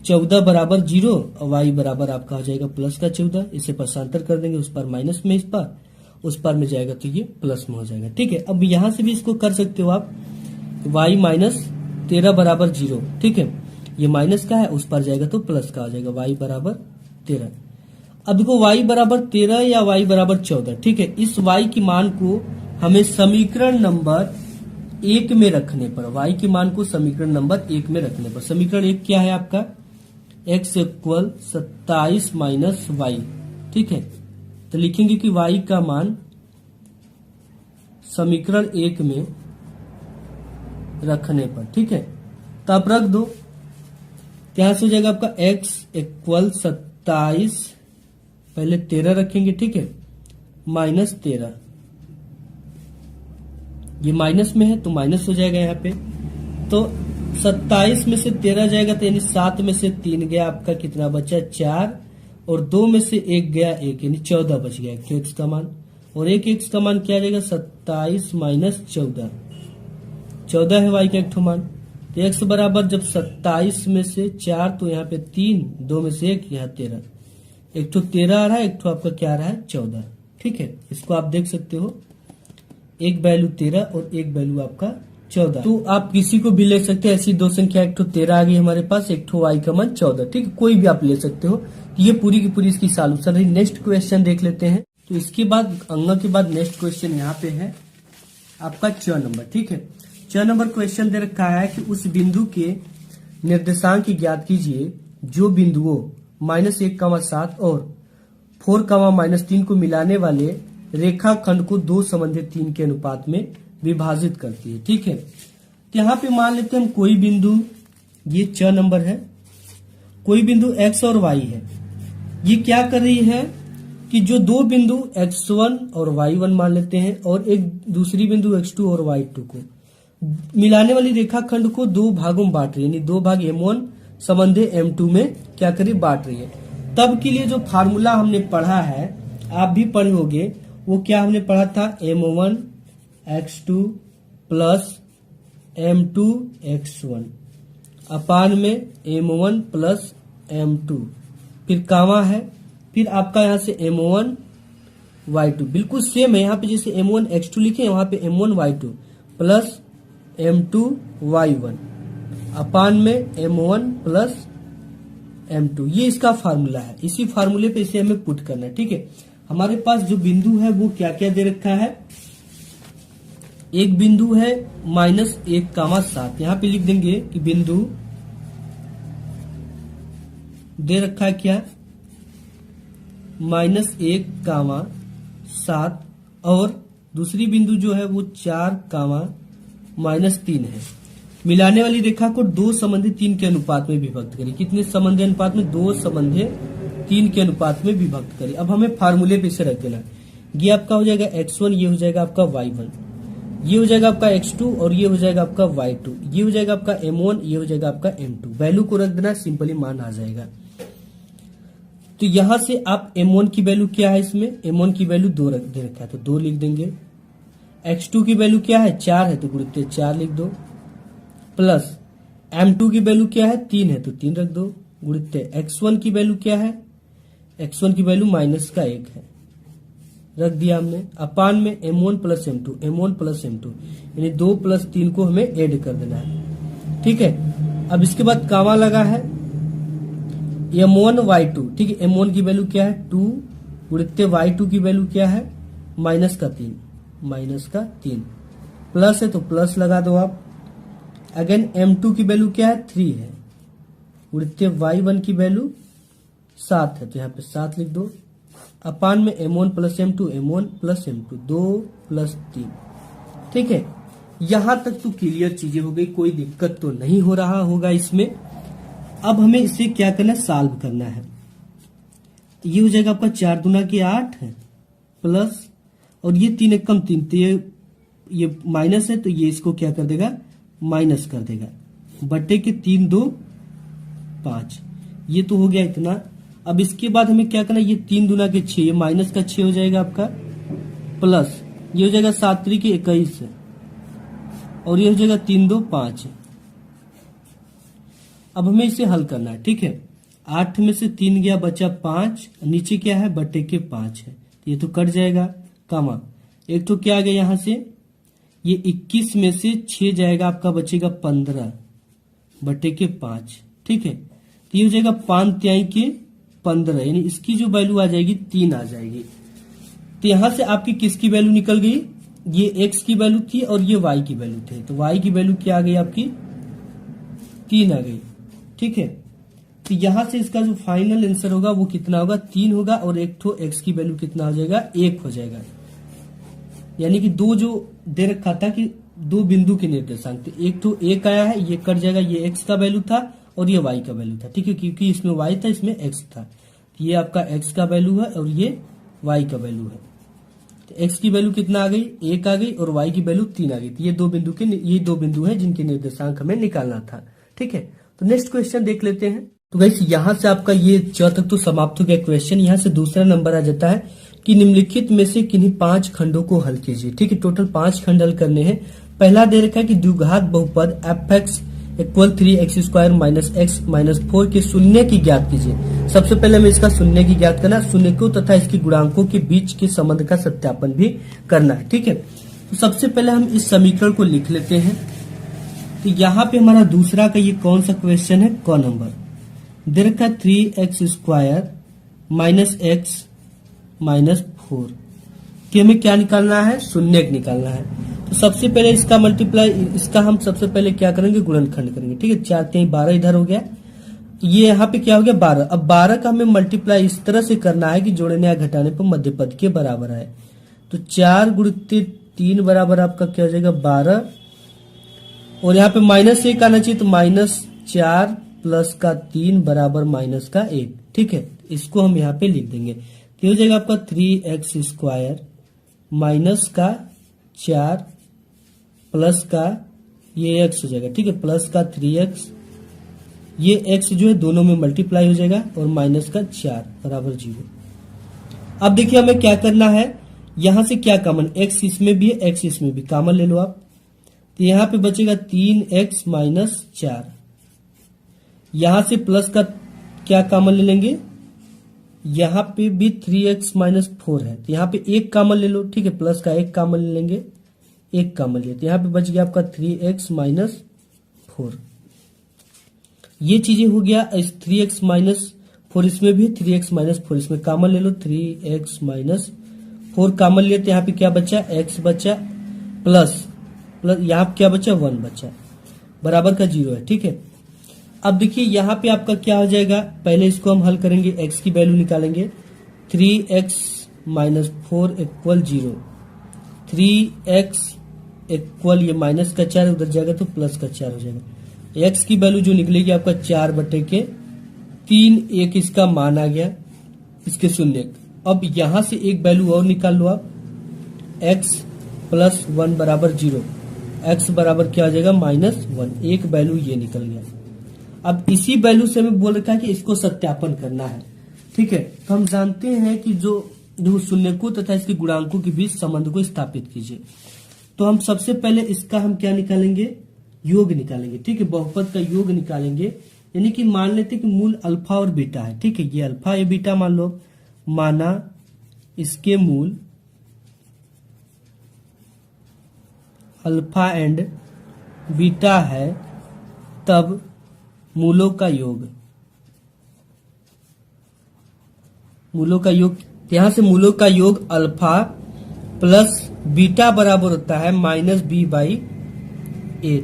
14 बराबर 0 और y बराबर आपका हो जाएगा प्लस का 14, इसे पासांतर कर देंगे उस पर माइनस में इस पर। उस पार में जाएगा तो ये प्लस में हो जाएगा। ठीक है, अब यहां से भी इसको कर सकते हो आप, y माइनस 13 बराबर 0। ठीक है, ये माइनस का है, उस पर जाएगा तो प्लस का हो जाएगा, y बराबर 13। अब देखो y बराबर 13 या y बराबर 14। ठीक है, इस y की मान को हमें समीकरण नंबर 1 में रखने पर, y की मान को समीकरण नंबर 1 में रखने पर, समीकरण 1 क्या है आपका, x इक्वल 27 माइनस y। ठीक है, तो लिखेंगे कि y का मान समीकरण 1 में रखने पर। ठीक है, तो आप रख दो, यहां से हो जाएगा आपका x इक्वल 27, पहले 13 रखेंगे। ठीक है, माइनस 13, ये माइनस में है तो माइनस हो जाएगा यहाँ पे, तो 27 में से 13 जाएगा तो यानी 7 में से 3 गया, आपका कितना बचा 4, और 2 में से 1 गया 1, यानी 14 बच गया एक एक्स का मान। और एक एक्स का मान क्या आ जाएगा, 27 माइनस 14 है वाई का एक ठो मान। तो एक्स बराबर जब 27 में से 4 तो यहाँ पे 3, 2 में से 1, यहाँ 13, एक ठो 13 आ रहा है, एक ठो आपका क्या आ रहा है 14। ठीक है, इसको आप देख सकते हो, एक वैल्यू 13 और एक वैल्यू आपका 14। तो आप किसी को भी ले सकते हैं, ऐसी दो संख्या, एक ठो 13 आ गई हमारे पास, एक ठो वाई का मान 14। ठीक है, कोई भी आप ले सकते हो। तो ये पूरी की पूरी इसकी सॉल्यूशन रही। नेक्स्ट क्वेश्चन देख लेते हैं। तो इसके बाद अंगा के बाद नेक्स्ट क्वेश्चन यहाँ पे है आपका 6 नंबर। ठीक है, 6 नंबर क्वेश्चन दे रखा है कि उस बिंदु के निर्देशांक ज्ञात कीजिए जो बिंदुओं -1,7 और 4,-3 को मिलाने वाले रेखाखंड को दो संबंधित 3 के अनुपात में विभाजित करती है। ठीक है, तो यहाँ पे मान लेते हैं हम कोई बिंदु, ये 6 नंबर है, कोई बिंदु x और y है। ये क्या कर रही है कि जो दो बिंदु x1 और y1 मान लेते हैं और एक दूसरी बिंदु x2 और y2 को मिलाने वाली रेखाखंड को दो भागों में बांट रही है, यानी 2 भाग m1 संबंधे m2 में क्या करी, बांट रही है। तब के लिए जो फार्मूला हमने पढ़ा है, आप भी पढ़े होंगे, वो क्या हमने पढ़ा था, m1 x2 plus m2 x1 अपान में m1 प्लस m2, फिर कामा है, फिर आपका यहाँ से m1 y2 बिल्कुल सेम है। यहाँ पे जैसे m1 x2 लिखे, वहां पे m1 y2 plus m2 y1 अपान में m1 प्लस m2, ये इसका फार्मूला है। इसी फार्मूले पे इसे हमें पुट करना है। ठीक है, हमारे पास जो बिंदु है वो क्या क्या दे रखा है, एक बिंदु है -1,7, यहाँ पे लिख देंगे कि बिंदु दे रखा है क्या, -1,7 और दूसरी बिंदु जो है वो 4,-3 है। मिलाने वाली रेखा को दो संबंधित 3 के अनुपात में विभक्त करें। कितने संबंधी अनुपात में, 2 संबंधी 3 के अनुपात में विभक्त करें। अब हमें फार्मूले पे इसे रख देना, ये आपका हो जाएगा x1, ये हो जाएगा आपका y1, ये हो जाएगा आपका x2 और ये हो जाएगा आपका y2, ये हो जाएगा आपका m1, ये हो जाएगा आपका m2। वैल्यू को रख देना, सिंपली मान आ जाएगा। तो यहां से आप m1 की वैल्यू क्या है, इसमें m1 की वैल्यू 2 दे रखा है तो 2 लिख देंगे। x2 की वैल्यू क्या है, 4 है तो गुणित 4 लिख दो, प्लस m2 की वैल्यू क्या है, 3 है तो 3 रख दो, गुणित x1 की वैल्यू क्या है, x1 की वैल्यू -1 है, रख दिया हमने, अपान में m1 plus m2, m1 plus m2, यानी 2 प्लस 3 को हमें ऐड कर देना है। ठीक है, अब इसके बाद कामा लगा है m1 y2। ठीक है, m1 की वैल्यू क्या है 2, गुणित y2 की वैल्यू क्या है -3, प्लस है तो प्लस लगा दो आप। अगेन m2 की वैल्यू क्या है 3 है, गुणित y1 की वैल्यू 7 है तो यहाँ पे 7 लिख दो, अपान में m1 plus m2, m1 plus m2, 2 plus 3। ठीक है, यहां तक तो क्लियर चीजें हो गई, कोई दिक्कत तो नहीं हो रहा होगा इसमें। अब हमें इसे क्या करना है, सॉल्व करना है। ये हो जाएगा आपका 4 दूना की 8 है, प्लस और ये 3 एक कम 3, तो ये माइनस है तो ये इसको क्या कर देगा, माइनस कर देगा, बटे के 3 2 5, ये तो हो गया इतना। अब इसके बाद हमें क्या करना है, ये 3 दूना के 6, ये माइनस का 6 हो जाएगा आपका, प्लस ये हो जाएगा 7 3 के 21 है, और ये हो जाएगा 3 2 5 है। अब हमें इसे हल करना है। ठीक है, 8 में से 3 गया, बचा 5, नीचे क्या है बटे के 5 है, तो ये तो कट जाएगा, कामा एक तो क्या आ गया यहां से, ये 21 में से 6 जाएगा आपका, बचेगा 15 बटे के 5। ठीक है, तो ये हो जाएगा 5 तिहाई के 15, यानी इसकी जो वैल्यू आ जाएगी 3 आ जाएगी। तो यहां से आपकी किसकी वैल्यू निकल गई, ये x की वैल्यू थी और ये y की वैल्यू थी, तो y की वैल्यू क्या आ गई आपकी 3 आ गई। ठीक है, तो यहां से इसका जो फाइनल आंसर होगा वो कितना होगा, 3 होगा, और एक तो x की वैल्यू कितना हो जाएगा, 1 हो जाएगा। यानी कि दो जो दे रखा था कि दो बिंदु के निर्देशांक, तो एक तो 1 आया है, ये कट जाएगा, ये x का वैल्यू था और ये y का वैल्यू था। ठीक है, क्योंकि इसमें y था, इसमें x था, तो ये आपका x का वैल्यू है और ये y का वैल्यू है। तो x की वैल्यू कितना आ गई, 1 आ गई, और y की वैल्यू 3 आ गई। तो ये दो बिंदु है जिनके निर्देशांक हमें निकालना था। ठीक है, तो नेक्स्ट क्वेश्चन देख लेते हैं। तो गाइस यहाँ से आपका ये चौथा तो समाप्त हो गया क्वेश्चन। यहाँ से दूसरा नंबर आ जाता है कि निम्नलिखित में से किन्हीं 5 खंडों को हल कीजिए। ठीक है, टोटल 5 खंड हल करने हैं। पहला दे रखा है कि द्विघात बहुपद f(x) = 3x² - x - 4 के शून्य की ज्ञात कीजिए। सबसे पहले हमें इसका शून्य की ज्ञात करना, शून्य को तथा इसके गुणांकों के बीच के संबंध का सत्यापन भी करना है। ठीक है, तो सबसे पहले हम इस समीकरण को लिख लेते हैं। तो यहाँ पे हमारा दूसरा का ये कौन सा क्वेश्चन है, क नंबर दे रखा है 3x² - x - 4 कि हमें क्या निकालना है, शून्य निकालना है। तो सबसे पहले इसका मल्टीप्लाई, इसका हम सबसे पहले क्या करेंगे, गुणनखंड करेंगे। ठीक है, 4 3 12 इधर हो गया, ये यहाँ पे क्या हो गया 12। अब 12 का हमें मल्टीप्लाई इस तरह से करना है कि जोड़ने या घटाने पर मध्य पद के बराबर आए। तो 4 × 3 बराबर आपका क्या हो जाएगा 12, और यहाँ पे -1 आना चाहिए, तो -4 प्लस का 3 बराबर -1। ठीक है, इसको हम यहाँ पे लिख देंगे, तो हो जाएगा आपका 3x² माइनस का 4 प्लस का ये x हो जाएगा। ठीक है, प्लस का 3x, ये x जो है दोनों में मल्टीप्लाई हो जाएगा, और -4 बराबर 0। अब देखिए हमें क्या करना है, यहां से क्या कॉमन, x इसमें भी है, x इसमें भी कॉमन ले लो आप, तो यहां पे बचेगा 3x - 4। यहां से प्लस का क्या कॉमन ले लेंगे, यहां पे भी 3x - 4 है, तो यहां पे 1 कॉमन ले लो। ठीक है, प्लस का 1 कॉमन ले लेंगे, 1 कॉमन लिया, तो यहां पे बच गया आपका 3x - 4। ये चीजें हो गया, इस 3x - 4 इसमें भी, 3x - 4 इसमें कॉमन ले लो, 3x - 4 कॉमन लिया, तो यहाँ पे क्या बचा, x बचा, प्लस यहाँ पे क्या बचा 1 बचा, बराबर का 0 है। ठीक है, अब देखिए यहाँ पे आपका क्या हो जाएगा, पहले इसको हम हल करेंगे, x की वैल्यू निकालेंगे, 3x - 4 = 0, 3x = ये माइनस का 4 उधर जाएगा तो प्लस का 4 हो जाएगा। x की वैल्यू जो निकलेगी आपका 4 बटे के 3, एक इसका मान आ गया, इसके शून्य। अब यहां से एक वैल्यू और निकाल लो आप, x + 1 बराबर 0, x बराबर क्या हो जाएगा -1, एक वैल्यू ये निकल गया। अब इसी वैल्यू से हमें बोल रखा है कि इसको सत्यापन करना है। ठीक है, तो हम जानते हैं कि जो शून्यकों तथा इसके गुणांकों के बीच संबंध को स्थापित कीजिए। तो हम सबसे पहले इसका हम क्या निकालेंगे, योग निकालेंगे। ठीक है, बहुपद का योग निकालेंगे, यानी कि मान लेते कि मूल अल्फा और बीटा है। ठीक है, ये अल्फा ये बीटा मान लो, माना इसके मूल अल्फा एंड बीटा है, तब मूलों का योग, यहां से मूलों का योग अल्फा प्लस बीटा बराबर होता है -b/a।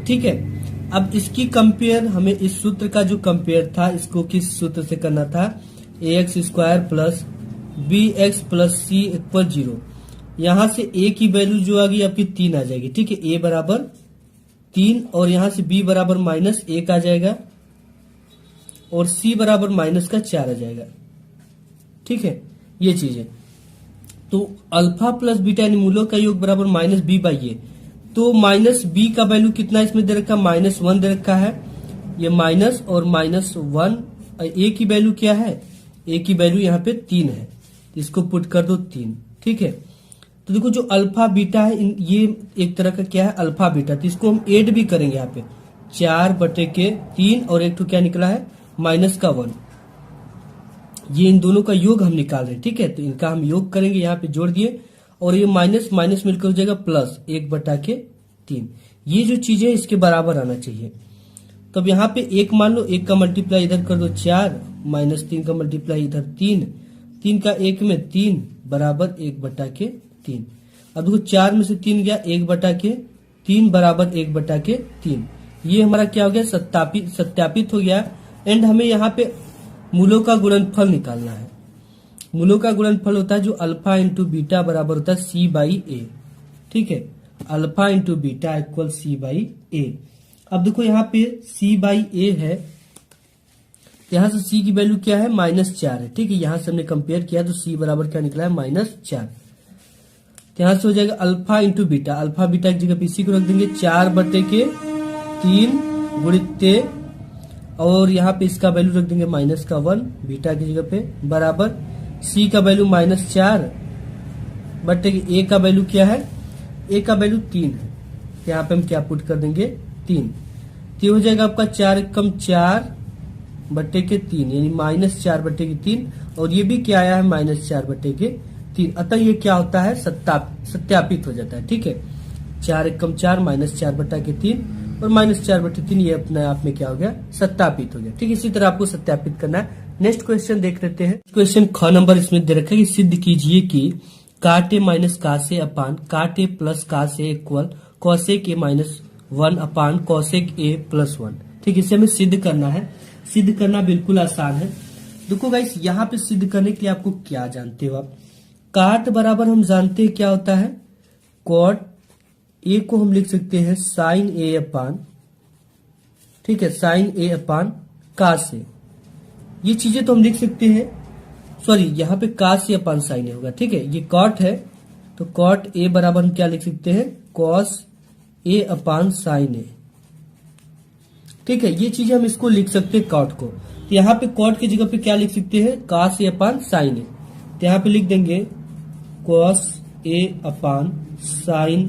ठीक है, अब इसकी कंपेयर हमें इस सूत्र का जो कंपेयर था, इसको किस सूत्र से करना था, ax² + bx + c = 0। यहां से a की वैल्यू जो आ गई आपकी 3 आ जाएगी। ठीक है, a बराबर 3, और यहां से b बराबर -1 आ जाएगा, और c बराबर -4 आ जाएगा। ठीक है, ये चीज है। तो अल्फा प्लस बीटा यानी मूलों का योग बराबर -b/a। तो -b का वैल्यू कितना इसमें दे रखा, -1 दे रखा है, ये माइनस और -1। a की वैल्यू क्या है, a की वैल्यू यहाँ पे 3 है, इसको पुट कर दो 3। ठीक है, तो देखो जो अल्फा बीटा है, ये एक तरह का क्या है अल्फा बीटा, तो इसको हम ऐड भी करेंगे यहाँ पे, 4 बटे के 3, और एक तो क्या निकला है -1। ये इन दोनों का योग हम निकाल रहे हैं। ठीक है, तो इनका हम योग करेंगे, यहाँ पे जोड़ दिए, और ये माइनस माइनस मिलकर हो जाएगा प्लस 1/3। ये जो चीज है इसके बराबर आना चाहिए। तो अब यहाँ पे 1 मान लो, 1 का मल्टीप्लाई इधर कर दो 4, -3 का मल्टीप्लाई इधर 3, 3 का 1 में 3 बराबर 1/3। अब देखो 4 में से 3 गया, 1/3 बराबर 1/3। ये हमारा क्या हो गया, सत्यापित हो गया। एंड हमें यहाँ पे मूलों का गुणनफल निकालना है। मूलों का गुणनफल होता है जो अल्फा इंटू बीटा बराबर होता है C/A। ठीक है, alpha into beta equal C/A। अब देखो यहाँ पे C/A है, यहां से C की वैल्यू क्या है, -4 है। ठीक है, यहां से हमने कंपेयर किया तो C बराबर क्या निकला है, -4। तो यहां से हो जाएगा alpha into beta, alpha beta की जगह पे C को रख देंगे 4/3 गुणित, और यहाँ पे इसका वैल्यू रख देंगे -1 बीटा की जगह पे, बराबर C का वैल्यू -4 बटे A का वैल्यू क्या है, A का वैल्यू 3 है। यहाँ पे हम क्या पुट कर देंगे, 3। तो हो जाएगा आपका 4 एकम 4/3 यानी -4/3, और ये भी क्या आया है, -4/3। अतः ये क्या होता है, सत्यापित हो जाता है। ठीक है, 4 एकम 4 -4/3 और -4/3 ये अपने आप में क्या हो गया, सत्यापित हो गया। ठीक है, इसी तरह आपको सत्यापित करना है। नेक्स्ट क्वेश्चन देख लेते हैं। क्वेश्चन ख नंबर इसमें दे रखा है कि सिद्ध कीजिए कि काट ए माइनस कासे अपान काट ए प्लस कासे इक्वल कॉसेक ए -1 अपान कॉसेक ए +1। ठीक, इसे हमें सिद्ध करना है। सिद्ध करना बिल्कुल आसान है। देखो गाइस, यहाँ पे सिद्ध करने के लिए आपको क्या जानते हो आप, काट बराबर हम जानते हैं क्या होता है, कॉट ए को हम लिख सकते हैं साइन ए अपान, ठीक है, साइन ए अपान कास ए। ये चीजें तो हम लिख सकते हैं, सॉरी यहाँ पे कास ए अपान साइन ए होगा। ठीक है, ये कॉट है तो कॉट ए बराबर हम क्या लिख सकते हैं, कॉस ए अपान साइन ए। ठीक है, ये चीजें हम इसको लिख सकते हैं कॉट को। तो यहाँ पे कॉट की जगह पे क्या लिख सकते हैं, कास ए अपान साइन ए। तो यहाँ पे लिख देंगे कॉस ए अपान साइन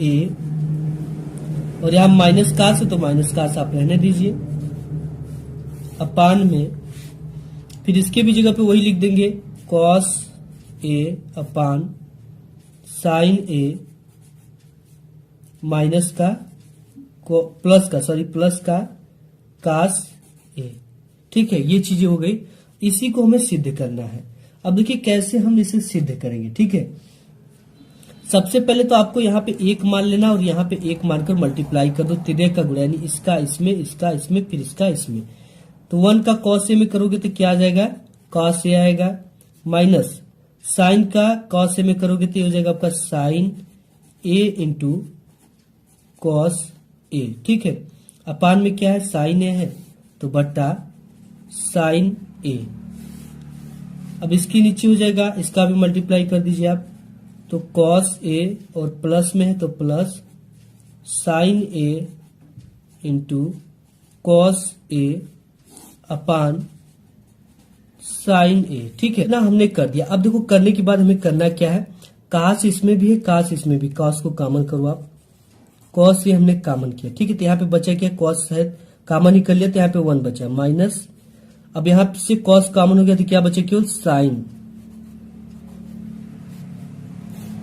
ए, और यहाँ माइनस कास है तो माइनस कास आप रहने दीजिए, अपान में फिर इसके भी जगह पे वही लिख देंगे cos A upon sign A minus का प्लस का कास ए। ठीक है, ये चीजें हो गई। इसी को हमें सिद्ध करना है। अब देखिए कैसे हम इसे सिद्ध करेंगे। ठीक है, सबसे पहले तो आपको यहाँ पे 1 मान लेना और यहाँ पे 1 मानकर मल्टीप्लाई कर दो, तिर्य का गुणा, यानी इसका इसमें, इसका इसमें, फिर इसका इसमें। तो 1 का कॉस ए में करोगे तो क्या आ जाएगा, कॉस ए आएगा, माइनस साइन का कॉस ए में करोगे तो ये हो जाएगा आपका sign A into cos A. ठीक है, अपान में क्या है, साइन ए है तो बट्टा साइन ए। अब इसके नीचे हो जाएगा, इसका भी मल्टीप्लाई कर दीजिए आप, तो कॉस ए और प्लस में है तो plus sign A into cos A upon sign ए। ठीक है ना, हमने कर दिया। अब देखो करने के बाद हमें करना क्या है, कास इसमें भी है, कास इसमें भी, कास को कॉमन करो आप, कॉस ये हमने कॉमन किया। ठीक है, तो यहाँ पे बचा क्या, कॉस है कॉमन ही कर लिया तो यहाँ पे 1 बचा, माइनस, अब यहाँ से कॉस कॉमन हो गया तो क्या बचा, केवल साइन,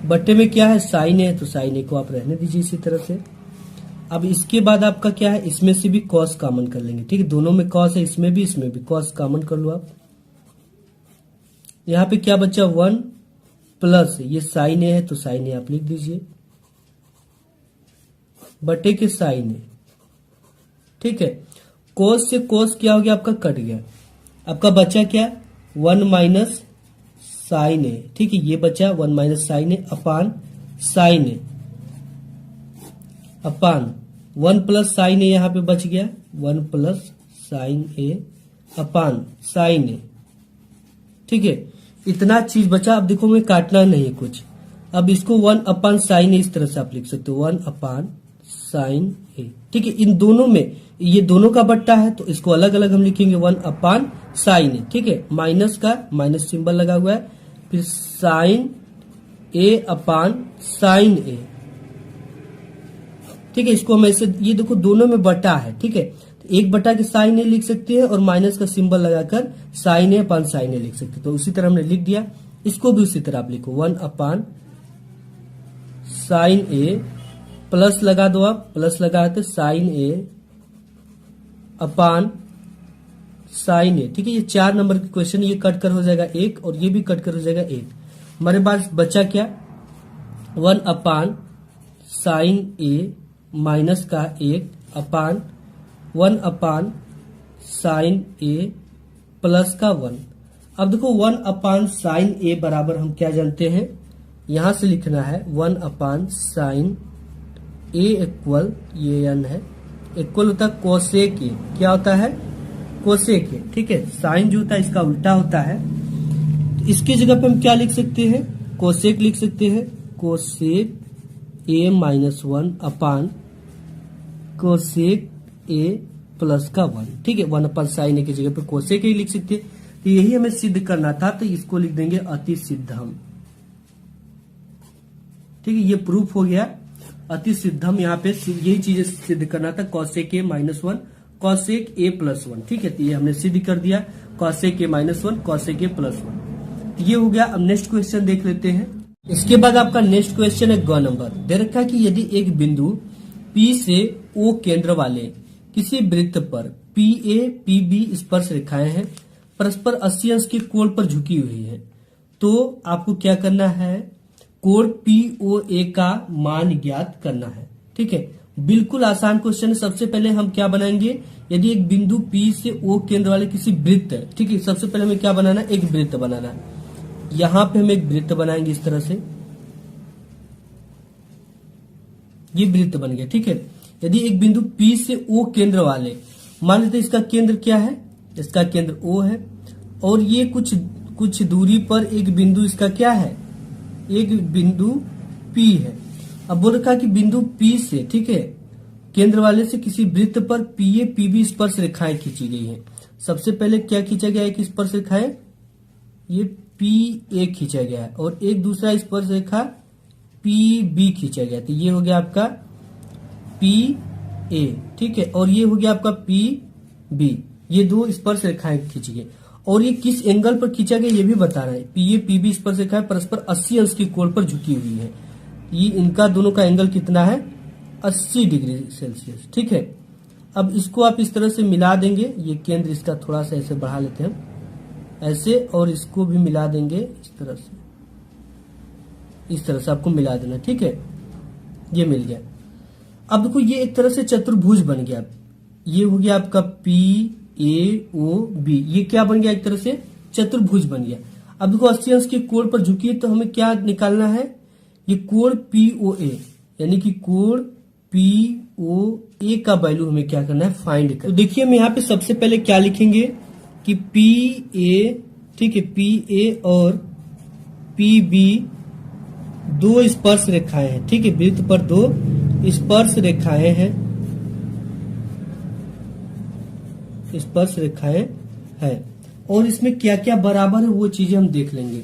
बट्टे में क्या है, साइन है तो साइन ए को आप रहने दीजिए इसी तरह से। अब इसके बाद आपका क्या है, इसमें से भी कॉस कॉमन कर लेंगे। ठीक है, दोनों में कॉस है, इसमें भी कॉस कॉमन कर लो आप। यहाँ पे क्या बचा, 1 प्लस ये साइन ए है तो साइन ए आप लिख दीजिए, बटे के साइन ए। ठीक है, कोस से कोस क्या हो गया आपका, कट गया। आपका बचा क्या, 1 माइनस साइन ए। ठीक है, ये बचा 1 माइनस साइन ए अपान साइन ए, अपान 1 प्लस साइन ए यहाँ पे बच गया, 1 प्लस साइन ए अपान साइन ए। ठीक है, इतना चीज बचा। अब देखो मैं काटना नहीं है कुछ, अब इसको 1 अपान साइन ए इस तरह से आप लिख सकते हो, 1 अपान साइन ए। ठीक है, इन दोनों में ये दोनों का बट्टा है तो इसको अलग अलग हम लिखेंगे 1 अपान साइन ए। ठीक है, माइनस का माइनस सिंबल लगा हुआ है, फिर साइन ए अपान साइन ए। ठीक है, इसको हम ऐसे, ये देखो दोनों में बटा है। ठीक है, तो 1 बटा के साइन ए लिख सकते हैं और माइनस का सिंबल लगाकर साइन ए अपान साइन ए लिख सकते हैं। तो उसी तरह हमने लिख दिया, इसको भी उसी तरह आप लिखो, 1 अपान साइन ए प्लस लगा दो, आप प्लस लगा तो साइन ए अपान साइन ए। ठीक है, ये 4 नंबर की क्वेश्चन, ये कट कर हो जाएगा 1 और ये भी कट कर हो जाएगा 1। हमारे पास बचा क्या, 1 अपान साइन ए माइनस का 1 अपान 1 अपान साइन ए प्लस का 1। अब देखो 1 अपान साइन ए बराबर हम क्या जानते हैं, यहां से लिखना है 1 अपान साइन ए इक्वल, ये n है, इक्वल होता है कोसेक ए। क्या होता है, कोसेक ए। ठीक है, साइन जो होता है इसका उल्टा होता है, तो इसकी जगह पे हम क्या लिख सकते हैं, कोसेक लिख सकते हैं, कोसेक ए माइनस 1 अपान कोसेक ए प्लस का 1। ठीक है, 1 अपान साइन ए की जगह पे कोसेक ए लिख सकते हैं। तो यही हमें सिद्ध करना था, तो इसको लिख देंगे अति सिद्धम। ठीक है, ये प्रूफ हो गया अति सिद्धम। यहाँ पे यही चीजें सिद्ध करना था, कॉसेक ए माइनस 1 कॉसेक ए प्लस 1। ठीक है, तो ये हमने सिद्ध कर दिया, कॉसेक ए माइनस 1 कॉसेक ए प्लस 1। तो ये हो गया। अब नेक्स्ट क्वेश्चन देख लेते हैं। इसके बाद आपका नेक्स्ट क्वेश्चन है ग नंबर। दे रखा है कि यदि एक बिंदु P से O केंद्र वाले किसी वृत्त पर PA PB स्पर्श रेखाएं हैं, परस्पर 80 अंश के कोण पर झुकी हुई है, तो आपको क्या करना है, कोण POA का मान ज्ञात करना है। ठीक है, बिल्कुल आसान क्वेश्चन है। सबसे पहले हम क्या बनाएंगे, यदि एक बिंदु P से O केंद्र वाले किसी वृत्त, ठीक है, सबसे पहले हमें क्या बनाना है, एक वृत्त बनाना है। यहां पे हम एक वृत्त बनाएंगे इस तरह से, ये वृत्त बन गया। ठीक है, यदि एक बिंदु P से O केंद्र वाले, मान लेते इसका केंद्र क्या है, इसका केंद्र O है, और ये कुछ दूरी पर एक बिंदु इसका क्या है, एक बिंदु P है। अब बोल रखा कि बिंदु P से, ठीक है, केंद्र वाले से किसी वृत्त पर PA PB स्पर्श रेखाएं खींची गई है। सबसे पहले क्या खींचा गया है कि स्पर्श रेखाएं, ये PA खींचा गया है, और एक दूसरा स्पर्श रेखा PB खींचा गया। तो ये हो गया आपका PA। ठीक है, और ये हो गया आपका PB। ये दो स्पर्श रेखाएं खींची गई, और ये किस एंगल पर खींचा गया ये भी बता रहा है। PA PB स्पर्श रेखाएं परस्पर 80 अंश के कोण पर झुकी हुई है। ये इनका दोनों का एंगल कितना है, 80 डिग्री सेल्सियस। ठीक है, अब इसको आप इस तरह से मिला देंगे, ये केंद्र इसका थोड़ा सा ऐसे बढ़ा लेते हैं ऐसे, और इसको भी मिला देंगे इस तरह से, इस तरह से आपको मिला देना। ठीक है, ये मिल गया। अब देखो ये एक तरह से चतुर्भुज बन गया। ये हो गया आपका PAOB, ये क्या बन गया, एक तरह से चतुर्भुज बन गया। अब देखो 80 अंश के कोण पर झुकी है, तो हमें क्या निकालना है, ये कोण POA, यानी कि कोण POA का वैल्यू हमें क्या करना है, फाइंड करना। तो देखिए हम यहाँ पे सबसे पहले क्या लिखेंगे कि PA, ठीक है, PA और PB दो स्पर्श रेखाएं हैं। ठीक है, वृत्त पर दो स्पर्श रेखाएं हैं, स्पर्श रेखाएं हैं, और इसमें क्या क्या बराबर है वो चीजें हम देख लेंगे।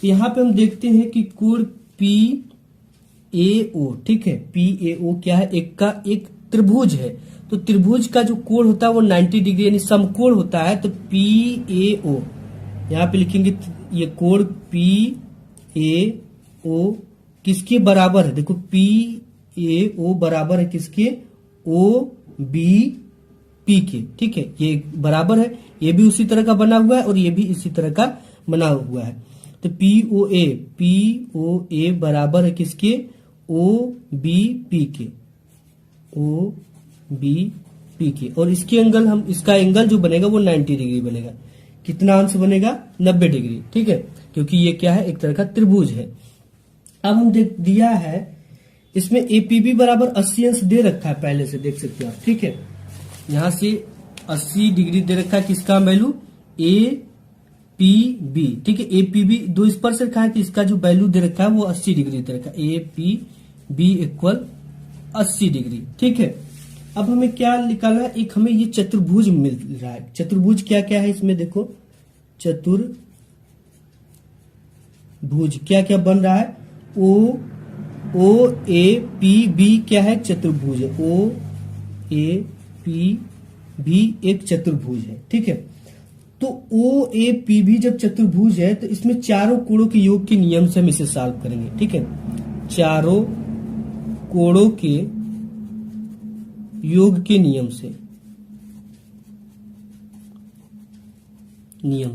यहाँ पे हम देखते हैं कि कोण PAO, ठीक है, PAO क्या है, एक त्रिभुज है। तो त्रिभुज का जो कोण होता है वो 90 डिग्री यानी समकोण होता है। तो PAO यहाँ पे लिखेंगे, ये कोण PAO किसके बराबर है, देखो PAO बराबर है किसके, OBP के। ठीक है, ये बराबर है, ये भी उसी तरह का बना हुआ है और ये भी इसी तरह का बना हुआ है। तो POA बराबर है किसके, OBP के, OBP के, और इसके एंगल हम, इसका एंगल जो बनेगा वो 90 डिग्री बनेगा। कितना अंश बनेगा, 90 डिग्री। ठीक है, क्योंकि ये क्या है, एक तरह का त्रिभुज है। अब हम दिया है इसमें APB बराबर 80 अंश दे रखा है, पहले से देख सकते हो आप। ठीक है, यहां से 80 डिग्री दे रखा है, किसका वैल्यू, APB। ठीक है, APB दो स्पर्श रेखा है, तो इसका जो वैल्यू दे रखा है वो 80 डिग्री दे रखा है, APB इक्वल 80 डिग्री। ठीक है, अब हमें क्या निकालना है, एक हमें ये चतुर्भुज मिल रहा है। चतुर्भुज क्या क्या है इसमें देखो, चतुर्भुज क्या क्या बन रहा है, OAPB क्या है, चतुर्भुज है, OAPB एक चतुर्भुज है। ठीक है, तो OAPB जब चतुर्भुज है तो इसमें चारों कोणों के योग के नियम से हम इसे सॉल्व करेंगे। ठीक है, चारों कोणों के योग के नियम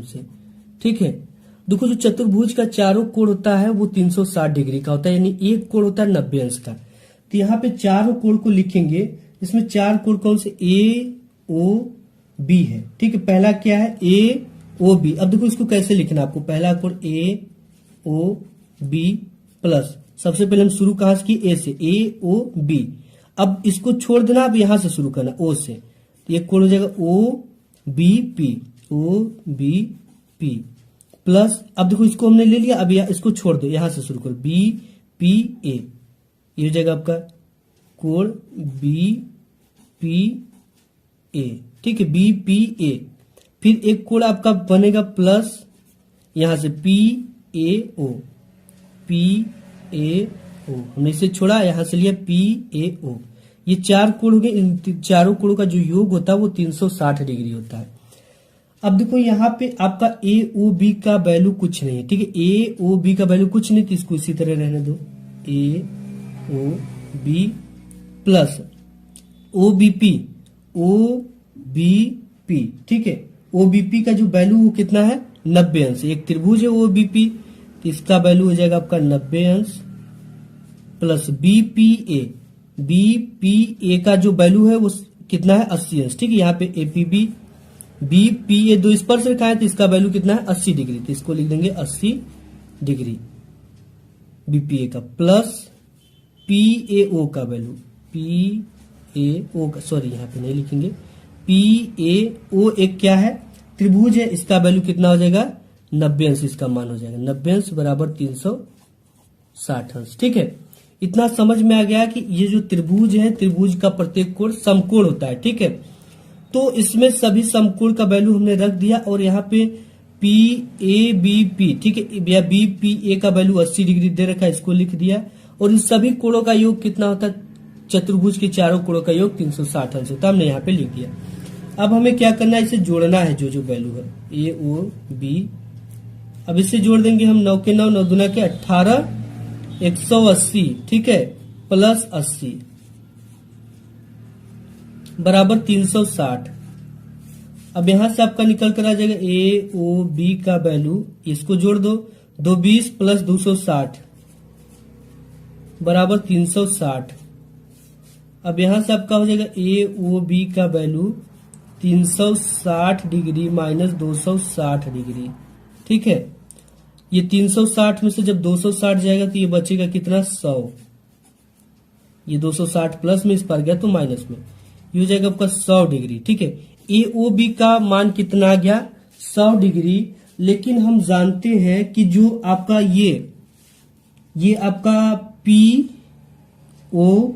से, ठीक है। देखो जो चतुर्भुज का चारों कोण होता है वो 360 डिग्री का होता है, यानी एक कोण होता है 90 अंश का। तो यहाँ पे चारों कोण को लिखेंगे, इसमें चार कोण कौन से, ए ओ बी है, ठीक है। पहला क्या है, ए ओ बी। अब देखो इसको कैसे लिखना आपको, पहला कोण ए ओ बी प्लस, सबसे पहले हम शुरू कहां से की, ए से, ए ओ बी। अब इसको छोड़ देना, अब यहां से शुरू करना, ओ से, तो ये कोण हो जाएगा O B P, O B P plus, अब देखो इसको हमने ले लिया, अब इसको छोड़ दो, यहां से शुरू करो, बी पी ए, ये हो जाएगा आपका कोण बी पी ए, ठीक है, बी पी ए। फिर एक कोण आपका बनेगा प्लस, यहां से P A O, P A ओ, हमने इसे छोड़ा, यहां से लिया पी ए ओ। ये चार कोण हो गए, इन चारों कोणों का जो योग होता है वो 360 डिग्री होता है। अब देखो यहाँ पे आपका ए ओ बी का वैल्यू कुछ नहीं है, ठीक है, ए ओ बी का वैल्यू कुछ नहीं, तो इसको इसी तरह रहने दो, A O B plus O B P, O B P, ठीक है। ओ बी पी का जो वैल्यू वो कितना है, 90 अंश। एक त्रिभुज है ओ बी पी, तो इसका वैल्यू हो जाएगा आपका 90 अंश plus B P A, B P A का जो वैल्यू है वो कितना है, 80 अंश, ठीक है। यहाँ पे A P B, B P A दो स्पर्श रेखा है, तो इसका वैल्यू कितना है, 80 डिग्री, तो इसको लिख देंगे 80 डिग्री बी पी ए का, प्लस पी ए ओ का वैल्यू, पी ए ओ का, सॉरी यहाँ पे नहीं लिखेंगे, पी ए ओ एक क्या है, त्रिभुज है, इसका वैल्यू कितना हो जाएगा, 90 अंश इसका मान हो जाएगा, 90 अंश बराबर 360 अंश, ठीक है। इतना समझ में आ गया कि ये जो त्रिभुज है, त्रिभुज का प्रत्येक कोण समकोण होता है, ठीक है। तो इसमें सभी समकोण का वैल्यू हमने रख दिया, और यहाँ पे पी ए बी पी, ठीक है, या बी पी ए का वैल्यू 80 डिग्री दे रखा है, इसको लिख दिया। और इन सभी कोणों का योग कितना होता है, चतुर्भुज के चारों कोणों का योग 360 अंश होता है, हमने यहाँ पे लिख दिया। अब हमें क्या करना है, इसे जोड़ना है, जो जो वैल्यू है ए ओ बी। अब इसे जोड़ देंगे हम, 9 के 9, 9 दूना के 18, 180, ठीक है, प्लस 80 बराबर 360। अब यहां से आपका निकल कर आ जाएगा ए ओ बी का वैल्यू, इसको जोड़ दो, 220 प्लस 260 बराबर 360। अब यहां से आपका हो जाएगा ए ओ बी का वैल्यू 360 डिग्री माइनस 260 डिग्री, ठीक है। ये 360 में से जब 260 जाएगा तो ये बचेगा कितना, 100। ये 260 प्लस में इस पर गया तो माइनस में, ये हो जाएगा आपका 100 डिग्री, ठीक है। ए ओ बी का मान कितना आ गया, 100 डिग्री। लेकिन हम जानते हैं कि जो आपका ये आपका पी ओ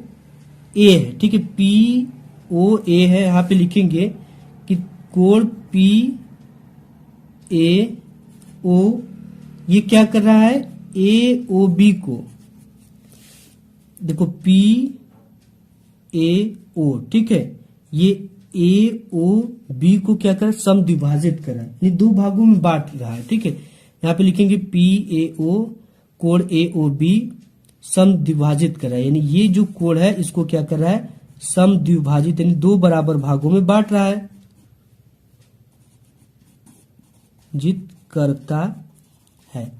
ए है, ठीक है, पी ओ ए है, यहां पे लिखेंगे कि कोण पी ए ओ ये क्या कर रहा है, ए ओ बी को, देखो पी ए ओ, ठीक है, ये ए ओ बी को क्या कर, सम द्विभाजित कर रहा है, यानी दो भागों में बांट रहा है, ठीक है। यहाँ पे लिखेंगे पी ए ओ कोण ए ओ बी सम द्विभाजित कर रहा है, यानी ये जो कोण है इसको क्या कर रहा है, सम द्विभाजित, यानी दो बराबर भागों में बांट रहा है, जित करता है।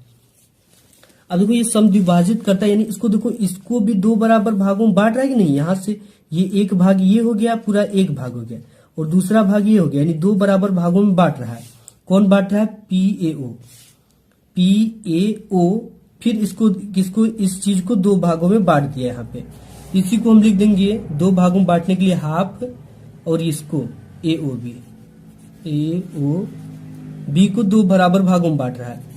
अब देखो ये सम द्विभाजित करता है, यानी इसको देखो, इसको भी दो बराबर भागों में बांट रहा है कि नहीं, यहां से ये एक भाग ये हो गया, पूरा एक भाग हो गया, और दूसरा भाग ये हो गया, यानी दो बराबर भागों में बांट रहा है। कौन बांट रहा है, P A O, P A ओ। फिर किसको, इस चीज को दो भागों में बांट दिया यहाँ पे, इसी को हम लिख देंगे दो भागों में बांटने के लिए हाफ, और इसको ए ओ बी, ए ओ बी को दो बराबर भागों में बांट रहा है।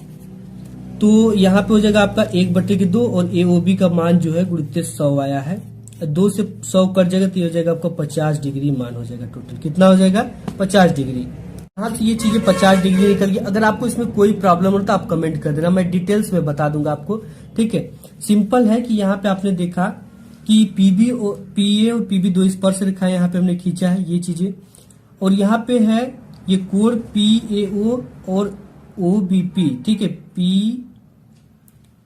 तो यहाँ पे हो जाएगा आपका 1/2, और ए ओ बी का मान जो है गुणित 100 आया है, 2 से 100 कट जाएगा तो ये हो जाएगा आपका 50 डिग्री मान हो जाएगा, टोटल कितना हो जाएगा, 50 डिग्री। यहाँ से ये चीजें 50 डिग्री निकल गई। अगर आपको इसमें कोई प्रॉब्लम हो तो आप कमेंट कर देना, मैं डिटेल्स में बता दूंगा आपको, ठीक है। सिंपल है कि यहाँ पे आपने देखा कि पी ए और पीबी दो स्पर्श रेखाएं यहाँ पे हमने खींचा है, ये चीजें, और यहाँ पे है ये कोण पी ए ओ और ओ बी पी, ठीक है, पी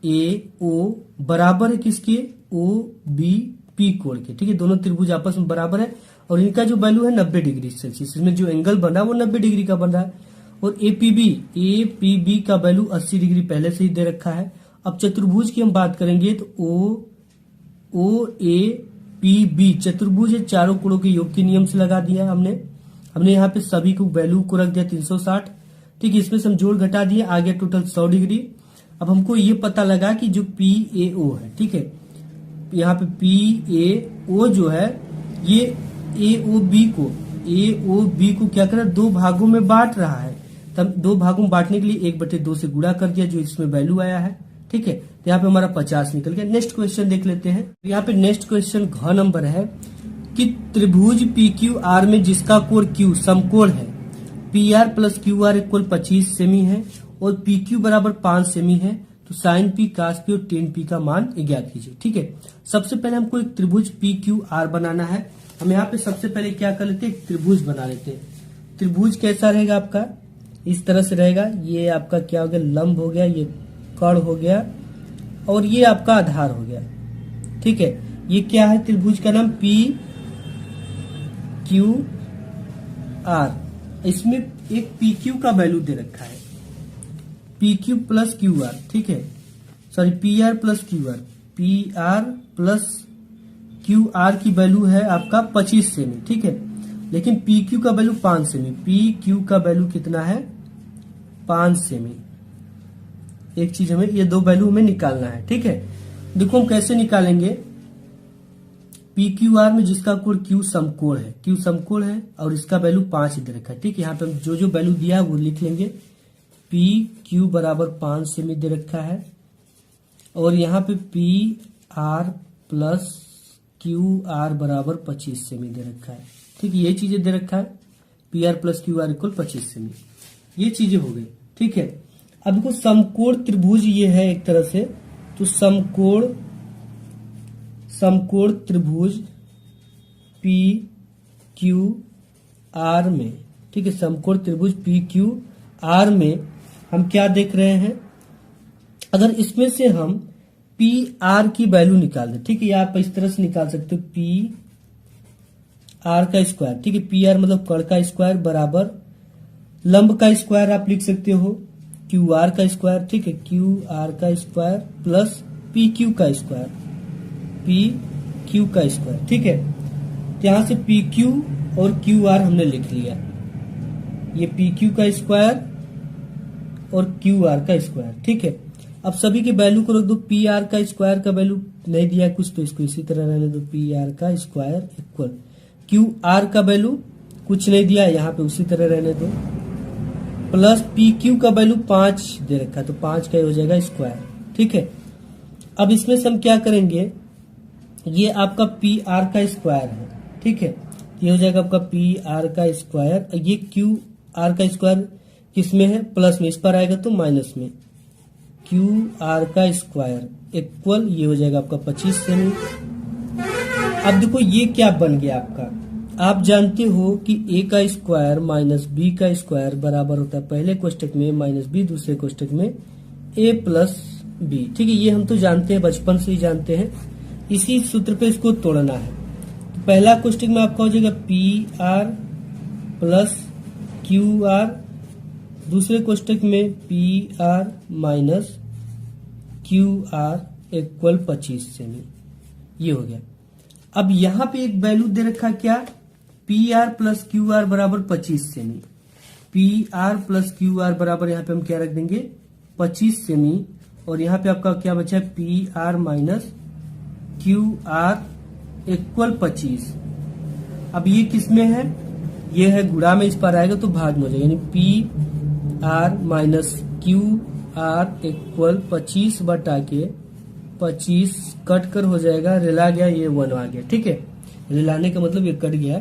ए ओ बराबर है किसके, ओ बी पी कोण के, ठीक है। दोनों त्रिभुज आपस में बराबर है और इनका जो वैल्यू है 90 डिग्री सेल्सियस, इसमें जो एंगल बन रहा है वो 90 डिग्री का बन रहा है। और एपीबी का वैल्यू 80 डिग्री पहले से ही दे रखा है। अब चतुर्भुज की हम बात करेंगे तो ओ ए पी बी चतुर्भुज है, चारों कोणों के योग के नियम से लगा दिया हमने यहाँ पे सभी को वैल्यू को रख दिया 360, ठीक है। इसमें से हम जोड़ घटा दिए, आ गया टोटल 100 डिग्री। अब हमको ये पता लगा कि जो पी ए ओ है, ठीक है, यहाँ पे पी ए ओ जो है ये ए ओ बी को क्या कर रहा है, दो भागों में बांट रहा है। तब दो भागों में बांटने के लिए 1/2 से गुणा कर दिया, जो इसमें वैल्यू आया है, ठीक है। तो यहाँ पे हमारा 50 निकल गया। नेक्स्ट क्वेश्चन देख लेते हैं। यहाँ पे नेक्स्ट क्वेश्चन घ नंबर है कि त्रिभुज पी क्यू आर में जिसका कोण क्यू समकोण है, P R plus Q R equal 25 semi है और पी क्यू बराबर 5 सेमी है, तो साइन पी कास पी और टेन पी का मान ज्ञात कीजिए, ठीक है। सबसे पहले हमको एक त्रिभुज पी क्यू आर बनाना है। हम यहाँ पे सबसे पहले क्या कर लेते हैं, एक त्रिभुज बना लेते हैं। त्रिभुज कैसा रहेगा आपका, इस तरह से रहेगा। ये आपका क्या हो गया, लंब हो गया, ये कर्ण हो गया और ये आपका आधार हो गया, ठीक है। ये क्या है, त्रिभुज का नाम पी क्यू आर। इसमें एक पी क्यू का वैल्यू दे रखा है, P Q plus Q R, ठीक है, sorry P R plus Q R. P R plus Q R की वैल्यू है आपका 25 सेमी, ठीक है, लेकिन पी क्यू का वैल्यू 5 सेमी। पी क्यू का वैल्यू कितना है, 5 सेमी। एक चीज हमें ये दो वैल्यू हमें निकालना है, ठीक है। देखो हम कैसे निकालेंगे, पी क्यू आर में जिसका कोण क्यू समकोण है, क्यू समकोण है और इसका वैल्यू 5 दे रखा है, ठीक है। यहाँ पे हम जो जो वैल्यू दिया है वो लिख लेंगे। पी क्यू बराबर 5 सेमी दे रखा है और यहाँ पे P R plus Q R बराबर 25 सेमी दे रखा है, ठीक है। ये चीजें दे रखा है, P R plus Q R equal 25 semi, ये चीजें हो गई, ठीक है। अब देखो समकोण त्रिभुज ये है एक तरह से, तो समकोण त्रिभुज पी क्यू आर में, ठीक है, समकोण त्रिभुज पी क्यू आर में हम क्या देख रहे हैं, अगर इसमें से हम पी आर की वैल्यू निकाल दें, ठीक है, या आप इस तरह से निकाल सकते हो पी आर का स्क्वायर, ठीक है। पी आर मतलब कर्ण का स्क्वायर बराबर लंब का स्क्वायर आप लिख सकते हो, क्यू आर का स्क्वायर, ठीक है, क्यू आर का स्क्वायर प्लस पी क्यू का स्क्वायर, पी क्यू का स्क्वायर, ठीक है। तो यहां से पी क्यू और क्यू आर हमने लिख लिया, ये पी क्यू का स्क्वायर और क्यू आर का स्क्वायर, ठीक है। अब सभी के वैल्यू को रख दो। पी आर का स्क्वायर का वैल्यू नहीं दिया कुछ, तो इसको इसी तरह रहने दो, पी आर का स्क्वायर इक्वल क्यू आर का वैल्यू कुछ नहीं दिया, यहाँ पे उसी तरह रहने दो, प्लस पी क्यू का वैल्यू 5 दे रखा है, तो 5 का हो जाएगा स्क्वायर, ठीक है। अब इसमें से हम क्या करेंगे, ये आपका पी आर का स्क्वायर है, ठीक है, ये हो जाएगा आपका पी आर का स्क्वायर। ये क्यू आर का स्क्वायर किसमें है, प्लस में, इस पर आएगा तो माइनस में, क्यू आर का स्क्वायर इक्वल ये हो जाएगा आपका 25 सेमी। अब देखो ये क्या बन गया आपका, आप जानते हो कि ए का स्क्वायर माइनस बी का स्क्वायर बराबर होता है पहले कोष्टक में माइनस बी, दूसरे कोष्टक में ए प्लस बी, ठीक है। ये हम तो जानते हैं, बचपन से ही जानते हैं, इसी सूत्र पे इसको तोड़ना है। तो पहला कोष्टक में आपका हो जाएगा P R plus Q R, दूसरे कोष्टक में P R minus Q R equal 25 semi, ये हो गया। अब यहां पे एक वैल्यू दे रखा क्या, P R plus Q R बराबर 25 semi. P R plus Q R बराबर यहाँ पे हम क्या रख देंगे 25 सेमी, और यहाँ पे आपका क्या बचा है P R minus Q R equal 25। अब ये किसमें है, ये है गुणा में, इस पर आएगा तो भाग में हो जाएगा, यानी P R minus Q R equal 25 बटा के 25 कट कर हो जाएगा, रिला गया, ये 1 आ गया, ठीक है। रिलाने का मतलब ये कट गया,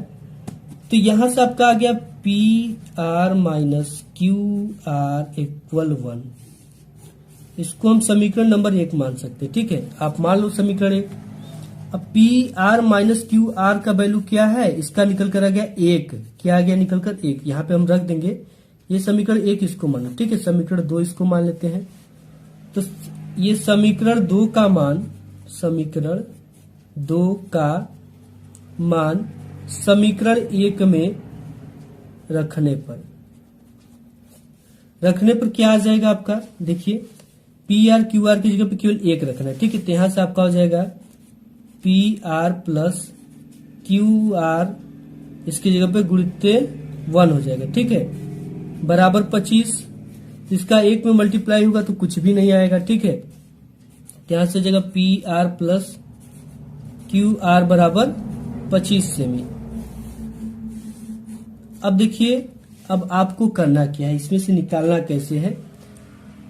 तो यहां से आपका आ गया P R minus Q R equal 1। इसको हम समीकरण नंबर 1 मान सकते हैं, ठीक है। आप मान लो समीकरण 1। अब P R minus Q R का वैल्यू क्या है, इसका निकल कर आ गया 1, क्या आ गया निकल कर 1, यहाँ पे हम रख देंगे, ये समीकरण 1 इसको मानो, ठीक है। समीकरण 2 इसको मान लेते हैं, तो ये समीकरण 2 का मान, समीकरण 2 का मान समीकरण 1 में रखने पर क्या आ जाएगा आपका, देखिए पी आर क्यू आर की जगह पे केवल 1 रखना है, ठीक है। तो यहां से आपका हो जाएगा P R plus Q R, इसकी जगह पे गुणित 1 हो जाएगा, ठीक है, बराबर 25। इसका 1 में मल्टीप्लाई होगा तो कुछ भी नहीं आएगा, ठीक है। यहां से जगह P R plus Q R बराबर 25 सेमी। अब देखिए, अब आपको करना क्या है, इसमें से निकालना कैसे है।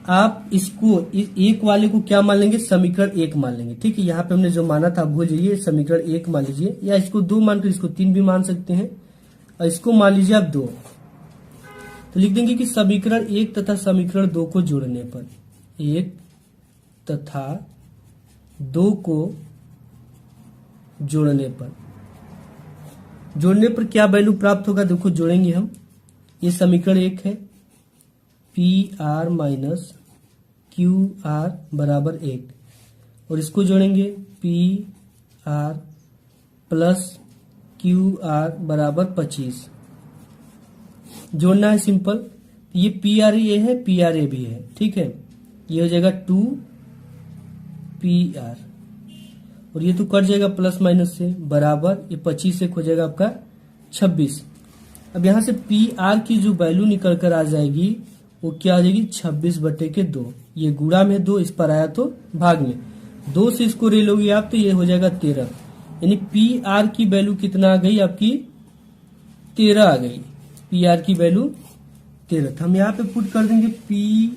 आप इसको इस एक वाले को क्या मान लेंगे, समीकरण 1 मान लेंगे, ठीक है। यहाँ पे हमने जो माना था भूल जाइए, समीकरण 1 मान लीजिए, या इसको 2 मानकर इसको 3 भी मान सकते हैं, और इसको मान लीजिए आप 2। तो लिख देंगे कि समीकरण 1 तथा समीकरण 2 को जोड़ने पर, 1 तथा 2 को जोड़ने पर क्या वैल्यू प्राप्त होगा, देखो जोड़ेंगे हम। ये समीकरण 1 है, P R minus Q R बराबर 1, और इसको जोड़ेंगे P R plus Q R बराबर 25। जोड़ना है सिंपल, ये पी आर ए है, पी आर ए भी है, ठीक है। ये हो जाएगा 2 पी आर, और ये तो कट जाएगा प्लस माइनस से, बराबर ये 25 से हो जाएगा आपका 26। अब यहां से पी आर की जो वैल्यू निकल कर आ जाएगी वो क्या आ जाएगी, 26/2। ये गुणा में 2 इस पर आया तो भाग में 2 से इसको ले लोगे आप तो ये हो जाएगा 13। यानी पी आर की वैल्यू कितना आ गई आपकी, 13 आ गई। पी आर की वैल्यू 13, तो हम यहाँ पे पुट कर देंगे पी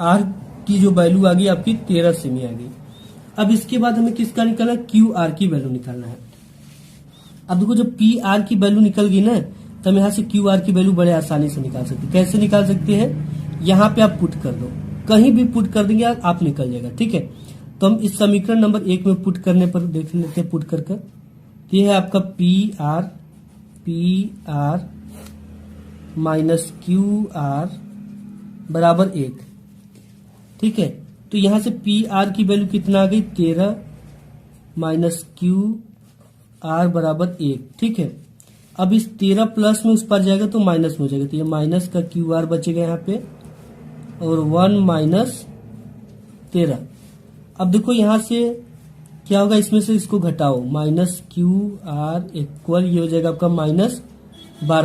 आर की जो वैल्यू आ गई आपकी 13 सेमी आ गई। अब इसके बाद हमें किसका निकालना है, क्यू आर की वैल्यू निकालना है। अब देखो जब पी आर की वैल्यू निकल गई ना, तो हम यहाँ से क्यू आर की वैल्यू बड़े आसानी से निकाल सकते हैं। कैसे निकाल सकते हैं, यहाँ पे आप पुट कर दो, कहीं भी पुट कर देंगे आप निकल जाएगा, ठीक है। तो हम इस समीकरण नंबर 1 में पुट करने पर देख लेते हैं, पुट कर ये है आपका P R minus Q R बराबर 1, ठीक है। तो यहां से पी आर की वैल्यू कितना आ गई, 13 माइनस क्यू आर बराबर 1, ठीक है। अब इस 13 प्लस में उस पर जाएगा तो माइनस में हो जाएगा, तो ये माइनस का क्यू आर बचेगा यहाँ पे, और 1 माइनस 13। अब देखो यहां से क्या होगा, इसमें से इसको घटाओ, माइनस क्यू आर इक्वल ये हो जाएगा आपका -12।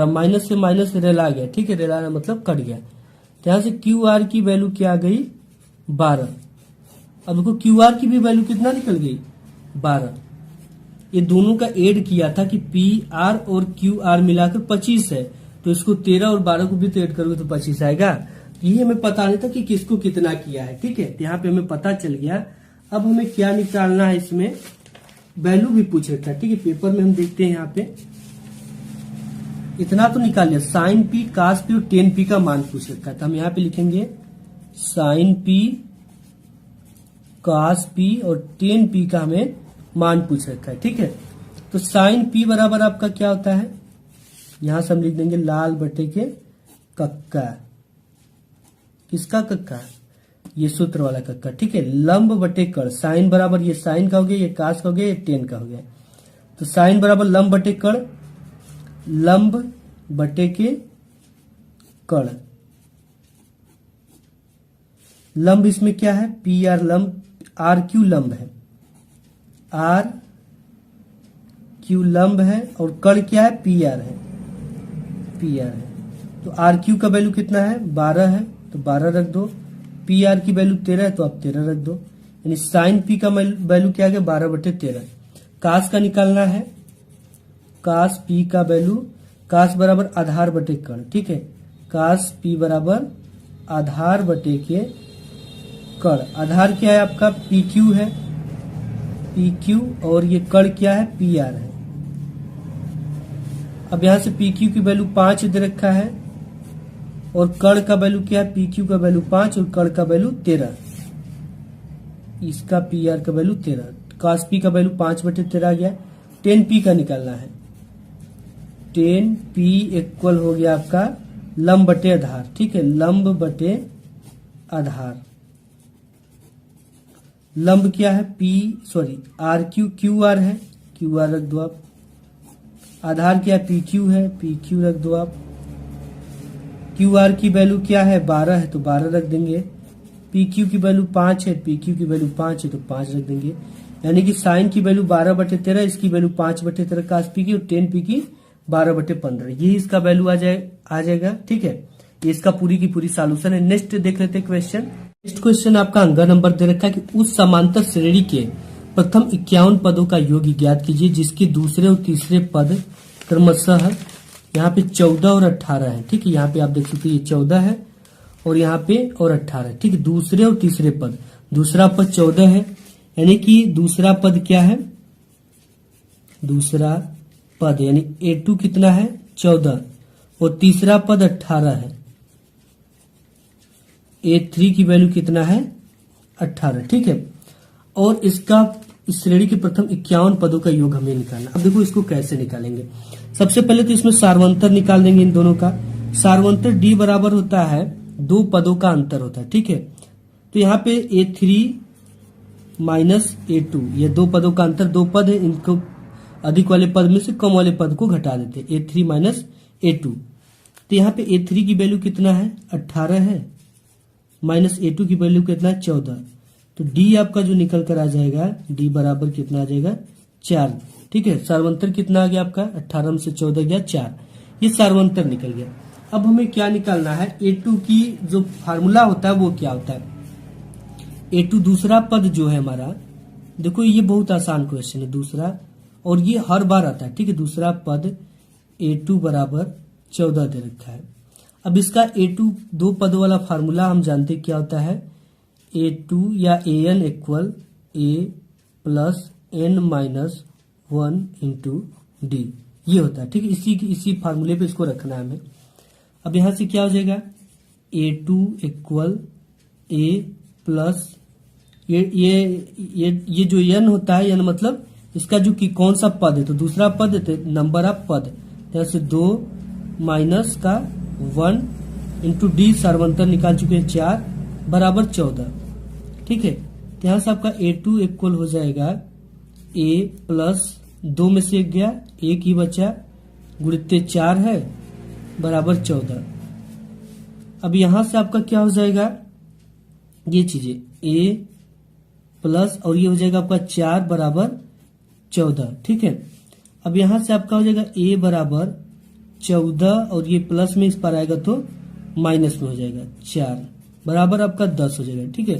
माइनस से माइनस रेला गया, ठीक है, रेलाना मतलब कट गया। तो यहां से क्यू आर की वैल्यू क्या आ गई, 12। अब देखो क्यू आर की भी वैल्यू कितना निकल गई, 12। ये दोनों का ऐड किया था कि पी आर और क्यू आर मिलाकर 25 है, तो इसको 13 और 12 को भी तो ऐड करोगे तो 25 आएगा। ये हमें पता नहीं था कि किसको कितना किया है, ठीक है। तो यहाँ पे हमें पता चल गया। अब हमें क्या निकालना है, इसमें वैल्यू भी पूछ रखा है, ठीक है। पेपर में हम देखते हैं, यहाँ पे इतना तो निकाल लिया, साइन पी, कास पी और टेन पी का मान पूछ रखा था। हम यहाँ पे लिखेंगे साइन पी, कास पी और टेन पी का हमें मान पूछ रखा है, ठीक है। तो साइन पी बराबर आपका क्या होता है, यहां से हम लिख देंगे लाल बटे के कक्का। किसका कक्का, ये सूत्र वाला कक्का, ठीक है। लंब बटे कड़, साइन बराबर ये साइन का हो गया, ये कास का हो गया, ये टेन का हो गया। तो साइन बराबर लंब बटे कड़, लंब बटे के कड़। लंब इसमें क्या है, पी आर लंब, आर क्यू लंब है, आर क्यू लंब है, और कड़ क्या है, पी आर है, पी आर है। तो आर क्यू का वैल्यू कितना है, 12 है, तो 12 रख दो। पी आर की वैल्यू 13 है, तो आप 13 रख दो। यानी साइन पी का वैल्यू क्या है, 12/13। कास का निकालना है, कास पी का वैल्यू, कास बराबर आधार बटे कण, ठीक है। कास पी बराबर आधार बटे के कण। आधार क्या है आपका, पी क्यू है, पी क्यू, और ये कण क्या है, पी आर है। अब यहां से पी क्यू की वैल्यू 5 दे रखा है, और कण का वैल्यू क्या है, पी क्यू का वैल्यू 5 और कण का वैल्यू 13। इसका पी आर का वैल्यू 13, कास पी का वैल्यू 5/13 आ गया। 10 पी का निकालना है, 10 पी इक्वल हो गया आपका लंब बटे आधार, ठीक है, लंब बटे आधार। लंब क्या है आर क्यू आर है, क्यू आर रख दो आप। आधार क्या है, पी क्यू है, पी क्यू रख दो आप। क्यू आर की वैल्यू क्या है, 12 है तो 12 रख देंगे। पी क्यू की वैल्यू 5 है, पी क्यू की वैल्यू 5 है तो 5 रख देंगे। यानी कि साइन की वैल्यू 12/13, इसकी वैल्यू 5/13 कास पी की, और 10 पी की 12/15, यही इसका वैल्यू आ जाएगा। ठीक है, ये इसका पूरी की पूरी सॉल्यूशन है। नेक्स्ट देख लेते हैं क्वेश्चन। नेक्स्ट क्वेश्चन आपका अंगा नंबर दे रखा है कि उस समांतर श्रेणी के प्रथम 51 पदों का योग ज्ञात कीजिए जिसके दूसरे और तीसरे पद क्रमशः यहाँ पे 14 और 18 है। ठीक है, यहाँ पे आप देख सकते हैं ये 14 है और यहाँ पे और 18। ठीक है, दूसरे और तीसरे पद, दूसरा पद 14 है, यानी कि दूसरा पद क्या है, दूसरा पद यानी A2 कितना है 14 और तीसरा पद 18 है। A3 की वैल्यू कितना है 18। ठीक है, और इसका इस श्रेणी के प्रथम 51 पदों का योग हमें निकालना। अब देखो इसको कैसे निकालेंगे। सबसे पहले तो इसमें सारवंतर निकाल देंगे इन दोनों का। सारवंतर D बराबर होता है 2 पदों का अंतर होता है। ठीक है, तो यहाँ पे A3 माइनस A2, ये 2 पदों का अंतर, 2 पद है, इनको अधिक वाले पद में से कम वाले पद को घटा देते, A3 माइनस A2। तो यहाँ पे A3 की वैल्यू कितना है 18 है, माइनस A2 की वैल्यू कितना है 14। तो D आपका जो निकल कर आ जाएगा, D बराबर कितना आ जाएगा 4। ठीक है, सारवंतर कितना आ गया आपका 18 में से 14 गया 4, ये सारवंतर निकल गया। अब हमें क्या निकालना है, A2 की जो फार्मूला होता है वो क्या होता है। A2 दूसरा पद जो है हमारा, देखो ये बहुत आसान क्वेश्चन है दूसरा, और ये हर बार आता है। ठीक है, दूसरा पद A2 बराबर 14 दे रखा है। अब इसका A2 2 पद वाला फार्मूला हम जानते क्या होता है, A2 या AN equal A plus N minus 1 into D, ये होता है। ठीक है, इसी फार्मूले पे इसको रखना है हमें। अब यहां से क्या हो जाएगा, A2 इक्वल A प्लस ये जो N होता है, N मतलब इसका जो कि कौन सा पद है, तो दूसरा पद है, नंबर ऑफ पद, जैसे 2 माइनस का 1 इंटू D, सारवंतर निकाल चुके हैं 4 बराबर 14। ठीक है, तो यहां से आपका A2 इक्वल हो जाएगा A प्लस 2 में से 1 गया, 1 ही बचा, गुणित 4 है बराबर 14। अब यहां से आपका क्या हो जाएगा, ये चीजें A प्लस और ये हो जाएगा आपका 4 बराबर 14। ठीक है, अब यहां से आपका हो जाएगा A बराबर 14 और ये प्लस में इस पर आएगा तो माइनस में हो जाएगा 4 बराबर आपका 10 हो जाएगा। ठीक है,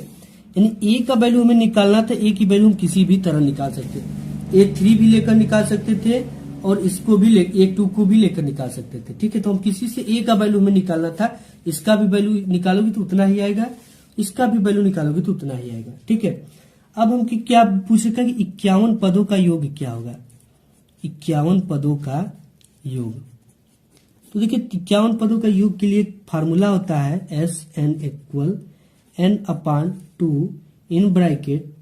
यानी A का वैल्यू हमें निकालना था। A की वैल्यू हम किसी भी तरह निकाल सकते थे, A3 भी लेकर निकाल सकते थे और इसको भी A2 को भी लेकर निकाल सकते थे। ठीक है, तो हम किसी से A का वैल्यू हमें निकालना था, इसका भी वैल्यू निकालोगे तो उतना ही आएगा, इसका भी वैल्यू निकालोगे तो उतना ही आएगा। ठीक है, अब हम क्या पूछेगा कि 51 पदों का योग क्या होगा, 51 पदों का योग। तो देखिए 51 पदों का योग के लिए फार्मूला होता है SN equal N/2 in bracket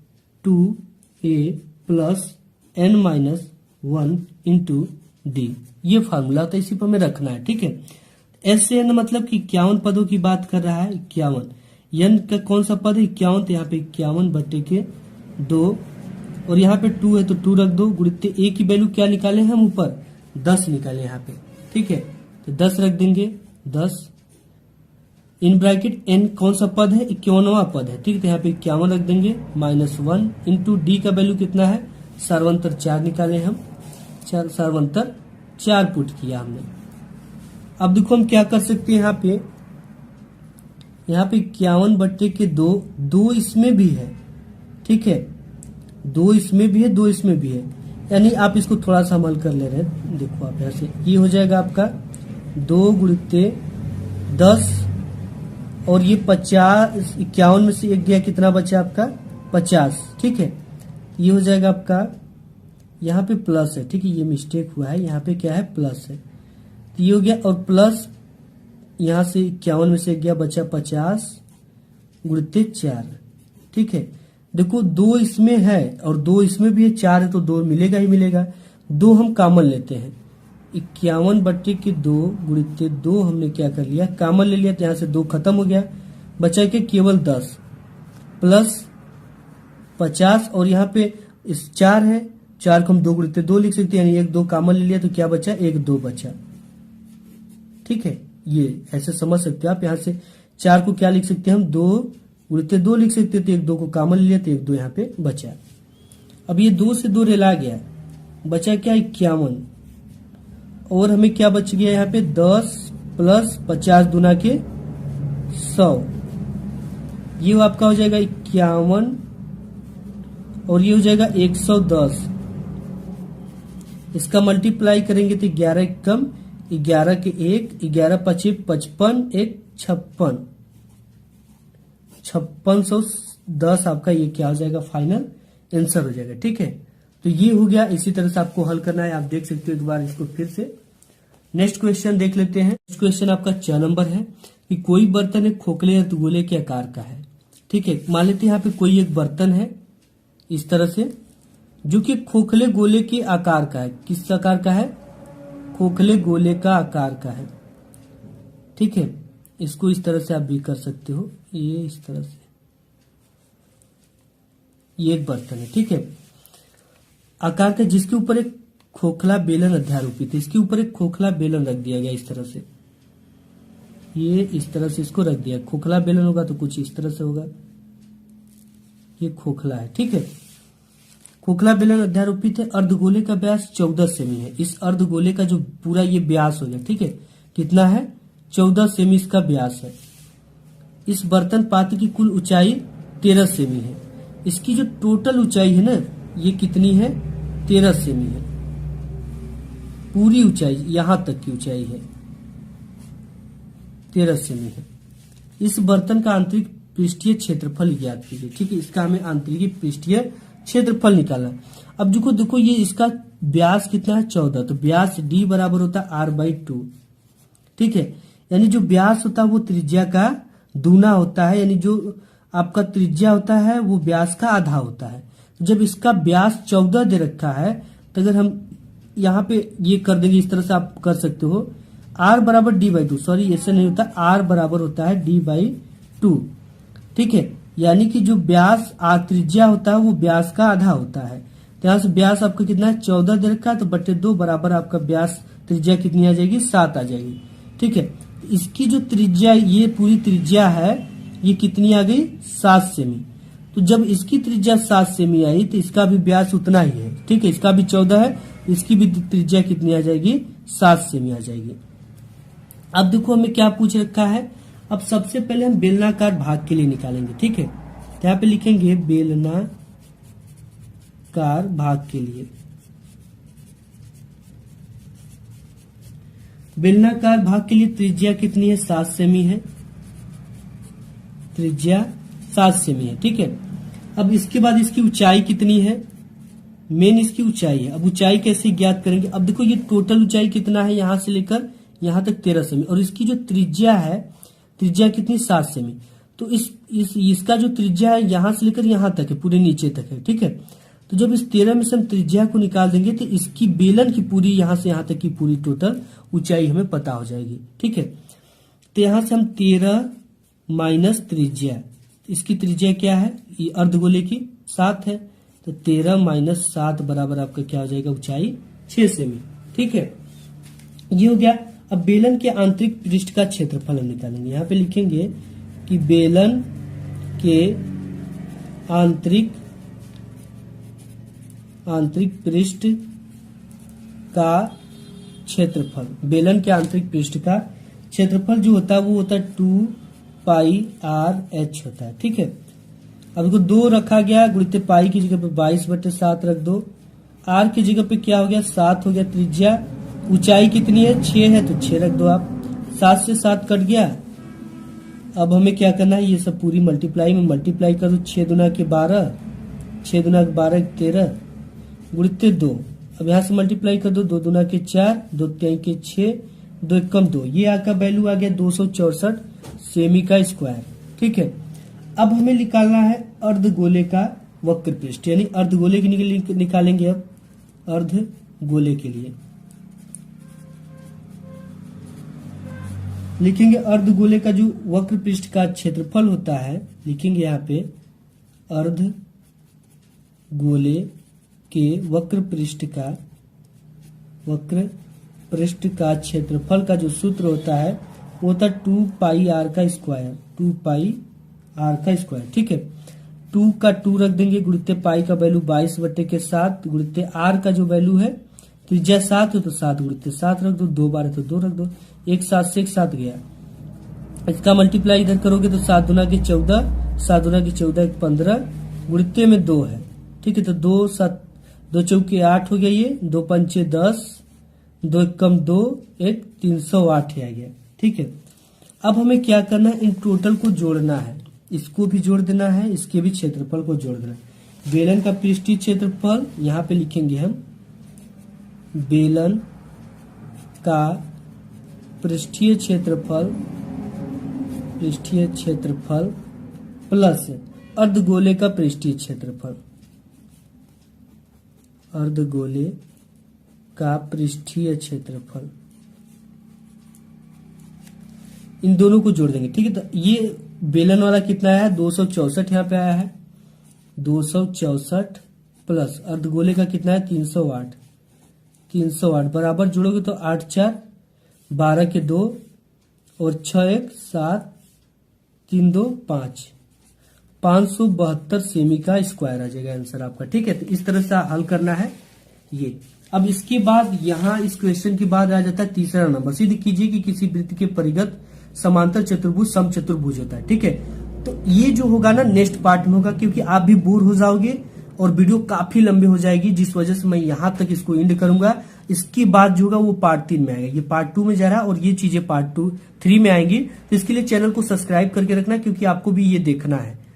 2A plus N minus 1 into D, ये फार्मूला होता है, इसी पर हमें रखना है। ठीक है, SN मतलब कि 51 पदों की बात कर रहा है, 51, N का कौन सा पद है 51, तो यहाँ पे 51/2 और यहाँ पे 2 है तो 2 रख दो, गुणित A की वैल्यू क्या निकाले हम ऊपर 10 निकाले यहाँ पे। ठीक है, तो 10 रख देंगे, 10 इन ब्रैकेट N कौन सा पद है 51वां पद है। ठीक है, तो यहाँ पे 51 रख देंगे, माइनस 1 इंटू D का वैल्यू कितना है, सारवंतर 4 निकाले हम, सारवंतर 4 पुट किया हमने। अब देखो हम क्या कर सकते हैं, यहाँ पे 51/2, 2 इसमें भी है। ठीक है, 2 इसमें भी है, 2 इसमें भी है, यानी आप इसको थोड़ा सा हल कर ले रहे हैं। देखो आप यहाँ से ये हो जाएगा आपका 2 गुणित 10 और ये 50, 51 में से 1 गया, कितना बचा आपका 50। ठीक है, ये हो जाएगा आपका, यहाँ पे प्लस है। ठीक है, ये मिस्टेक हुआ है, यहाँ पे क्या है प्लस है, तो ये हो गया, और प्लस यहाँ से 51 में से 1 गया, बचा 50 गुणित 4। ठीक है, देखो 2 इसमें है और 2 इसमें भी है, 4 है तो 2 मिलेगा ही मिलेगा। 2 हम कॉमन लेते हैं, 51/2 गुणित 2 हमने क्या कर लिया, कॉमन ले लिया, तो यहाँ से 2 खत्म हो गया, बचा के केवल 10 प्लस 50 और यहाँ पे इस 4 है, 4 को हम 2 गुणित 2 लिख सकते हैं, यानी 1 2 कॉमन ले लिया तो क्या बचा, 1 2 बचा। ठीक है, ये ऐसे समझ सकते हो आप। यहाँ से 4 को क्या लिख सकते हैं हम, 2 गुणित 2 लिख सकते हैं, तो 1 2 को कॉमन ले लिया तो 1 2 यहाँ पे बचा। अब ये 2 से 2 रेला गया, बचा क्या, 51। और हमें क्या बच गया यहाँ पे, 10 प्लस 50 दूना के 100, ये आपका हो जाएगा 51 और ये हो जाएगा 110। इसका मल्टीप्लाई करेंगे तो 11 कम 11 के 1, 11 पचे 55, 1 56, 5610 आपका ये क्या हो जाएगा, फाइनल आंसर हो जाएगा। ठीक है, तो ये हो गया। इसी तरह से आपको हल करना है, आप देख सकते हो एक बार इसको फिर से। नेक्स्ट क्वेश्चन देख लेते हैं। नेक्स्ट क्वेश्चन आपका 6 नंबर है कि कोई बर्तन एक खोखले या गोले के आकार का है। ठीक है, मान लेते हैं यहाँ पे कोई एक बर्तन है इस तरह से, जो कि खोखले गोले के आकार का है। किस आकार का है, खोखले गोले का आकार का है। ठीक है, इसको इस तरह से आप भी कर सकते हो, ये इस तरह से, ये एक बर्तन है। ठीक है, आकार का, जिसके ऊपर एक खोखला बेलन अध्यारोपित है। इसके ऊपर एक खोखला बेलन रख दिया गया इस तरह से, ये इस तरह से इसको रख दिया। खोखला बेलन होगा तो कुछ इस तरह से होगा, ये खोखला है। ठीक है, खोखला बेलन अध्यारोपित है। अर्धगोले का व्यास 14 सेमी है। इस अर्धगोले का जो पूरा ये व्यास हो गया, ठीक है, कितना है, 14 सेमी इसका व्यास है। इस बर्तन पात्र की कुल ऊंचाई 13 सेमी है। इसकी जो टोटल ऊंचाई है ना, ये कितनी है, 13 सेमी है। पूरी ऊंचाई यहां तक की ऊंचाई है 13 सेमी है। इस बर्तन का आंतरिक पृष्ठीय क्षेत्रफल ज्ञात कीजिए। ठीक है, इसका हमें आंतरिक पृष्ठीय क्षेत्रफल निकालना। अब देखो ये इसका व्यास कितना है, 14, तो व्यास d बराबर होता है r/2। ठीक है, यानी जो व्यास होता है वो त्रिज्या का दूना होता है, यानी जो आपका त्रिज्या होता है वो व्यास का आधा होता है। जब इसका व्यास 14 दे रखा है, तो अगर हम यहाँ पे ये कर देंगे, इस तरह से आप कर सकते हो, r बराबर d/2, सॉरी ऐसे नहीं होता, r बराबर होता है d/2। ठीक है, यानी कि जो व्यास त्रिज्या होता है वो व्यास का आधा होता है। तो यहाँ से व्यास आपका कितना है, 14 दे रखा है, तो बटे 2 बराबर आपका व्यास त्रिज्या कितनी आ जाएगी, 7 आ जाएगी। ठीक है, इसकी जो त्रिज्या, ये पूरी त्रिज्या है, ये कितनी आ गई, 7 सेमी। तो जब इसकी त्रिज्या 7 सेमी आई तो इसका भी व्यास उतना ही है। ठीक है, इसका भी 14 है, इसकी भी त्रिज्या कितनी आ जाएगी, 7 सेमी आ जाएगी। अब देखो हमें क्या पूछ रखा है। अब सबसे पहले हम बेलनाकार भाग के लिए निकालेंगे। ठीक है, तो यहाँ पे लिखेंगे बेलनाकार भाग के लिए। बेलनाकार भाग के लिए त्रिज्या कितनी है, 7 सेमी है, त्रिज्या 7 सेमी है। ठीक है, अब इसके बाद इसकी ऊंचाई कितनी है, मेन इसकी ऊंचाई है। अब ऊंचाई कैसे ज्ञात करेंगे, अब देखो ये टोटल ऊंचाई कितना है, यहां से लेकर यहां तक 13 सेमी, और इसकी जो त्रिज्या है, त्रिज्या कितनी, 7 सेमी। तो इसका जो त्रिज्या है यहां से लेकर यहां तक है, पूरे नीचे तक है। ठीक है, तो जब इस 13 में से हम त्रिज्या को निकाल देंगे तो इसकी बेलन की पूरी यहां से यहां तक की पूरी टोटल ऊंचाई हमें पता हो जाएगी। ठीक है, तो यहां से हम 13 माइनस त्रिज्या, इसकी त्रिज्या क्या है, ये अर्धगोले की 7 है, तो 13 माइनस 7 बराबर आपका क्या हो जाएगा, ऊंचाई 6 सेमी। ठीक है, ये हो गया। अब बेलन के आंतरिक पृष्ठ का क्षेत्रफल हम निकालेंगे। यहाँ पे लिखेंगे कि बेलन के आंतरिक पृष्ठ का क्षेत्रफल, बेलन के आंतरिक पृष्ठ का क्षेत्रफल जो होता है वो होता है 2πr/h होता है। ठीक है, अब इसको 2 रखा गया, गुणित पाई की जगह पे 22/7 रख दो, r की जगह पे क्या हो गया, 7 हो गया। त्रिज्या, ऊंचाई कितनी है, 6 है, तो 6 रख दो आप, 7 से 7 कट गया। अब हमें क्या करना है, ये सब पूरी मल्टीप्लाई में मल्टीप्लाई कर दो, 6 दूना के 12, 6 दूना के 12 13, गुणित 2। अब यहाँ से मल्टीप्लाई कर दो, 2 दूना के 4, 2 3 के 6, 2 एकम 2, ये आपका वैल्यू आ गया 264 सेमी का स्क्वायर। ठीक है, अब हमें निकालना है अर्धगोले का वक्र पृष्ठ, यानी अर्धगोले के लिए निकालेंगे। अब अर्धगोले के लिए लिखेंगे अर्धगोले का जो वक्र पृष्ठ का क्षेत्रफल होता है, लिखेंगे यहाँ पे अर्धगोले गोले के वक्र पृष्ठ का क्षेत्रफल का जो सूत्र होता है वो होता है 2 पाई आर का स्क्वायर। ठीक है, 2 का 2 रख देंगे, गुणित पाई का वैल्यू 22/7 गुणित आर का जो वैल्यू है त्रिज्या 7 है तो 7 गुणित 7 रख दो, 2 बार है तो 2 रख दो, 1 7 से 1 7 गया। इसका मल्टीप्लाई इधर करोगे तो 7 दूना की 14, 7 दूना की 14 1 15 गुणित में 2 है। ठीक है, तो 2 7 2 चौके 8 हो गया, ये 2 पंचे 10, 2 एकम 2 1 308 आ गया। ठीक है, अब हमें क्या करना है, इन टोटल को जोड़ना है, इसको भी जोड़ देना है, इसके भी क्षेत्रफल को जोड़ देना है। बेलन का पृष्ठीय क्षेत्रफल यहाँ पे लिखेंगे हम, बेलन का पृष्ठीय क्षेत्रफल प्लस अर्धगोले का पृष्ठीय क्षेत्रफल, अर्धगोले का पृष्ठीय क्षेत्रफल, इन दोनों को जोड़ देंगे। ठीक है, तो ये बेलन वाला कितना आया है 264 यहाँ पे आया है, 264 प्लस अर्धगोले का कितना है 308 बराबर जोड़ोगे तो 8 4 12 के 2 और 6 1 7 3 2 5 572 सेमी का स्क्वायर आ जाएगा आंसर आपका। ठीक है, तो इस तरह से हल करना है ये। अब इसके बाद यहाँ इस क्वेश्चन के बाद आ जाता है तीसरा नंबर। सिद्ध कीजिए कि किसी वृत्त के परिगत समांतर चतुर्भुज समचतुर्भुज होता है। ठीक है, तो ये जो होगा ना नेक्स्ट पार्ट में होगा, क्योंकि आप भी बोर हो जाओगे और वीडियो काफी लंबी हो जाएगी, जिस वजह से मैं यहाँ तक इसको एंड करूंगा। इसके बाद जो होगा वो पार्ट 3 में आएगा, ये पार्ट 2 में जा रहा है और ये चीजें पार्ट 2 3 में आएंगी। तो इसके लिए चैनल को सब्सक्राइब करके रखना, क्योंकि आपको भी ये देखना है।